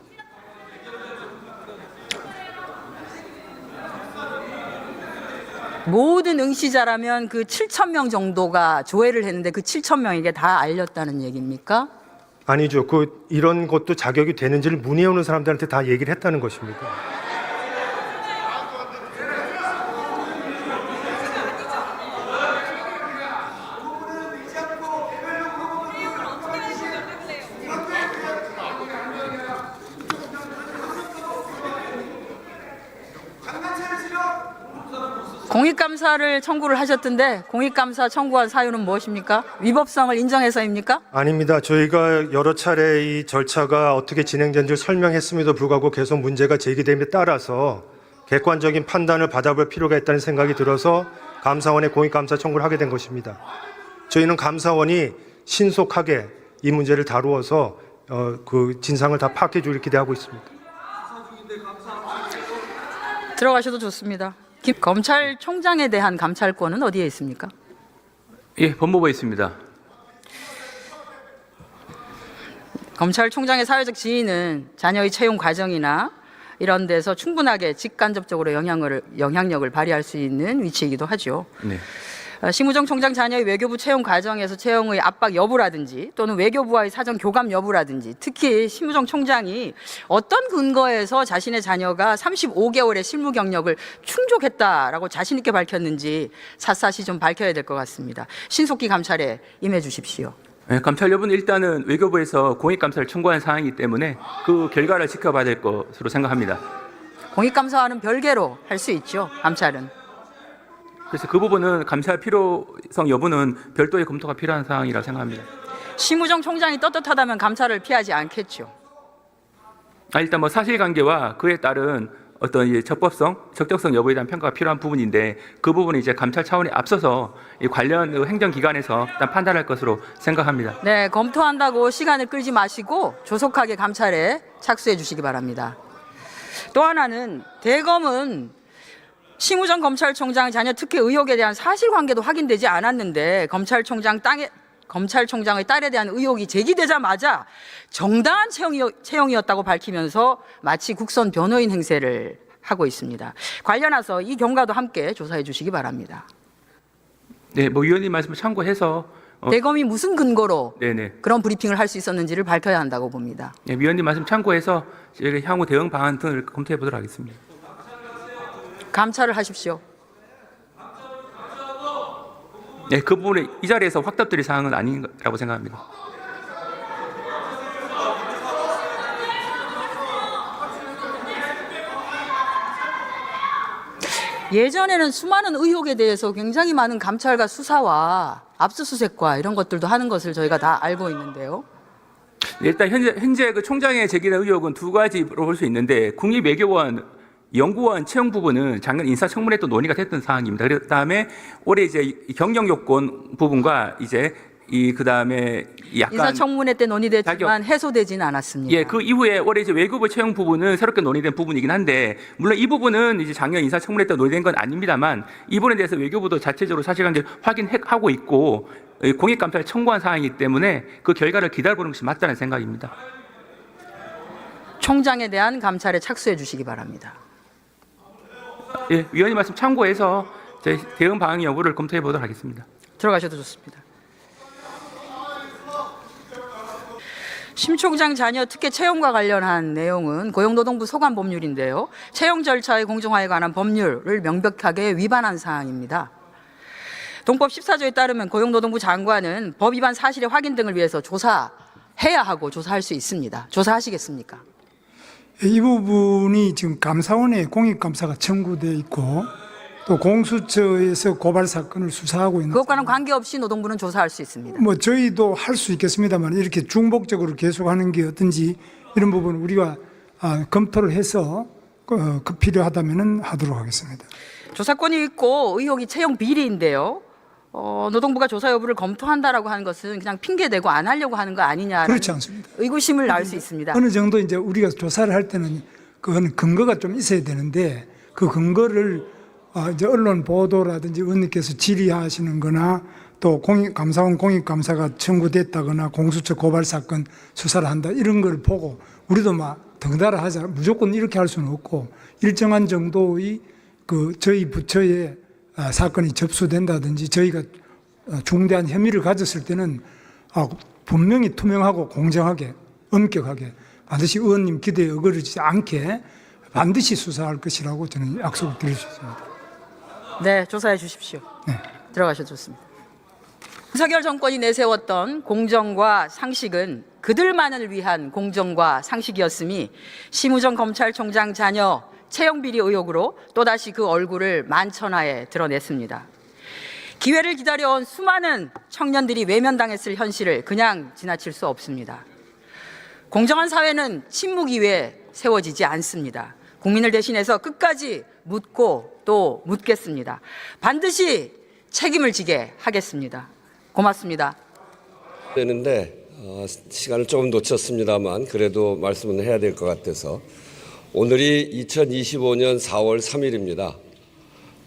모든 응시자라면 그 7,000명 정도가 조회를 했는데 그 7,000명에게 다 알렸다는 얘기입니까? 아니죠. 이런 것도 자격이 되는지를 문의해 오는 사람들한테 다 얘기를 했다는 것입니다. 공익감사를 청구를 하셨던데 공익감사 청구한 사유는 무엇입니까? 위법성을 인정해서입니까? 아닙니다. 저희가 여러 차례 이 절차가 어떻게 진행된지를 설명했음에도 불구하고 계속 문제가 제기됨에 따라서 객관적인 판단을 받아볼 필요가 있다는 생각이 들어서 감사원에 공익감사 청구를 하게 된 것입니다. 저희는 감사원이 신속하게 이 문제를 다루어서 그 진상을 다 파악해 주길 기대하고 있습니다. 들어가셔도 좋습니다. 검찰총장에 대한 감찰권은 어디에 있습니까? 예, 법무부에 있습니다. 검찰총장의 사회적 지위는 자녀의 채용 과정이나 이런 데서 충분하게 직간접적으로 영향력을 발휘할 수 있는 위치이기도 하죠. 네. 심우정 총장 자녀의 외교부 채용 과정에서 채용의 압박 여부라든지 또는 외교부와의 사전 교감 여부라든지 특히 심우정 총장이 어떤 근거에서 자신의 자녀가 35개월의 실무 경력을 충족했다라고 자신 있게 밝혔는지 샅샅이 좀 밝혀야 될 것 같습니다. 신속히 감찰에 임해 주십시오. 네, 감찰 여부는 일단은 외교부에서 공익감사를 청구한 사항이기 때문에 그 결과를 지켜봐야 될 것으로 생각합니다. 공익감사와는 별개로 할 수 있죠, 감찰은. 그래서 그 부분은 감찰 필요성 여부는 별도의 검토가 필요한 사항이라고 생각합니다. 심우정 총장이 떳떳하다면 감찰을 피하지 않겠죠. 일단 뭐 사실관계와 그에 따른 어떤 이제 적법성, 적격성 여부에 대한 평가가 필요한 부분인데 그 부분은 이제 감찰 차원에 앞서서 이 관련 행정기관에서 일단 판단할 것으로 생각합니다. 네, 검토한다고 시간을 끌지 마시고 조속하게 감찰에 착수해 주시기 바랍니다. 또 하나는 대검은 심우정 검찰총장 자녀 특혜 의혹에 대한 사실관계도 확인되지 않았는데 검찰총장의 딸에 대한 의혹이 제기되자마자 정당한 채용이었다고 밝히면서 마치 국선 변호인 행세를 하고 있습니다. 관련해서 이 경과도 함께 조사해 주시기 바랍니다. 네, 뭐 위원님 말씀을 참고해서 대검이 무슨 근거로 네네. 그런 브리핑을 할 수 있었는지를 밝혀야 한다고 봅니다. 네, 위원님 말씀 참고해서 저희가 향후 대응 방안 등을 검토해 보도록 하겠습니다. 감찰을 하십시오. 네, 그 부분에 이 자리에서 확답드릴 사항은 아니라고 생각합니다. 예전에는 수많은 의혹에 대해서 굉장히 많은 감찰과 수사와 압수수색과 이런 것들도 하는 것을 저희가 다 알고 있는데요. 일단 현재 그 총장의 제기된 의혹은 두 가지로 볼 수 있는데 국립외교원 연구원 채용 부분은 작년 인사청문회 또 논의가 됐던 사항입니다. 그다음에 올해 이제 경영 요건 부분과 이제 그다음에 약간 인사청문회 때 논의됐지만 해소되지는 않았습니다. 예, 그 이후에 올해 이제 외교부 채용 부분은 새롭게 논의된 부분이긴 한데 물론 이 부분은 이제 작년 인사청문회 때 논의된 건 아닙니다만 이 부분에 대해서 외교부도 자체적으로 사실관계를 확인하고 있고 공익감사를 청구한 사항이기 때문에 그 결과를 기다려보는 것이 맞다는 생각입니다. 총장에 대한 감찰에 착수해 주시기 바랍니다. 예, 위원님 말씀 참고해서 저희 대응 방향 여부를 검토해 보도록 하겠습니다. 들어가셔도 좋습니다. 심 총장 자녀 특혜 채용과 관련한 내용은 고용노동부 소관 법률인데요. 채용 절차의 공정화에 관한 법률을 명백하게 위반한 사항입니다. 동법 14조에 따르면 고용노동부 장관은 법 위반 사실의 확인 등을 위해서 조사해야 하고 조사할 수 있습니다. 조사하시겠습니까? 이 부분이 지금 감사원에 공익감사가 청구되어 있고 또 공수처에서 고발 사건을 수사하고 있는 그것과는 관계없이 노동부는 조사할 수 있습니다. 뭐 저희도 할 수 있겠습니다만 이렇게 중복적으로 계속하는 게 어떤지 이런 부분 우리가 검토를 해서 필요하다면 하도록 하겠습니다. 조사권이 있고 의혹이 채용 비리인데요. 노동부가 조사 여부를 검토한다라고 하는 것은 그냥 핑계대고 안 하려고 하는 거 아니냐라는 그렇지 않습니다. 의구심을 낳을 수 있습니다. 어느 정도 이제 우리가 조사를 할 때는 그건 근거가 좀 있어야 되는데 그 근거를 이제 언론 보도라든지 의원님께서 질의하시는 거나 또 감사원 공익감사가 청구됐다거나 공수처 고발 사건 수사를 한다 이런 걸 보고 우리도 막 덩달아 하자 무조건 이렇게 할 수는 없고 일정한 정도의 저희 부처에 사건이 접수된다든지 저희가 중대한 혐의를 가졌을 때는 분명히 투명하고 공정하게 엄격하게 반드시 의원님 기대에 어그러지지 않게 반드시 수사할 것이라고 저는 약속을 드릴 수 있습니다. 네, 조사해 주십시오. 네. 들어가셔도 좋습니다. 윤석열 정권이 내세웠던 공정과 상식은 그들만을 위한 공정과 상식이었음이 심우정 검찰총장 자녀 채용 비리 의혹으로 또다시 그 얼굴을 만천하에 드러냈습니다. 기회를 기다려온 수많은 청년들이 외면당했을 현실을 그냥 지나칠 수 없습니다. 공정한 사회는 침묵 위에 세워지지 않습니다. 국민을 대신해서 끝까지 묻고 또 묻겠습니다. 반드시 책임을 지게 하겠습니다. 고맙습니다. 되는데 시간을 조금 놓쳤습니다만 그래도 말씀은 해야 될 것 같아서 오늘이 2025년 4월 3일입니다.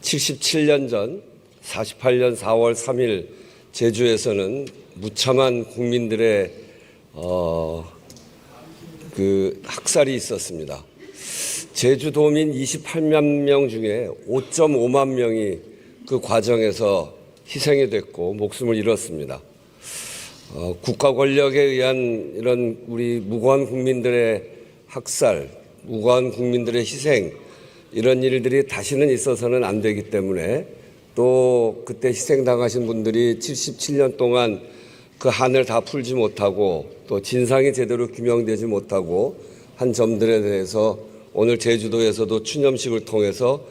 77년 전 48년 4월 3일 제주에서는 무참한 국민들의 그 학살이 있었습니다. 제주도민 28만 명 중에 5.5만 명이 그 과정에서 희생이 됐고 목숨을 잃었습니다. 국가 권력에 의한 이런 우리 무고한 국민들의 학살, 무고한 국민들의 희생 이런 일들이 다시는 있어서는 안 되기 때문에 또 그때 희생당하신 분들이 77년 동안 그 한을 다 풀지 못하고 또 진상이 제대로 규명되지 못하고 한 점들에 대해서 오늘 제주도에서도 추념식을 통해서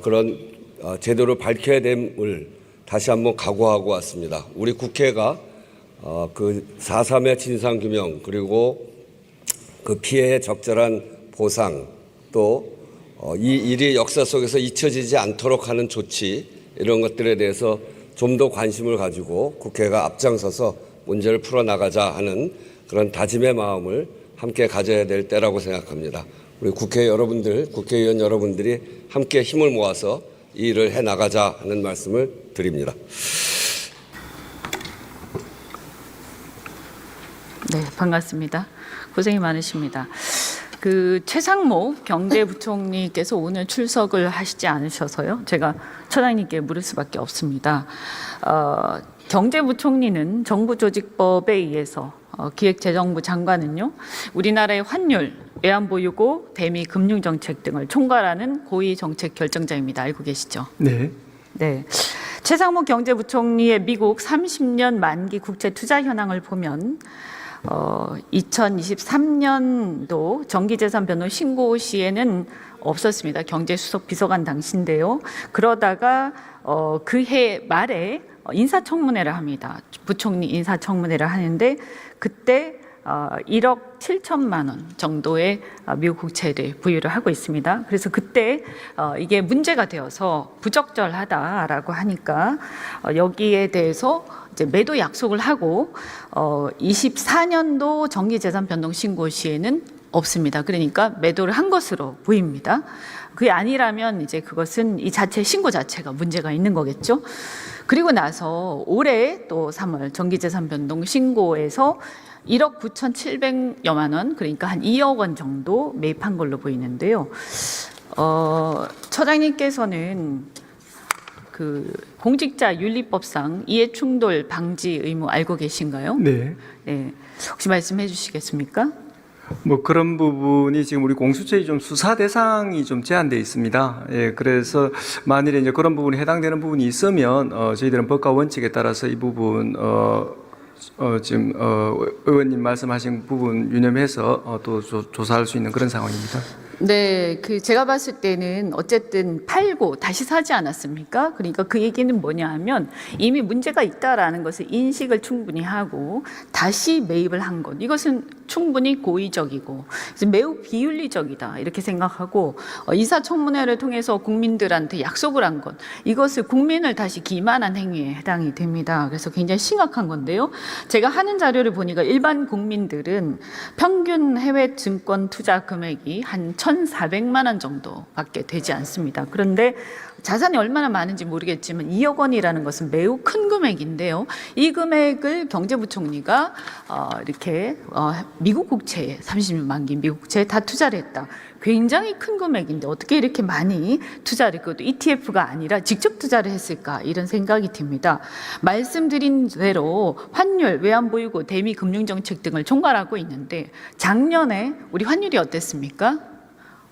그런 제대로 밝혀야 됨을 다시 한번 각오하고 왔습니다. 우리 국회가 그 4.3의 진상규명 그리고 그 피해의 적절한 보상 또 이 일이 역사 속에서 잊혀지지 않도록 하는 조치 이런 것들에 대해서 좀 더 관심을 가지고 국회가 앞장서서 문제를 풀어나가자 하는 그런 다짐의 마음을 함께 가져야 될 때라고 생각합니다. 우리 국회 여러분들, 국회의원 여러분들이 함께 힘을 모아서 이 일을 해나가자 하는 말씀을 드립니다. 네, 반갑습니다. 고생이 많으십니다. 최상목 경제부총리께서 오늘 출석을 하시지 않으셔서요. 제가 처장님께 물을 수밖에 없습니다. 경제부총리는 정부조직법에 의해서 기획재정부 장관은요. 우리나라의 환율, 외환보유고, 대미 금융정책 등을 총괄하는 고위정책 결정자입니다. 알고 계시죠? 네. 네. 최상목 경제부총리의 미국 30년 만기 국채 투자 현황을 보면 2023년도 정기재산 변동 신고 시에는 없었습니다. 경제수석 비서관 당시인데요. 그러다가 그해 말에 인사청문회를 합니다. 부총리 인사청문회를 하는데 그때 1억 7천만 원 정도의 미국 국채를 부유를 하고 있습니다. 그래서 그때 이게 문제가 되어서 부적절하다라고 하니까 여기에 대해서 이제 매도 약속을 하고 24년도 정기재산 변동 신고 시에는 없습니다. 그러니까 매도를 한 것으로 보입니다. 그게 아니라면 이제 그것은 이 자체 신고 자체가 문제가 있는 거겠죠. 그리고 나서 올해 또 3월 정기재산 변동 신고에서 1억 9,700여만 원, 그러니까 한 2억 원 정도 매입한 걸로 보이는데요. 처장님께서는 그 공직자 윤리법상 이해충돌 방지 의무 알고 계신가요? 네. 네. 혹시 말씀해 주시겠습니까? 뭐 그런 부분이 지금 우리 공수처의 좀 수사 대상이 좀 제한되어 있습니다. 예, 그래서 만일에 이제 그런 부분이 해당되는 부분이 있으면 저희들은 법과 원칙에 따라서 이 부분 지금 의원님 말씀하신 부분 유념해서 또 조사할 수 있는 그런 상황입니다. 네, 그 제가 봤을 때는 어쨌든 팔고 다시 사지 않았습니까? 그러니까 그 얘기는 뭐냐 하면 이미 문제가 있다라는 것을 인식을 충분히 하고 다시 매입을 한 것. 이것은 충분히 고의적이고 매우 비윤리적이다 이렇게 생각하고 인사청문회를 통해서 국민들한테 약속을 한 것. 이것을 국민을 다시 기만한 행위에 해당이 됩니다. 그래서 굉장히 심각한 건데요. 제가 하는 자료를 보니까 일반 국민들은 평균 해외 증권 투자 금액이 한 1,400만 원 정도밖에 되지 않습니다. 그런데 자산이 얼마나 많은지 모르겠지만 2억 원이라는 것은 매우 큰 금액인데요. 이 금액을 경제부총리가 이렇게 미국 국채에 30년 만기 미국 국채에 다 투자를 했다. 굉장히 큰 금액인데 어떻게 이렇게 많이 투자를 했고 또 ETF가 아니라 직접 투자를 했을까 이런 생각이 듭니다. 말씀드린 대로 환율, 외환보유고, 대미 금융정책 등을 총괄하고 있는데 작년에 우리 환율이 어땠습니까?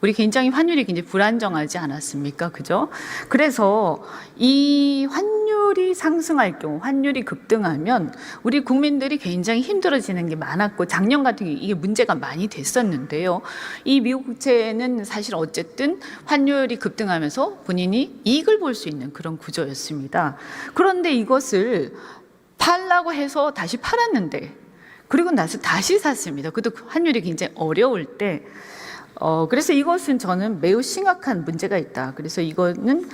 우리 환율이 굉장히 불안정하지 않았습니까? 그죠? 그래서 이 환율이 상승할 경우, 환율이 급등하면 우리 국민들이 굉장히 힘들어지는 게 많았고 작년 같은 경우 이게 문제가 많이 됐었는데요. 이 미국 국채는 사실 어쨌든 환율이 급등하면서 본인이 이익을 볼 수 있는 그런 구조였습니다. 그런데 이것을 팔라고 해서 다시 팔았는데 그리고 나서 다시 샀습니다. 그것도 환율이 굉장히 어려울 때 그래서 이것은 저는 매우 심각한 문제가 있다. 그래서 이거는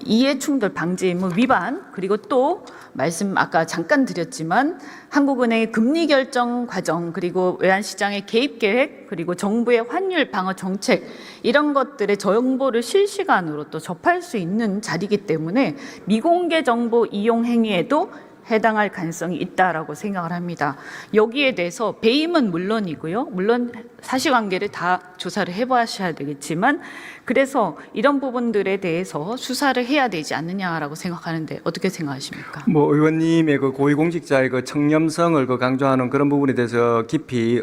이해충돌 방지 의무 위반 그리고 또 말씀 아까 잠깐 드렸지만 한국은행의 금리 결정 과정 그리고 외환시장의 개입 계획 그리고 정부의 환율 방어 정책 이런 것들의 정보를 실시간으로 또 접할 수 있는 자리이기 때문에 미공개 정보 이용 행위에도 해당할 가능성이 있다라고 생각을 합니다. 여기에 대해서 배임은 물론이고요. 물론 사실관계를 다 조사를 해보셔야 되겠지만 그래서 이런 부분들에 대해서 수사를 해야 되지 않느냐라고 생각하는데 어떻게 생각하십니까? 뭐 의원님의 그 고위공직자의 그 청렴성을 강조하는 그런 부분에 대해서 깊이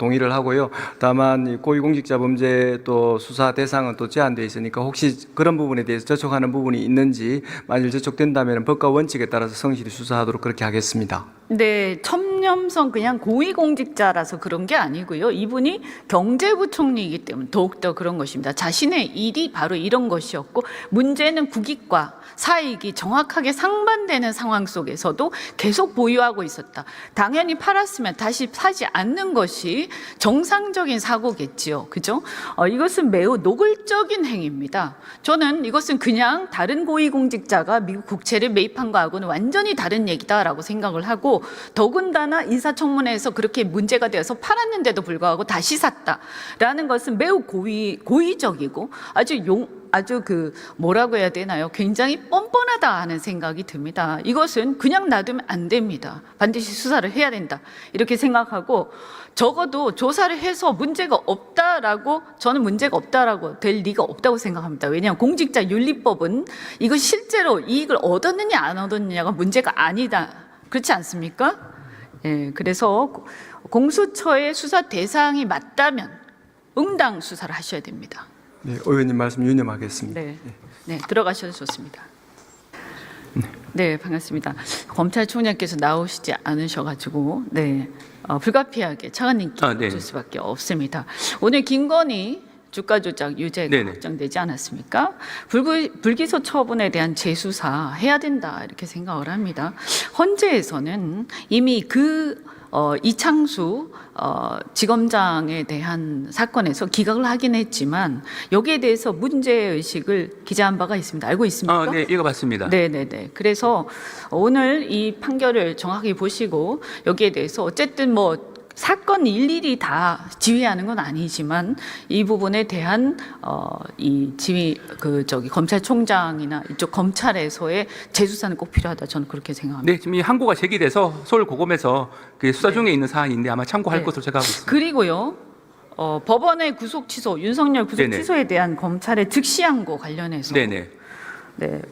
동의를 하고요. 다만 이 고위공직자 범죄 또 수사 대상은 또 제한되어 있으니까 혹시 그런 부분에 대해서 저촉하는 부분이 있는지 만일 저촉된다면 법과 원칙에 따라서 성실히 수사하도록 그렇게 하겠습니다. 네, 청렴성 그냥 고위공직자라서 그런 게 아니고요. 이분이 경제부총리이기 때문에 더욱더 그런 것입니다. 자신의 일이 바로 이런 것이었고 문제는 국익과 사익이 정확하게 상반되는 상황 속에서도 계속 보유하고 있었다. 당연히 팔았으면 다시 사지 않는 것이 정상적인 사고겠지요. 그죠? 이것은 매우 노골적인 행위입니다. 저는 이것은 그냥 다른 고위공직자가 미국 국채를 매입한 거하고는 완전히 다른 얘기다라고 생각을 하고 더군다나 인사청문회에서 그렇게 문제가 되어서 팔았는데도 불구하고 다시 샀다라는 것은 매우 고의적이고 아주 그 뭐라고 해야 되나요? 굉장히 뻔뻔하다 하는 생각이 듭니다. 이것은 그냥 놔두면 안 됩니다. 반드시 수사를 해야 된다. 이렇게 생각하고 적어도 조사를 해서 문제가 없다라고 저는 문제가 없다라고 될 리가 없다고 생각합니다. 왜냐하면 공직자윤리법은 이거 실제로 이익을 얻었느냐 안 얻었느냐가 문제가 아니다. 그렇지 않습니까? 예, 그래서 공수처의 수사 대상이 맞다면 응당 수사를 하셔야 됩니다. 네, 의원님 말씀 유념하겠습니다. 네, 들어가셔도 좋습니다. 네, 반갑습니다. 검찰총장께서 나오시지 않으셔가지고 불가피하게 차관님 줄 수밖에 없습니다. 오늘 김건희 주가 조작 유죄가 확정되지 않았습니까? 불기소 처분에 대한 재수사 해야 된다 이렇게 생각을 합니다. 헌재에서는 이미 이창수 지검장에 대한 사건에서 기각을 하긴 했지만 여기에 대해서 문제의식을 기자한 바가 있습니다. 알고 있습니까? 네, 읽어봤습니다. 네네네. 그래서 오늘 이 판결을 정확히 보시고 여기에 대해서 어쨌든 사건 일일이 다 지휘하는 건 아니지만 이 부분에 대한 이 검찰총장이나 이쪽 검찰에서의 재수사는 꼭 필요하다. 저는 그렇게 생각합니다. 네, 지금 이 항고가 제기돼서 서울 고검에서 수사 중에 있는 사안인데 아마 참고할 것으로 제가 하고 있습니다. 그리고요. 법원의 구속 취소, 윤석열 구속 네네. 취소에 대한 검찰의 즉시항고 관련해서 네네. 네.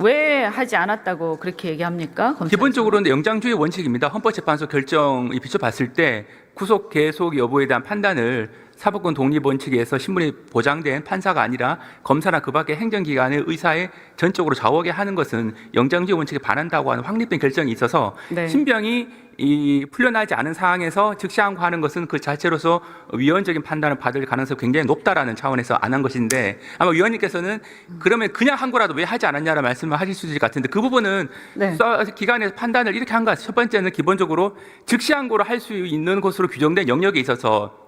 왜 하지 않았다고 그렇게 얘기합니까? 검찰에서? 기본적으로는 영장주의 원칙입니다. 헌법재판소 결정이 비춰봤을 때 구속 계속 여부에 대한 판단을 사법권 독립 원칙에 의해서 신분이 보장된 판사가 아니라 검사나 그 밖의 행정기관의 의사에 전적으로 좌우하게 하는 것은 영장주의 원칙에 반한다고 하는 확립된 결정이 있어서 네. 신병이 이 풀려나지 않은 상황에서 즉시항고하는 것은 그 자체로서 위헌적인 판단을 받을 가능성이 굉장히 높다라는 차원에서 안 한 것인데 아마 위원님께서는 그러면 그냥 항고라도 왜 하지 않았냐는 말씀을 하실 수 있을 것 같은데 그 부분은 네. 수사 기관에서 판단을 이렇게 한 것 같아요. 첫 번째는 기본적으로 즉시항고를 할 수 있는 것으로 규정된 영역에 있어서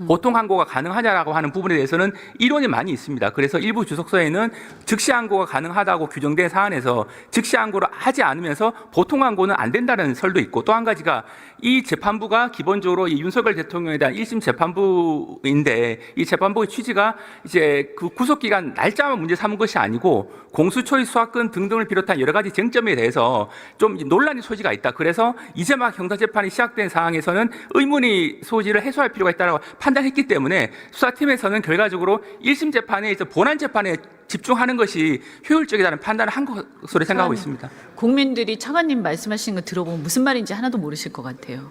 보통 항고가 가능하냐라고 하는 부분에 대해서는 이론이 많이 있습니다. 그래서 일부 주석서에는 즉시 항고가 가능하다고 규정된 사안에서 즉시 항고를 하지 않으면서 보통 항고는 안 된다는 설도 있고 또 한 가지가 이 재판부가 기본적으로 이 윤석열 대통령에 대한 1심 재판부인데 이 재판부의 취지가 이제 그 구속기간 날짜만 문제 삼은 것이 아니고 공수처의 수사권 등등을 비롯한 여러 가지 쟁점에 대해서 좀 논란의 소지가 있다. 그래서 이제 막 형사재판이 시작된 상황에서는 의문의 소지를 해소할 필요가 있다고 판단했기 때문에 수사팀에서는 결과적으로 1심 재판에 이제 본안 재판에 집중하는 것이 효율적이라는 판단을 한 것으로 생각하고 있습니다. 국민들이 차관님 말씀하시는 거 들어보면 무슨 말인지 하나도 모르실 것 같아요.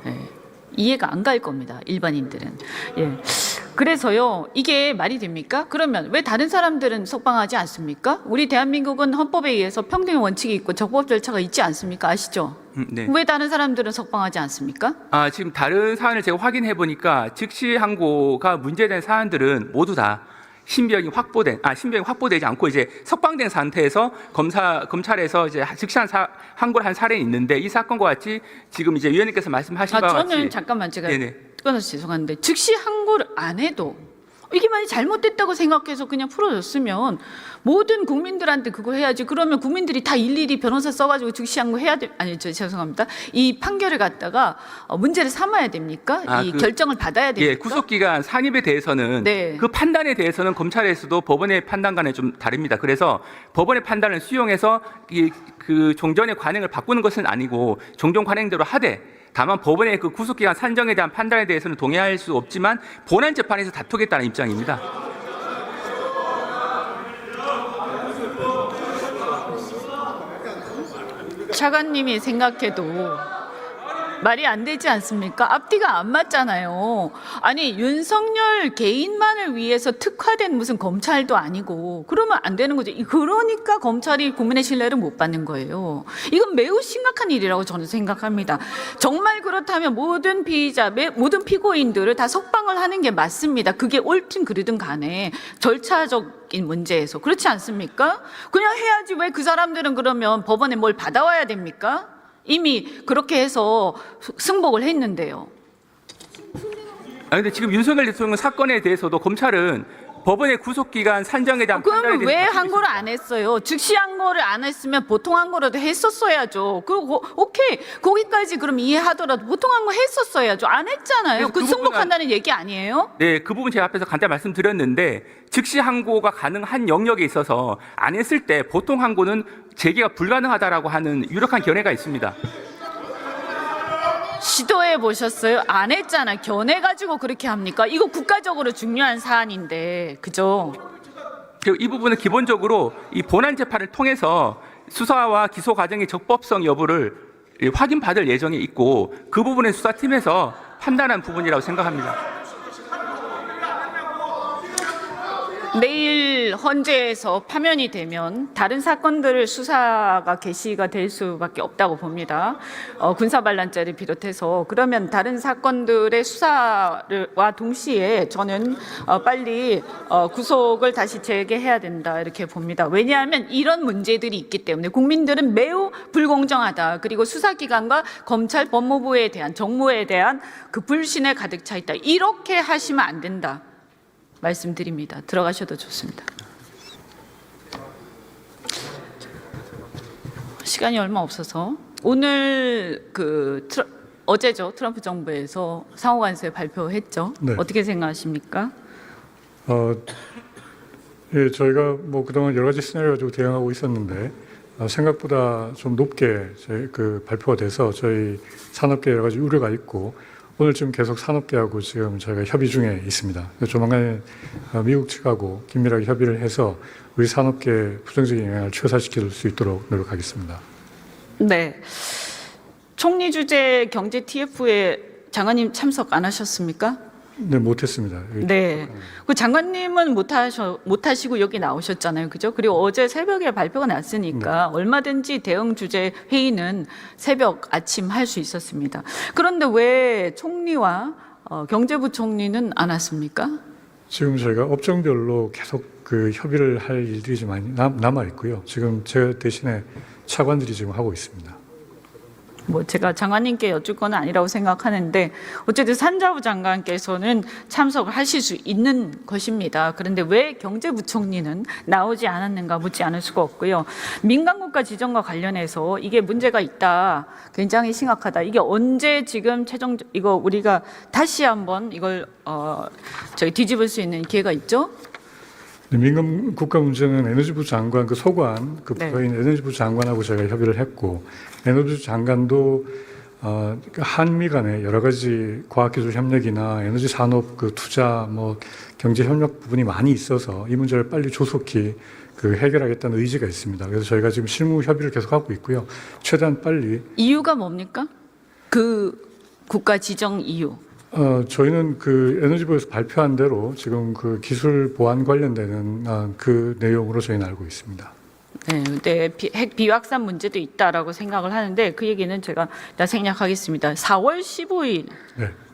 예. 이해가 안 갈 겁니다. 일반인들은. 예. 그래서요, 이게 말이 됩니까? 그러면 왜 다른 사람들은 석방하지 않습니까? 우리 대한민국은 헌법에 의해서 평등의 원칙이 있고 적법 절차가 있지 않습니까? 아시죠? 네. 왜 다른 사람들은 석방하지 않습니까? 지금 다른 사안을 제가 확인해 보니까 즉시 항고가 문제된 사안들은 모두 다 신병이 확보되지 않고 이제 석방된 상태에서 검찰에서 이제 즉시한 항고를 한 사례는 있는데 이 사건과 같이 지금 이제 위원님께서 말씀하신 바와 같이 저는 잠깐만 제가 네네. 끊어서 죄송한데 즉시 항고를 안 해도 이게 만약 잘못됐다고 생각해서 그냥 풀어줬으면 모든 국민들한테 그거 해야지. 그러면 국민들이 다 일일이 변호사 써가지고 즉시 항고 해야 돼. 아니, 죄송합니다. 이 판결을 갖다가 문제를 삼아야 됩니까? 이 결정을 받아야 됩니까? 예, 구속기간 산입에 대해서는 네. 그 판단에 대해서는 검찰에서도 법원의 판단과는 좀 다릅니다. 그래서 법원의 판단을 수용해서 그 종전의 관행을 바꾸는 것은 아니고 종전 관행대로 하되 다만 법원의 그 구속기간 산정에 대한 판단에 대해서는 동의할 수 없지만 본안 재판에서 다투겠다는 입장입니다. 차관님이 생각해도 말이 안 되지 않습니까? 앞뒤가 안 맞잖아요. 아니 윤석열 개인만을 위해서 특화된 무슨 검찰도 아니고 그러면 안 되는 거죠. 그러니까 검찰이 국민의 신뢰를 못 받는 거예요. 이건 매우 심각한 일이라고 저는 생각합니다. 정말 그렇다면 모든 피의자, 모든 피고인들을 다 석방을 하는 게 맞습니다. 그게 옳든 그르든 간에 절차적인 문제에서 그렇지 않습니까? 그냥 해야지 왜 그 사람들은 그러면 법원에 뭘 받아와야 됩니까? 이미 그렇게 해서 승복을 했는데요. 근데 지금 윤석열 대통령 사건에 대해서도 검찰은 법원의 구속기간 산정에 대한 판단에 그러면 왜 대해서 항고를 안 했어요? 즉시 항고를 안 했으면 보통 항고라도 했었어야죠. 그리고 오케이 거기까지 그럼 이해하더라도 보통 항고 했었어야죠. 안 했잖아요. 그 승복한다는 얘기 아니에요? 네, 그 부분 제가 앞에서 간단히 말씀드렸는데 즉시 항고가 가능한 영역에 있어서 안 했을 때 보통 항고는 제기가 불가능하다라고 하는 유력한 견해가 있습니다. 시도해 보셨어요? 안 했잖아. 견해 가지고 그렇게 합니까? 이거 국가적으로 중요한 사안인데, 그죠? 그리고 이 부분은 기본적으로 이 본안 재판을 통해서 수사와 기소 과정의 적법성 여부를 확인받을 예정에 있고 그 부분은 수사팀에서 판단한 부분이라고 생각합니다. 내일 헌재에서 파면이 되면 다른 사건들 수사가 개시가 될 수밖에 없다고 봅니다. 군사반란죄를 비롯해서 그러면 다른 사건들의 수사와 동시에 저는 빨리 구속을 다시 재개해야 된다 이렇게 봅니다. 왜냐하면 이런 문제들이 있기 때문에 국민들은 매우 불공정하다. 그리고 수사기관과 검찰 법무부에 대한 정무에 대한 그 불신에 가득 차 있다. 이렇게 하시면 안 된다. 말씀드립니다. 들어가셔도 좋습니다. 시간이 얼마 없어서 오늘 어제죠. 트럼프 정부에서 상호관세 발표했죠. 네. 어떻게 생각하십니까? 예, 저희가 뭐 그동안 여러 가지 시나리오 가지고 대응하고 있었는데 생각보다 좀 높게 발표가 돼서 저희 산업계 여러 가지 우려가 있고 오늘 지금 계속 산업계하고 지금 저희가 협의 중에 있습니다. 조만간에 미국 측하고 긴밀하게 협의를 해서 우리 산업계에 부정적인 영향을 최소화시킬 수 있도록 노력하겠습니다. 네. 총리 주재 경제 TF에 장관님 참석 안 하셨습니까? 네, 못했습니다. 네. 그 장관님은 못하시고 여기 나오셨잖아요. 그죠? 그리고 어제 새벽에 발표가 났으니까 얼마든지 대응 주재 회의는 새벽 아침 할 수 있었습니다. 그런데 왜 총리와 경제부총리는 안 왔습니까? 지금 저희가 업종별로 계속 그 협의를 할 일들이 좀 많이 남아 있고요. 지금 제 대신에 차관들이 지금 하고 있습니다. 뭐 제가 장관님께 여쭐 건 아니라고 생각하는데 어쨌든 산자부 장관께서는 참석을 하실 수 있는 것입니다. 그런데 왜 경제부총리는 나오지 않았는가 묻지 않을 수가 없고요. 민간국가 지정과 관련해서 이게 문제가 있다. 굉장히 심각하다. 이게 언제 지금 이거 우리가 다시 한번 이걸 저희 뒤집을 수 있는 기회가 있죠? 민간 국가 문제는 에너지부 장관 그 소관 그 부서인 에너지부 장관하고 저희가 협의를 했고 에너지부 장관도 한미 간에 여러 가지 과학기술 협력이나 에너지 산업 그 투자 뭐 경제 협력 부분이 많이 있어서 이 문제를 빨리 조속히 그 해결하겠다는 의지가 있습니다. 그래서 저희가 지금 실무 협의를 계속하고 있고요. 최대한 빨리. 이유가 뭡니까? 그 국가 지정 이유. 저희는 그 에너지부에서 발표한 대로 지금 그 기술 보안 관련되는 그 내용으로 저희는 알고 있습니다. 네, 근데 핵 비확산 문제도 있다라고 생각을 하는데 그 얘기는 제가 다 생략하겠습니다. 4월 15일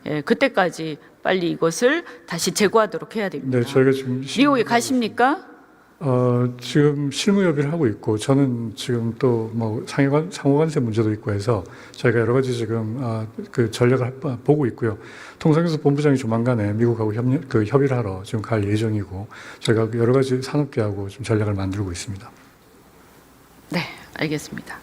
예, 그때까지 빨리 이것을 다시 제고하도록 해야 됩니다. 네, 저희가 지금 미국에 가십니까? 지금 실무 협의를 하고 있고 저는 지금 또 뭐 상호관세 문제도 있고 해서 저희가 여러 가지 지금 그 전략을 보고 있고요. 통상교섭 본부장이 조만간에 미국하고 협의를 하러 지금 갈 예정이고 저희가 여러 가지 산업계하고 좀 전략을 만들고 있습니다. 네, 알겠습니다.